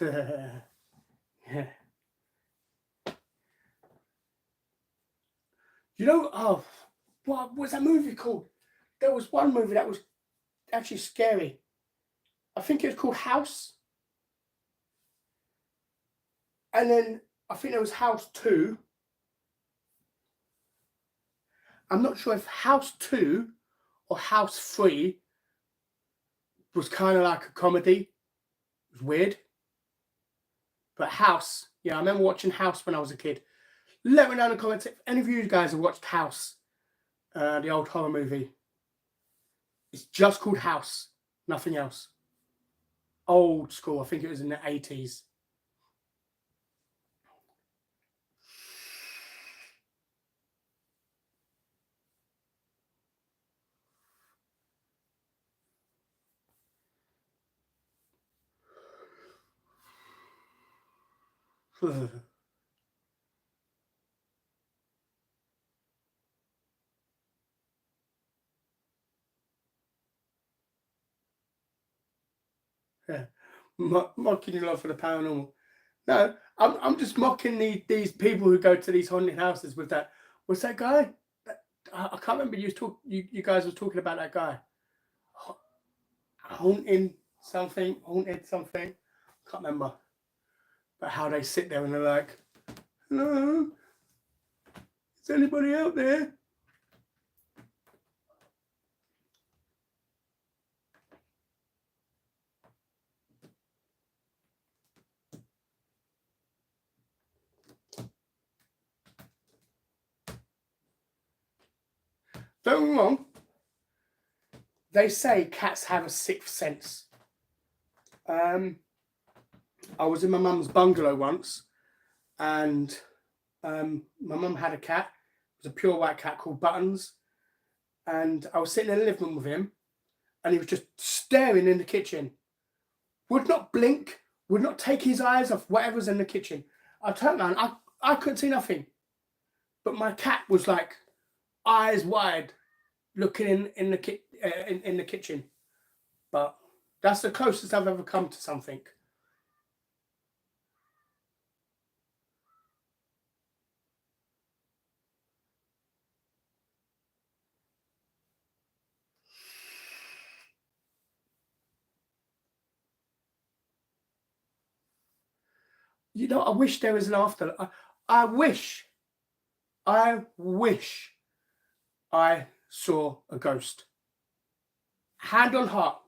Yeah. You know, oh, what was that movie called? There was one movie that was actually scary. I think it was called House. And then I think there was House 2. I'm not sure if House 2 or House 3 was kind of like a comedy. It was weird. But House, yeah, I remember watching House when I was a kid. Let me know in the comments if any of you guys have watched House, the old horror movie. It's just called House, nothing else. Old school, I think it was in the 80s. Yeah. Mocking your love for the paranormal. No, I'm just mocking these people who go to these haunted houses with that. What's that guy? I can't remember. You guys were talking about that guy. Haunting something, haunted something. Can't remember. But how they sit there and they're like, "Hello, is anybody out there?" Don't get me wrong. They say cats have a sixth sense. I was in my mum's bungalow once, and my mum had a cat. It was a pure white cat called Buttons, and I was sitting in the living room with him, and he was just staring in the kitchen. Would not blink. Would not take his eyes off whatever's in the kitchen. I turned around. I couldn't see nothing, but my cat was like eyes wide, looking in the kitchen. But that's the closest I've ever come to something. You know, I wish there was an after. I wish, I wish I saw a ghost. Hand on heart,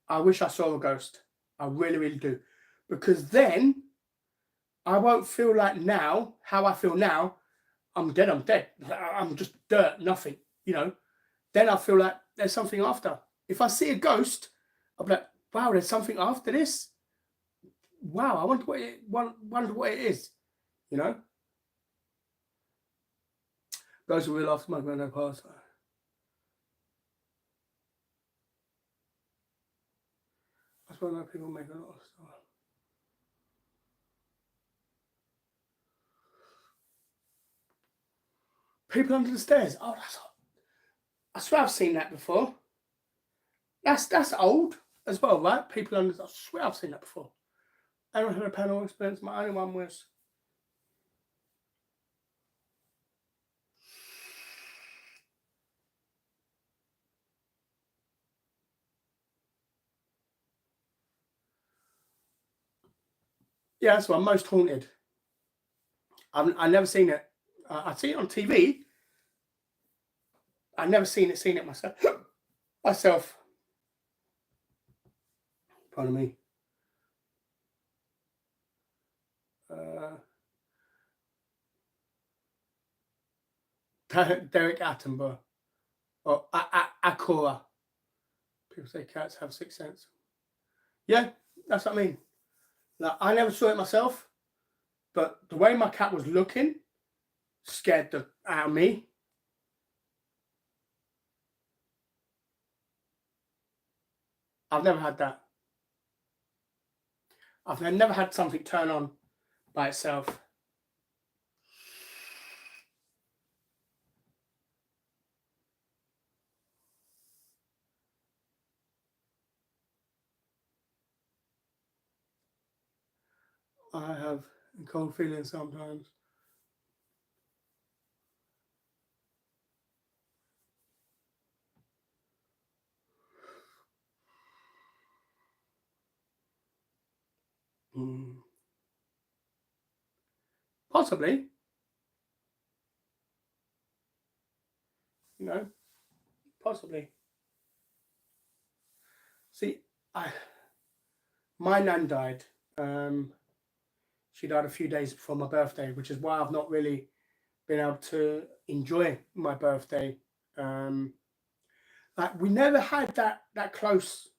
I wish I saw a ghost. I really, really do. Because then I won't feel like now, how I feel now, I'm dead, I'm dead. I'm just dirt, nothing, you know. Then I feel like there's something after. If I see a ghost, I'll be like, wow, there's something after this. Wow, I wonder what it is, you know. Ghosts will after my granddad passed. That's why people make a lot of stuff. People under the stairs. Oh, I swear I've seen that before. That's old as well, right? People under. I swear I've seen that before. I never had a paranormal experience. My only one was. Yeah, that's one. Most haunted. I've never seen it. I've seen it on TV. I've never seen it myself. myself. Pardon me. Uh, Derek Attenborough or Akora. People say cats have sixth sense. Yeah, that's what I mean. Like, I never saw it myself, but the way my cat was looking scared the out of me. I've never had that. I've never had something turn on by itself. I have a cold feeling sometimes. Mm. Possibly, you know, possibly. See, I my nan died. Um, she died a few days before my birthday, which is why I've not really been able to enjoy my birthday. Um, like we never had that close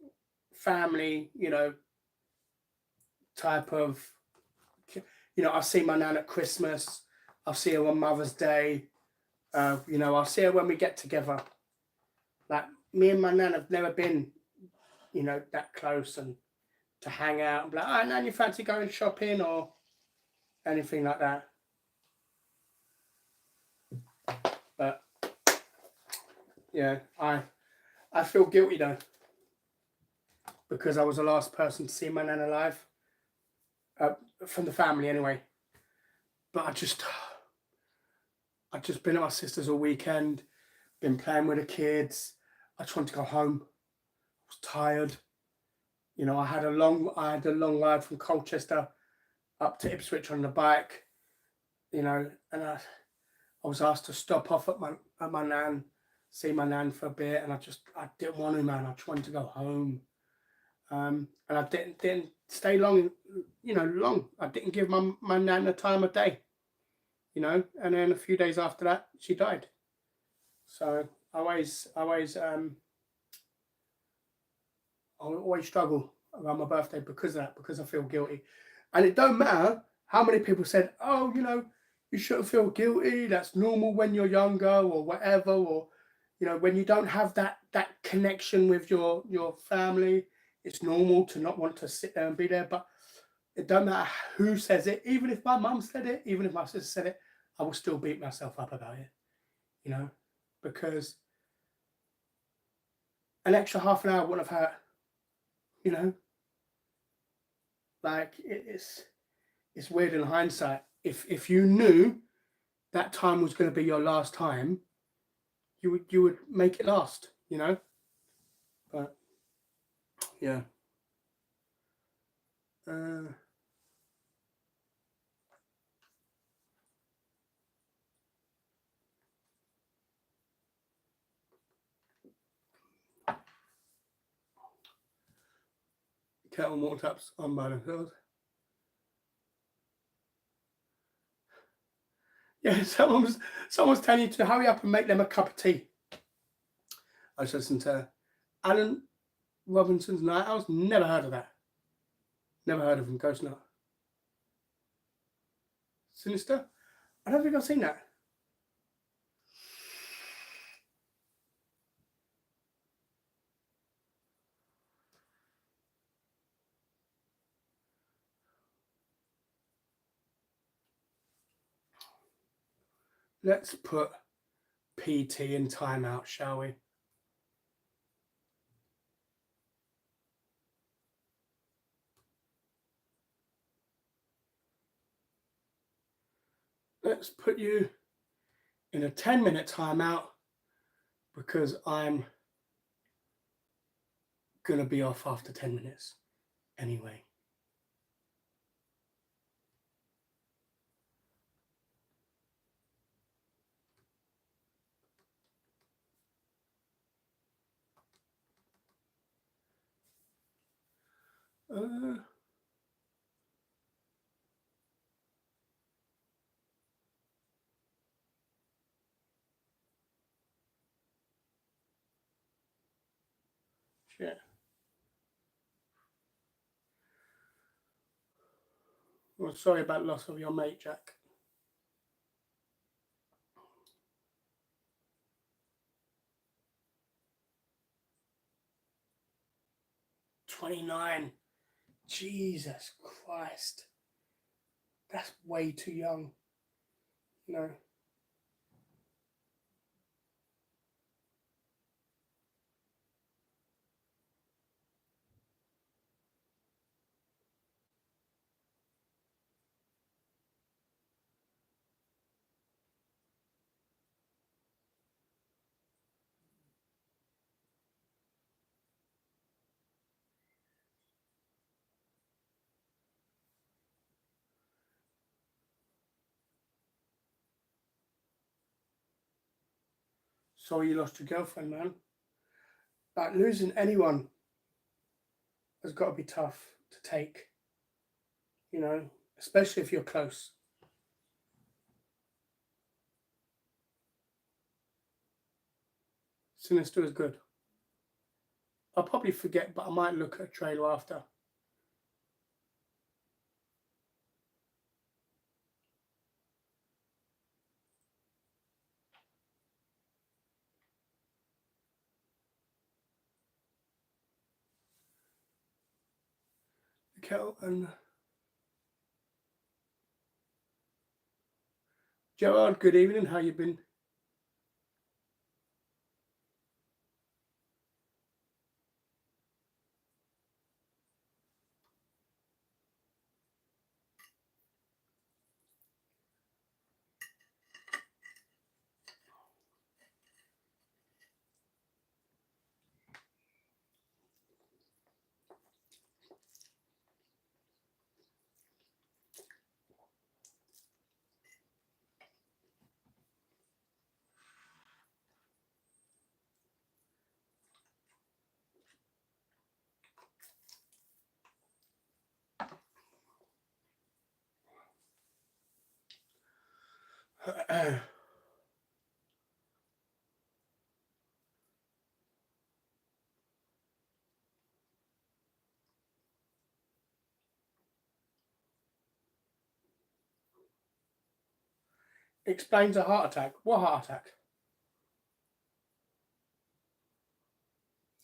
family, type of. I see my nan at Christmas. I see her on Mother's Day. I see her when we get together. Like me and my nan have never been, that close and to hang out and be like, oh, nan, you fancy going shopping or anything like that. But yeah, I feel guilty though because I was the last person to see my nan alive, uh, from the family anyway. But I just been at my sister's all weekend, been playing with the kids. I just wanted to go home. I was tired. I had a long ride from Colchester up to Ipswich on the bike. And I was asked to stop off at my nan, see my nan for a bit, and I didn't want to, man. I just wanted to go home. And I didn't stay long. Long. I didn't give my nan the time of day. And then a few days after that, she died. So I always struggle around my birthday because of that, because I feel guilty. And it don't matter how many people said, oh, you shouldn't feel guilty. That's normal when you're younger or whatever, or when you don't have that connection with your family, it's normal to not want to sit there and be there. But it don't matter who says it, even if my mum said it, even if my sister said it, I will still beat myself up about it, you know, because an extra half an hour wouldn't have hurt, you know, like it's weird in hindsight. If you knew that time was going to be your last time, you would make it last. But yeah, uh, kettle and water taps on by themselves. Yeah, someone's telling you to hurry up and make them a cup of tea. I just listened to Alan Robinson's Night Owls. Never heard of that. Never heard of him. Ghost Nut. Sinister. I don't think I've seen that. Let's put PT in timeout, shall we? Let's put you in a 10-minute timeout because I'm going to be off after 10 minutes anyway. Uh, shit. Well, sorry about the loss of your mate, Jack. 29. Jesus Christ. That's way too young. No. Sorry you lost your girlfriend, man. Like, losing anyone has got to be tough to take, you know, especially if you're close. Sinister is good. I'll probably forget, but I might look at a trailer after. Kettle and Gerard, good evening. How you been? Explains a heart attack. What heart attack?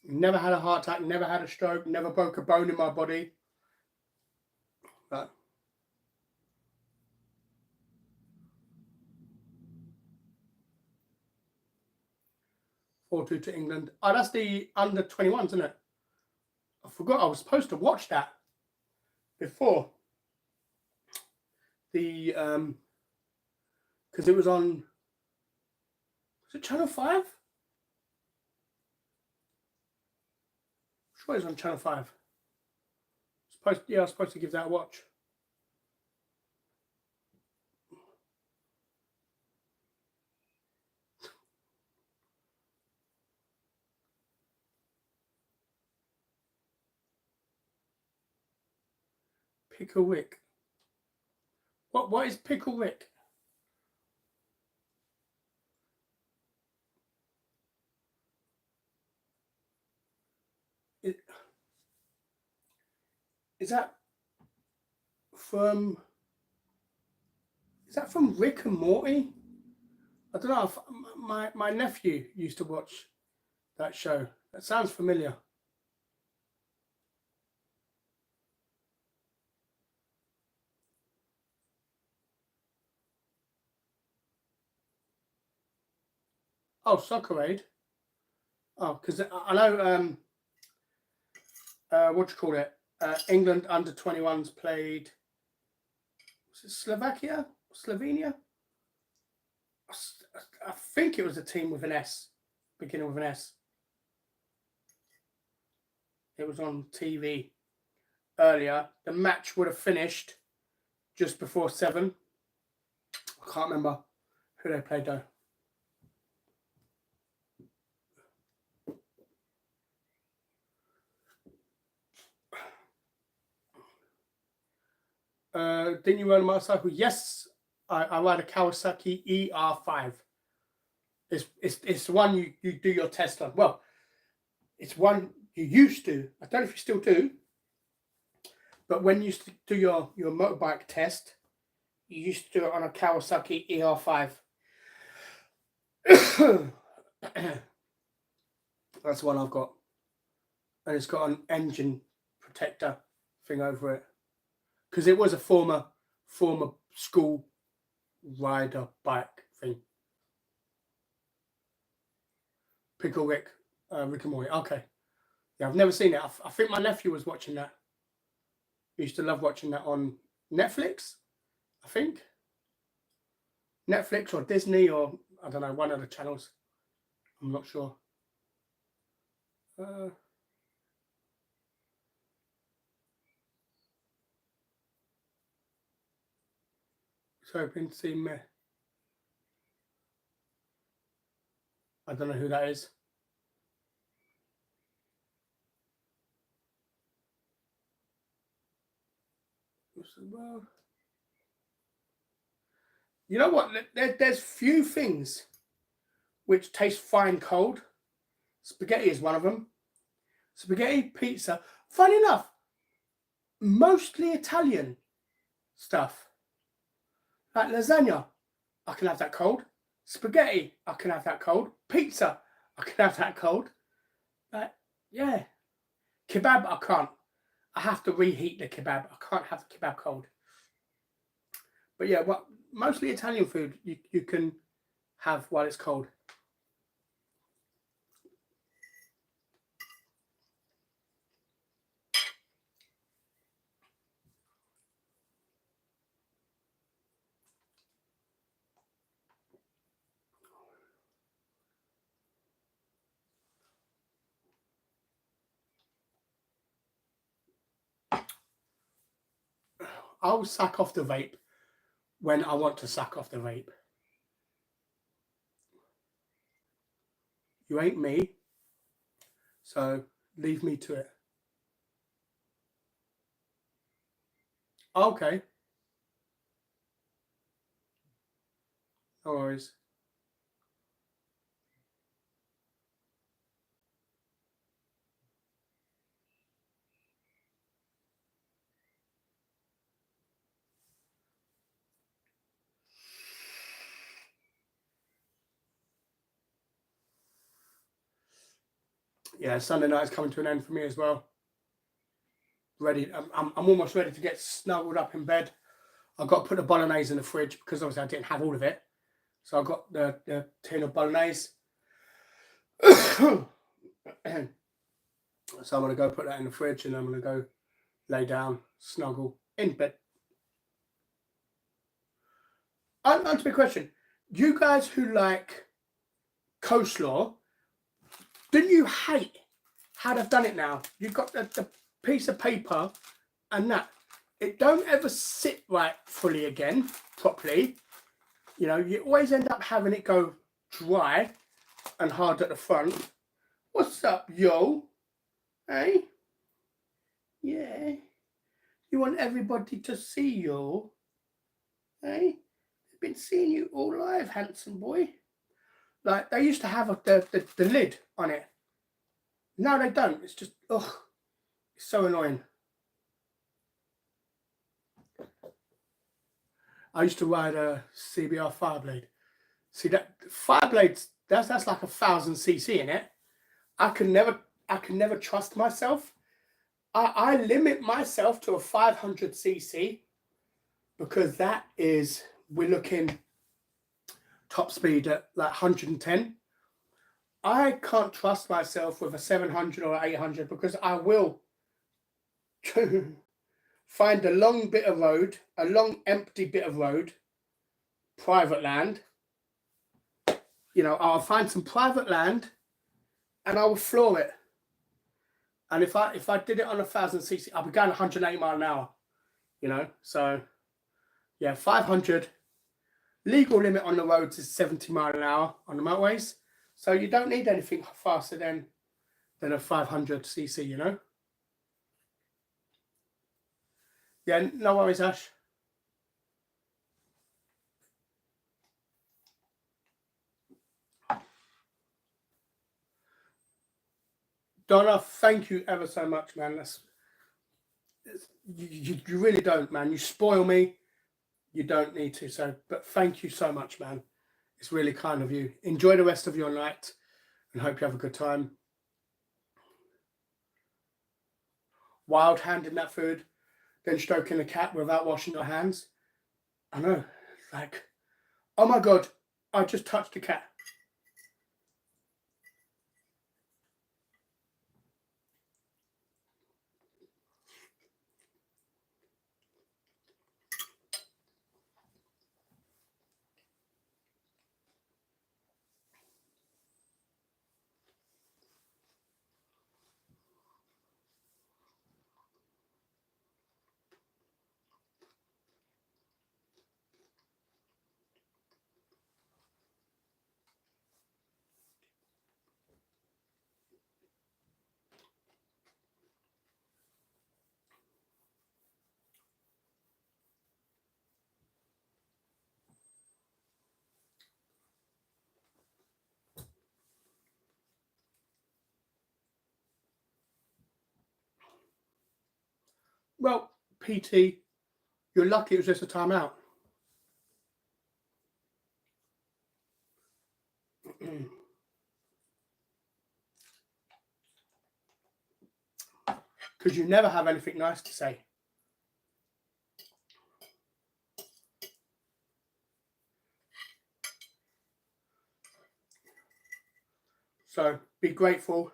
Never had a heart attack, never had a stroke, never broke a bone in my body. But 4-2 to England. Oh, that's the under 21s, isn't it? I forgot I was supposed to watch that before. The because it was on, was it Channel 5? Sure, it was on Channel 5. I was supposed to give that a watch. Picklewick. What is Picklewick? Is, is that from Rick and Morty? I don't know. If, my nephew used to watch that show. That sounds familiar. Oh, Soccer Aid. Oh, because I know what do you call it? England under 21s played. Was it Slovakia? Slovenia? I think it was a team with an S, beginning with an S. It was on TV earlier. The match would have finished just before 7. I can't remember who they played though. Didn't you run a motorcycle? Yes, I ride a Kawasaki ER5. It's the one you do your test on. Well, it's one you used to. I don't know if you still do. But when you used to do your motorbike test, you used to do it on a Kawasaki ER5. That's the one I've got. And it's got an engine protector thing over it. Because it was a former school rider bike thing. Pickle Rick and Morty. Okay. Yeah, I've never seen it. I think my nephew was watching that. He used to love watching that on Netflix, I think. Netflix or Disney or, I don't know, one of the channels. I'm not sure. Hoping to see me. I don't know who that is. You know what? There's few things which taste fine cold. Spaghetti is one of them. Spaghetti, pizza. Funny enough, mostly Italian stuff. Like lasagna, I can have that cold. Spaghetti, I can have that cold. Pizza, I can have that cold. Like, yeah. Kebab, I can't. I have to reheat the kebab. I can't have the kebab cold. But yeah, what mostly Italian food you can have while it's cold. I'll sack off the vape when I want to sack off the vape. You ain't me, so leave me to it. Okay, no worries. Yeah, Sunday night is coming to an end for me as well. Ready, I'm almost ready to get snuggled up in bed. I've got to put the bolognese in the fridge because obviously I didn't have all of it. So I've got the tin of bolognese. So I'm going to go put that in the fridge and I'm going to go lay down, snuggle in bed. Answer my question. You guys who like coleslaw, didn't you hate how they've done it now? You've got the piece of paper and that. It don't ever sit right fully again, properly. You know, you always end up having it go dry and hard at the front. What's up, yo? Hey? Yeah. You want everybody to see you? Hey? They've been seeing you all live, handsome boy. Like, they used to have the lid on it. No, they don't. It's just, ugh. It's so annoying. I used to ride a CBR Fireblade. See, that Fireblades, that's like 1,000cc in it. I can never trust myself. I limit myself to a 500cc because that is, we're looking top speed at like 110. I can't trust myself with a 700 or 800 because I will find a long bit of road, a long empty bit of road, private land. You know, I'll find some private land and I will floor it. And if I did it on 1,000cc, I'll be going 180 mile an hour. You know, so yeah, 500. Legal limit on the roads is 70 mile an hour on the motorways. So you don't need anything faster than a 500cc, you know? Yeah, no worries, Ash. Donna, thank you ever so much, man. You really don't, man. You spoil me. You don't need to. So, but thank you so much, man. It's really kind of you. Enjoy the rest of your night and hope you have a good time. Wild handing that food, then stroking the cat without washing your hands. I know. Like, oh my God, I just touched the cat. Well, PT, you're lucky it was just a timeout. Because you never have anything nice to say. So be grateful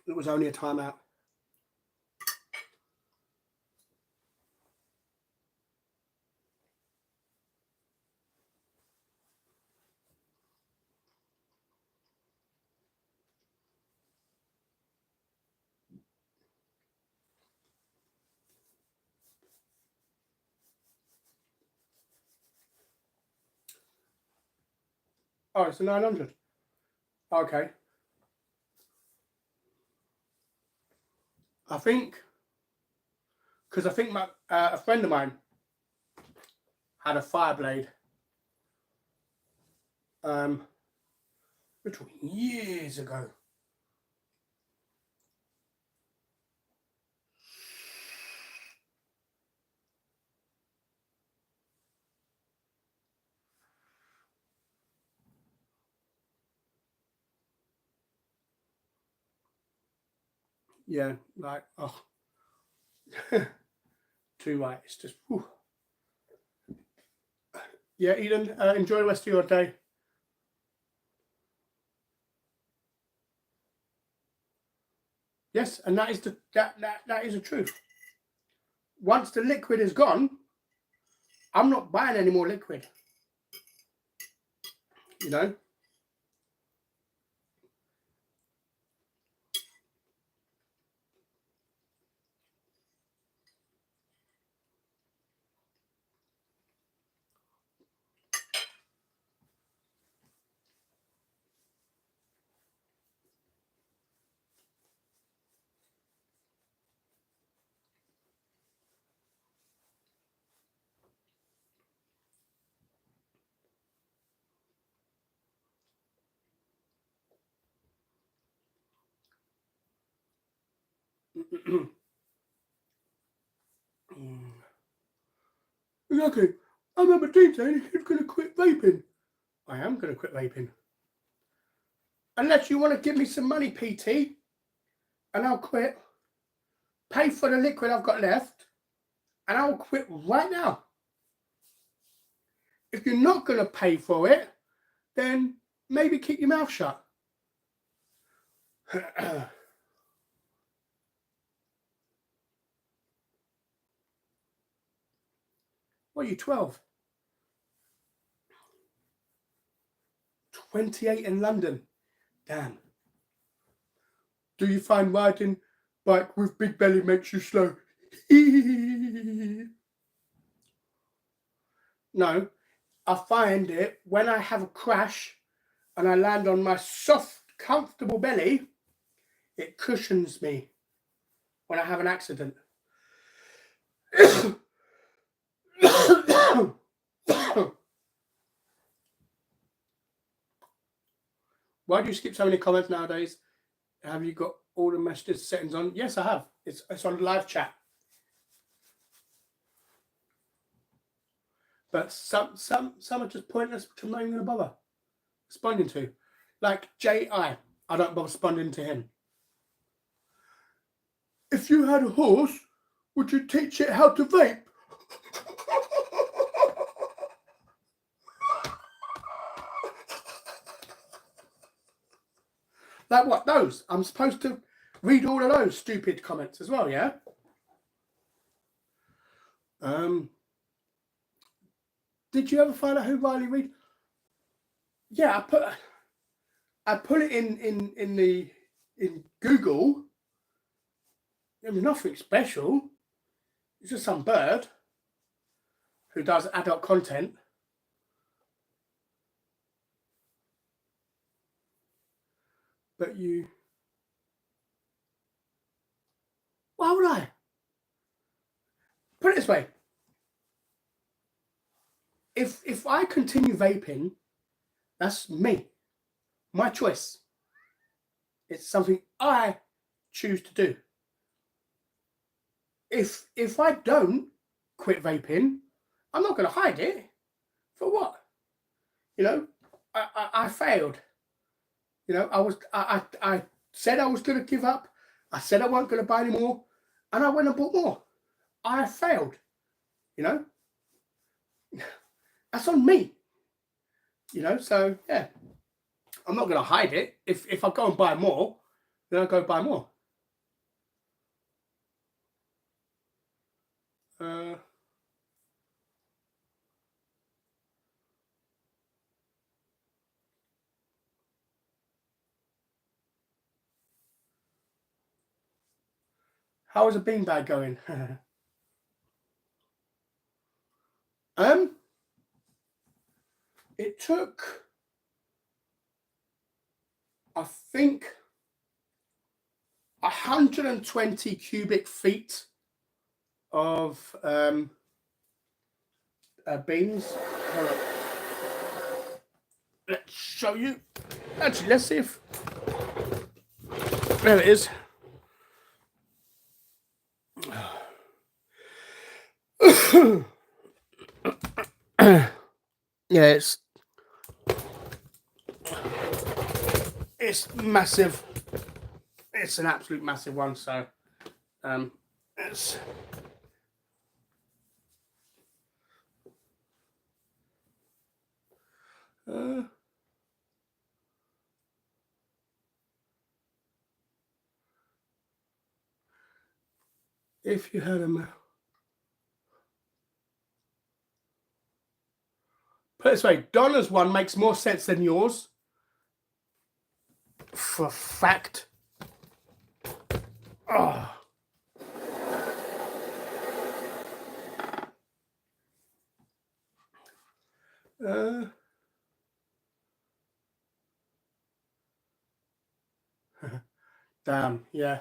it was only a timeout. Oh, it's a 900. Okay. I think, because I think a friend of mine had a fire blade. We're talking years ago. Yeah, like, oh. Too right. It's just, whew. Yeah, Eden, enjoy the rest of your day. Yes, and that is that is the truth. Once the liquid is gone, I'm not buying any more liquid. You know? Exactly. I remember Dean saying he's going to quit vaping. I am going to quit vaping. Unless you want to give me some money, PT, and I'll quit. Pay for the liquid I've got left, and I'll quit right now. If you're not going to pay for it, then maybe keep your mouth shut. What are you, 12? 28 in London. Damn. Do you find riding bike with big belly makes you slow? No, I find it when I have a crash and I land on my soft, comfortable belly, it cushions me when I have an accident. Why do you skip so many comments nowadays? Have you got all the messages settings on? Yes, I have. It's on live chat. But some are just pointless, which I'm not even going to bother responding to. Like J.I. I don't bother responding to him. If you had a horse, would you teach it how to vape? Like what? Those? I'm supposed to read all of those stupid comments as well, yeah? Did you ever find out who Riley Reid? Yeah, I put it in Google. There was nothing special. It's just some bird who does adult content. But you... Why would I? Put it this way. If I continue vaping, that's me. My choice. It's something I choose to do. if I don't quit vaping, I'm not going to hide it. For what? You know, I failed. You know, I said I was going to give up. I said I wasn't going to buy any more, and I went and bought more. I failed. You know, that's on me. You know, so yeah, I'm not going to hide it. If I go and buy more, then I'll go buy more. How is a beanbag going? It took, I think, 120 cubic feet of beans. Hold on. Let's show you. Actually, let's see if there it is. Yeah, it's massive. It's an absolute massive one. So, it's if you had a put it this way, Donna's one makes more sense than yours. For fact. Oh. Damn, yeah.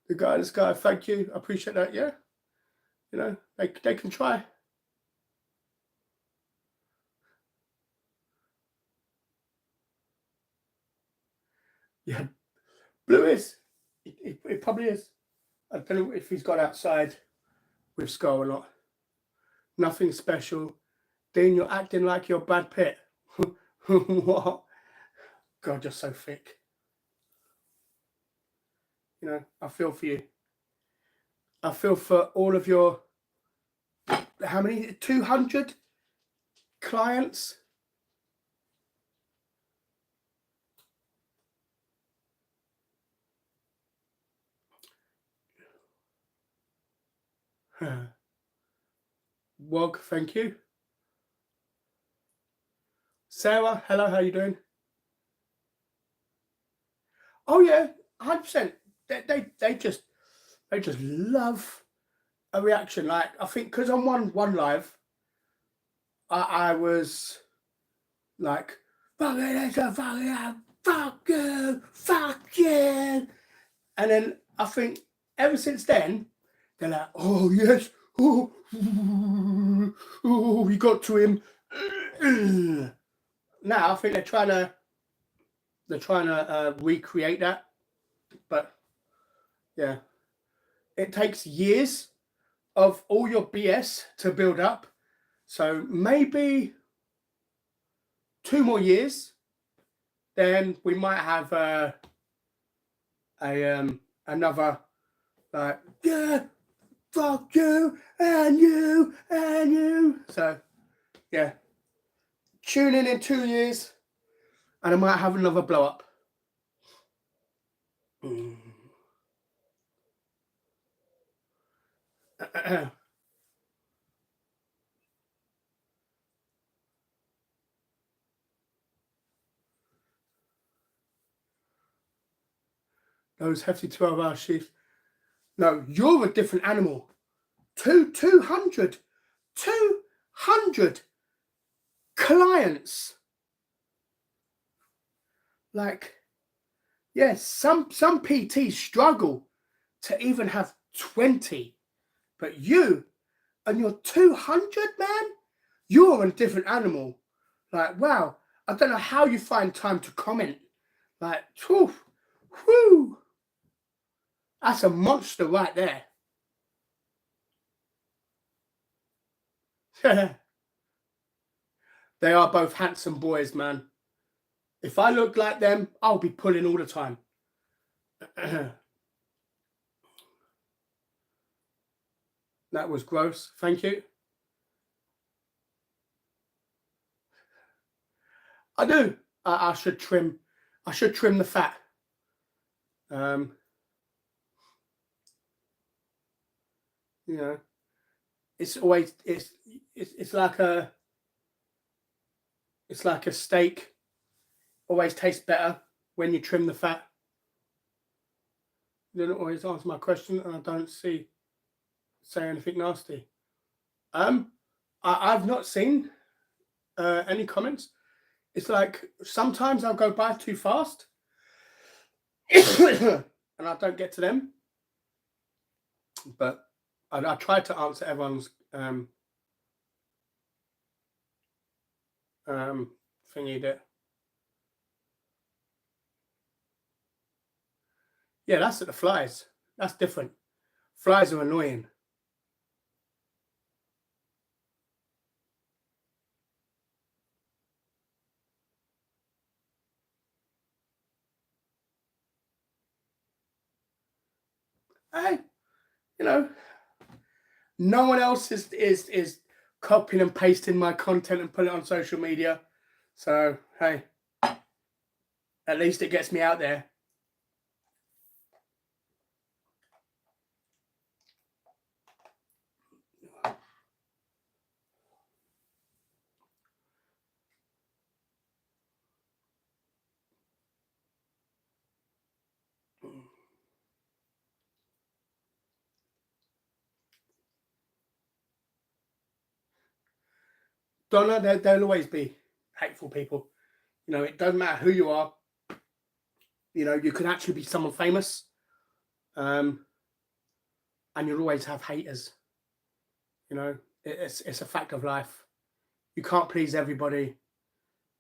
This guy, thank you. I appreciate that, yeah. You know, they can try. Yeah, Blue is. It probably is. I don't know if he's gone outside with Skull or not. Nothing special. Dean, you're acting like you're Brad Pitt. What? God, you're so thick. You know, I feel for you. I feel for all of your, how many? 200 clients? Wog, thank you. Sarah, hello, how you doing? Oh yeah, 100%. They just love a reaction. Like, I think because I'm one live, I was like, fuck it, fuck you, fuck you. And then I think ever since then, they're like, oh yes, oh, we got to him. Now I think they're trying to recreate that, but yeah, it takes years of all your BS to build up. So maybe 2 more years, then we might have another like, yeah, fuck you and you and you. So yeah, tune in 2 years, and I might have another blow up. Those hefty 12-hour shifts. No, you're a different animal. 200 clients. Like, yes, some PTs struggle to even have 20, but you and you're 200, man. You're a different animal. Like, wow. I don't know how you find time to comment. Like, whew, whew. That's a monster right there. They are both handsome boys, man. If I look like them, I'll be pulling all the time. That was gross. Thank you. I do. I should trim. I should trim the fat. You know, it's always it's like a steak. Always tastes better when you trim the fat. You don't always answer my question, and I don't say anything nasty. I've not seen any comments. It's like sometimes I'll go by too fast, and I don't get to them. But I try to answer everyone's thingy that. Yeah, that's at the flies. That's different. Flies are annoying. Hey, you know, no one else is copying and pasting my content and putting it on social media. So hey, at least it gets me out there. Donna, there'll always be hateful people. You know, it doesn't matter who you are. You know, you can actually be someone famous, and you'll always have haters. You know, it's a fact of life. You can't please everybody.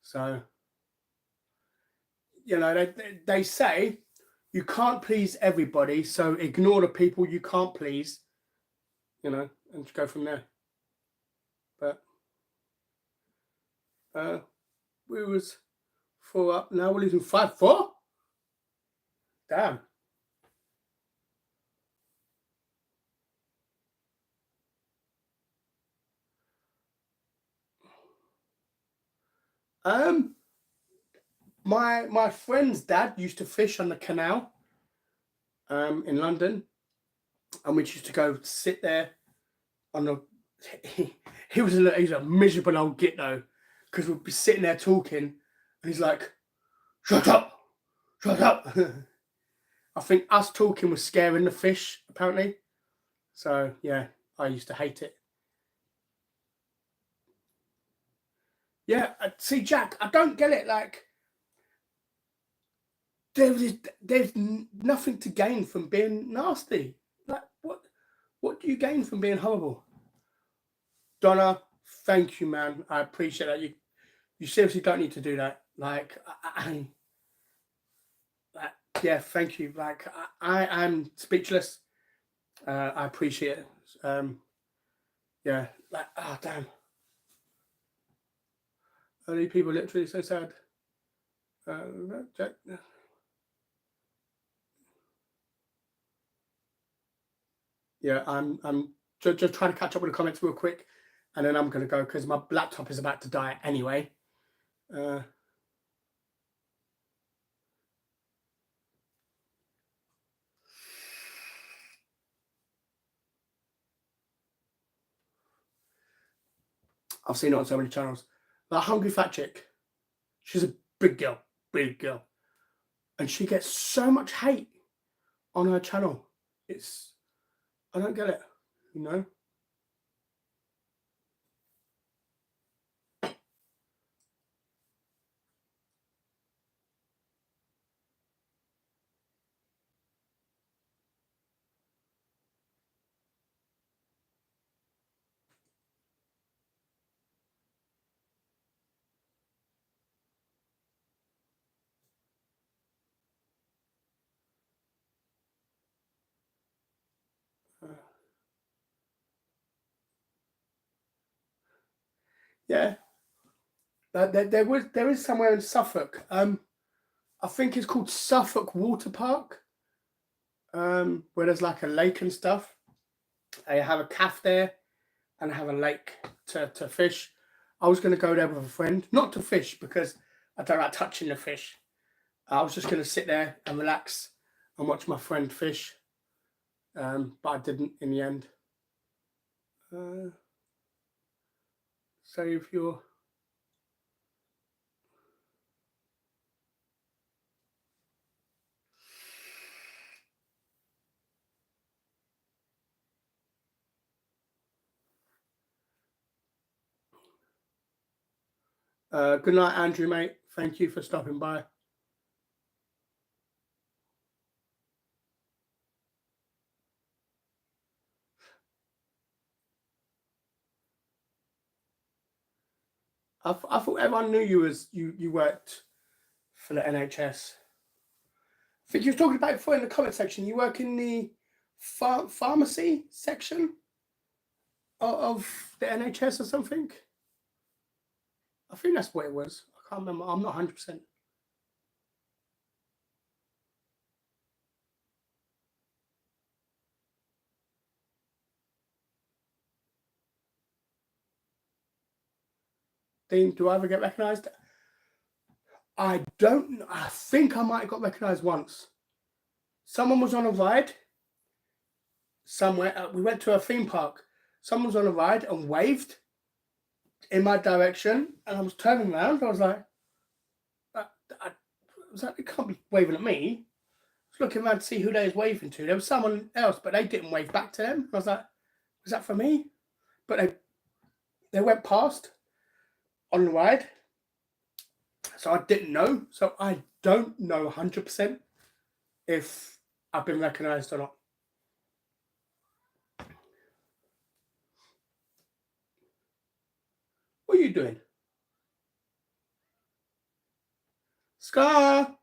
So, you know, they say you can't please everybody, so ignore the people you can't please, you know, and go from there. But we was 4 up, now we're losing 5-4. Damn. My friend's dad used to fish on the canal in London, and we used to go sit there on the. He was a miserable old git though, because we'd be sitting there talking, and he's like, "Shut up, shut up." I think us talking was scaring the fish, apparently. So yeah, I used to hate it. Yeah, see, Jack, I don't get it. Like, there's nothing to gain from being nasty. Like, what do you gain from being horrible? Donna, thank you, man. I appreciate that. You seriously don't need to do that. Like, like, yeah, thank you. Like, I'm speechless. I appreciate it. Yeah, like, oh damn. Only people literally so sad. Jack. Yeah, I'm just trying to catch up with the comments real quick, and then I'm gonna go because my laptop is about to die anyway. I've seen it on so many channels. That hungry fat chick, she's a big girl, and she gets so much hate on her channel. It's I don't get it, you know. Yeah. There is somewhere in Suffolk. I think it's called Suffolk Water Park. Where there's like a lake and stuff. I have a calf there and I have a lake to fish. I was going to go there with a friend, not to fish because I don't like touching the fish. I was just going to sit there and relax and watch my friend fish, but I didn't in the end. Save your... good night, Andrew, mate. Thank you for stopping by. I thought everyone knew you worked for the NHS. I think you were talking about it before in the comment section. You work in the pharmacy section of the NHS or something. I think that's what it was. I can't remember. I'm not 100%. Dean, do I ever get recognised? I don't. I think I might have got recognised once. Someone was on a ride somewhere. We went to a theme park. Someone was on a ride and waved in my direction, and I was turning around. I was like, they can't be waving at me. I was looking around to see who they was waving to. There was someone else, but they didn't wave back to them. I was like, was that for me? But they went past on the ride. So I didn't know. So I don't know 100% if I've been recognised or not. What are you doing? Scar,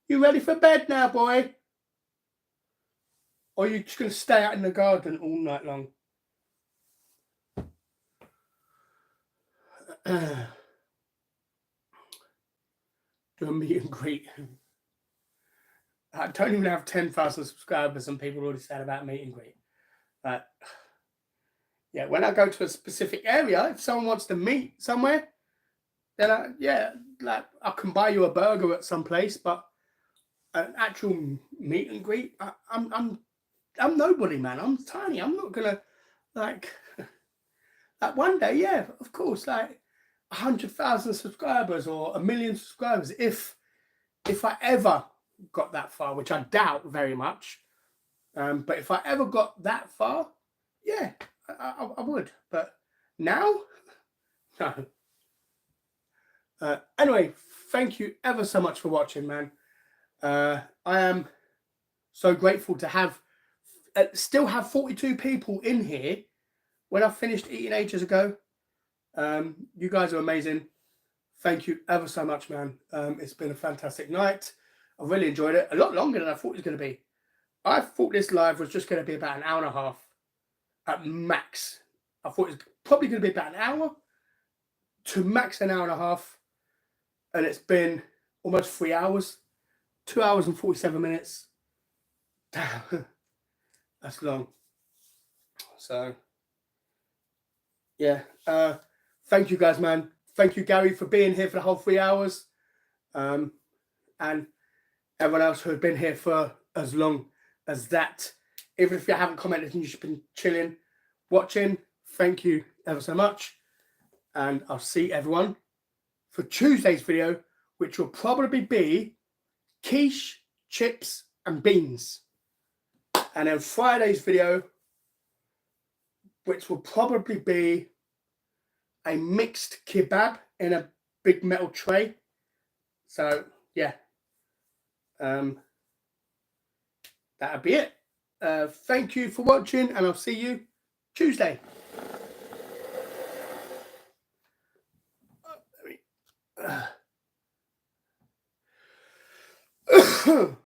you ready for bed now, boy? Or are you just going to stay out in the garden all night long? Do a meet and greet. I don't even have 10,000 subscribers and people already said about meet and greet. But yeah, when I go to a specific area, if someone wants to meet somewhere, then I can buy you a burger at some place, but an actual meet and greet, I'm nobody, man. I'm tiny. I'm not gonna like one day, yeah, of course, like 100,000 subscribers or 1,000,000 subscribers, if I ever got that far, which I doubt very much. But if I ever got that far, yeah, I would. But now, no. Anyway, thank you ever so much for watching, man. I am so grateful to have still have 42 people in here when I finished eating ages ago. You guys are amazing. Thank you ever so much, man. It's been a fantastic night. I really enjoyed it. A lot longer than I thought it was going to be. I thought this live was just going to be about an hour and a half at max. I thought it was probably going to be about an hour to max an hour and a half. And it's been almost 3 hours. 2 hours and 47 minutes. Damn. That's long. So, yeah. Thank you guys, man. Thank you, Gary, for being here for the whole 3 hours. And everyone else who had been here for as long as that. Even if you haven't commented and you've just been chilling, watching, thank you ever so much. And I'll see everyone for Tuesday's video, which will probably be quiche, chips, and beans. And then Friday's video, which will probably be a mixed kebab in a big metal tray. So, yeah. That'll be it. Thank you for watching, and I'll see you Tuesday.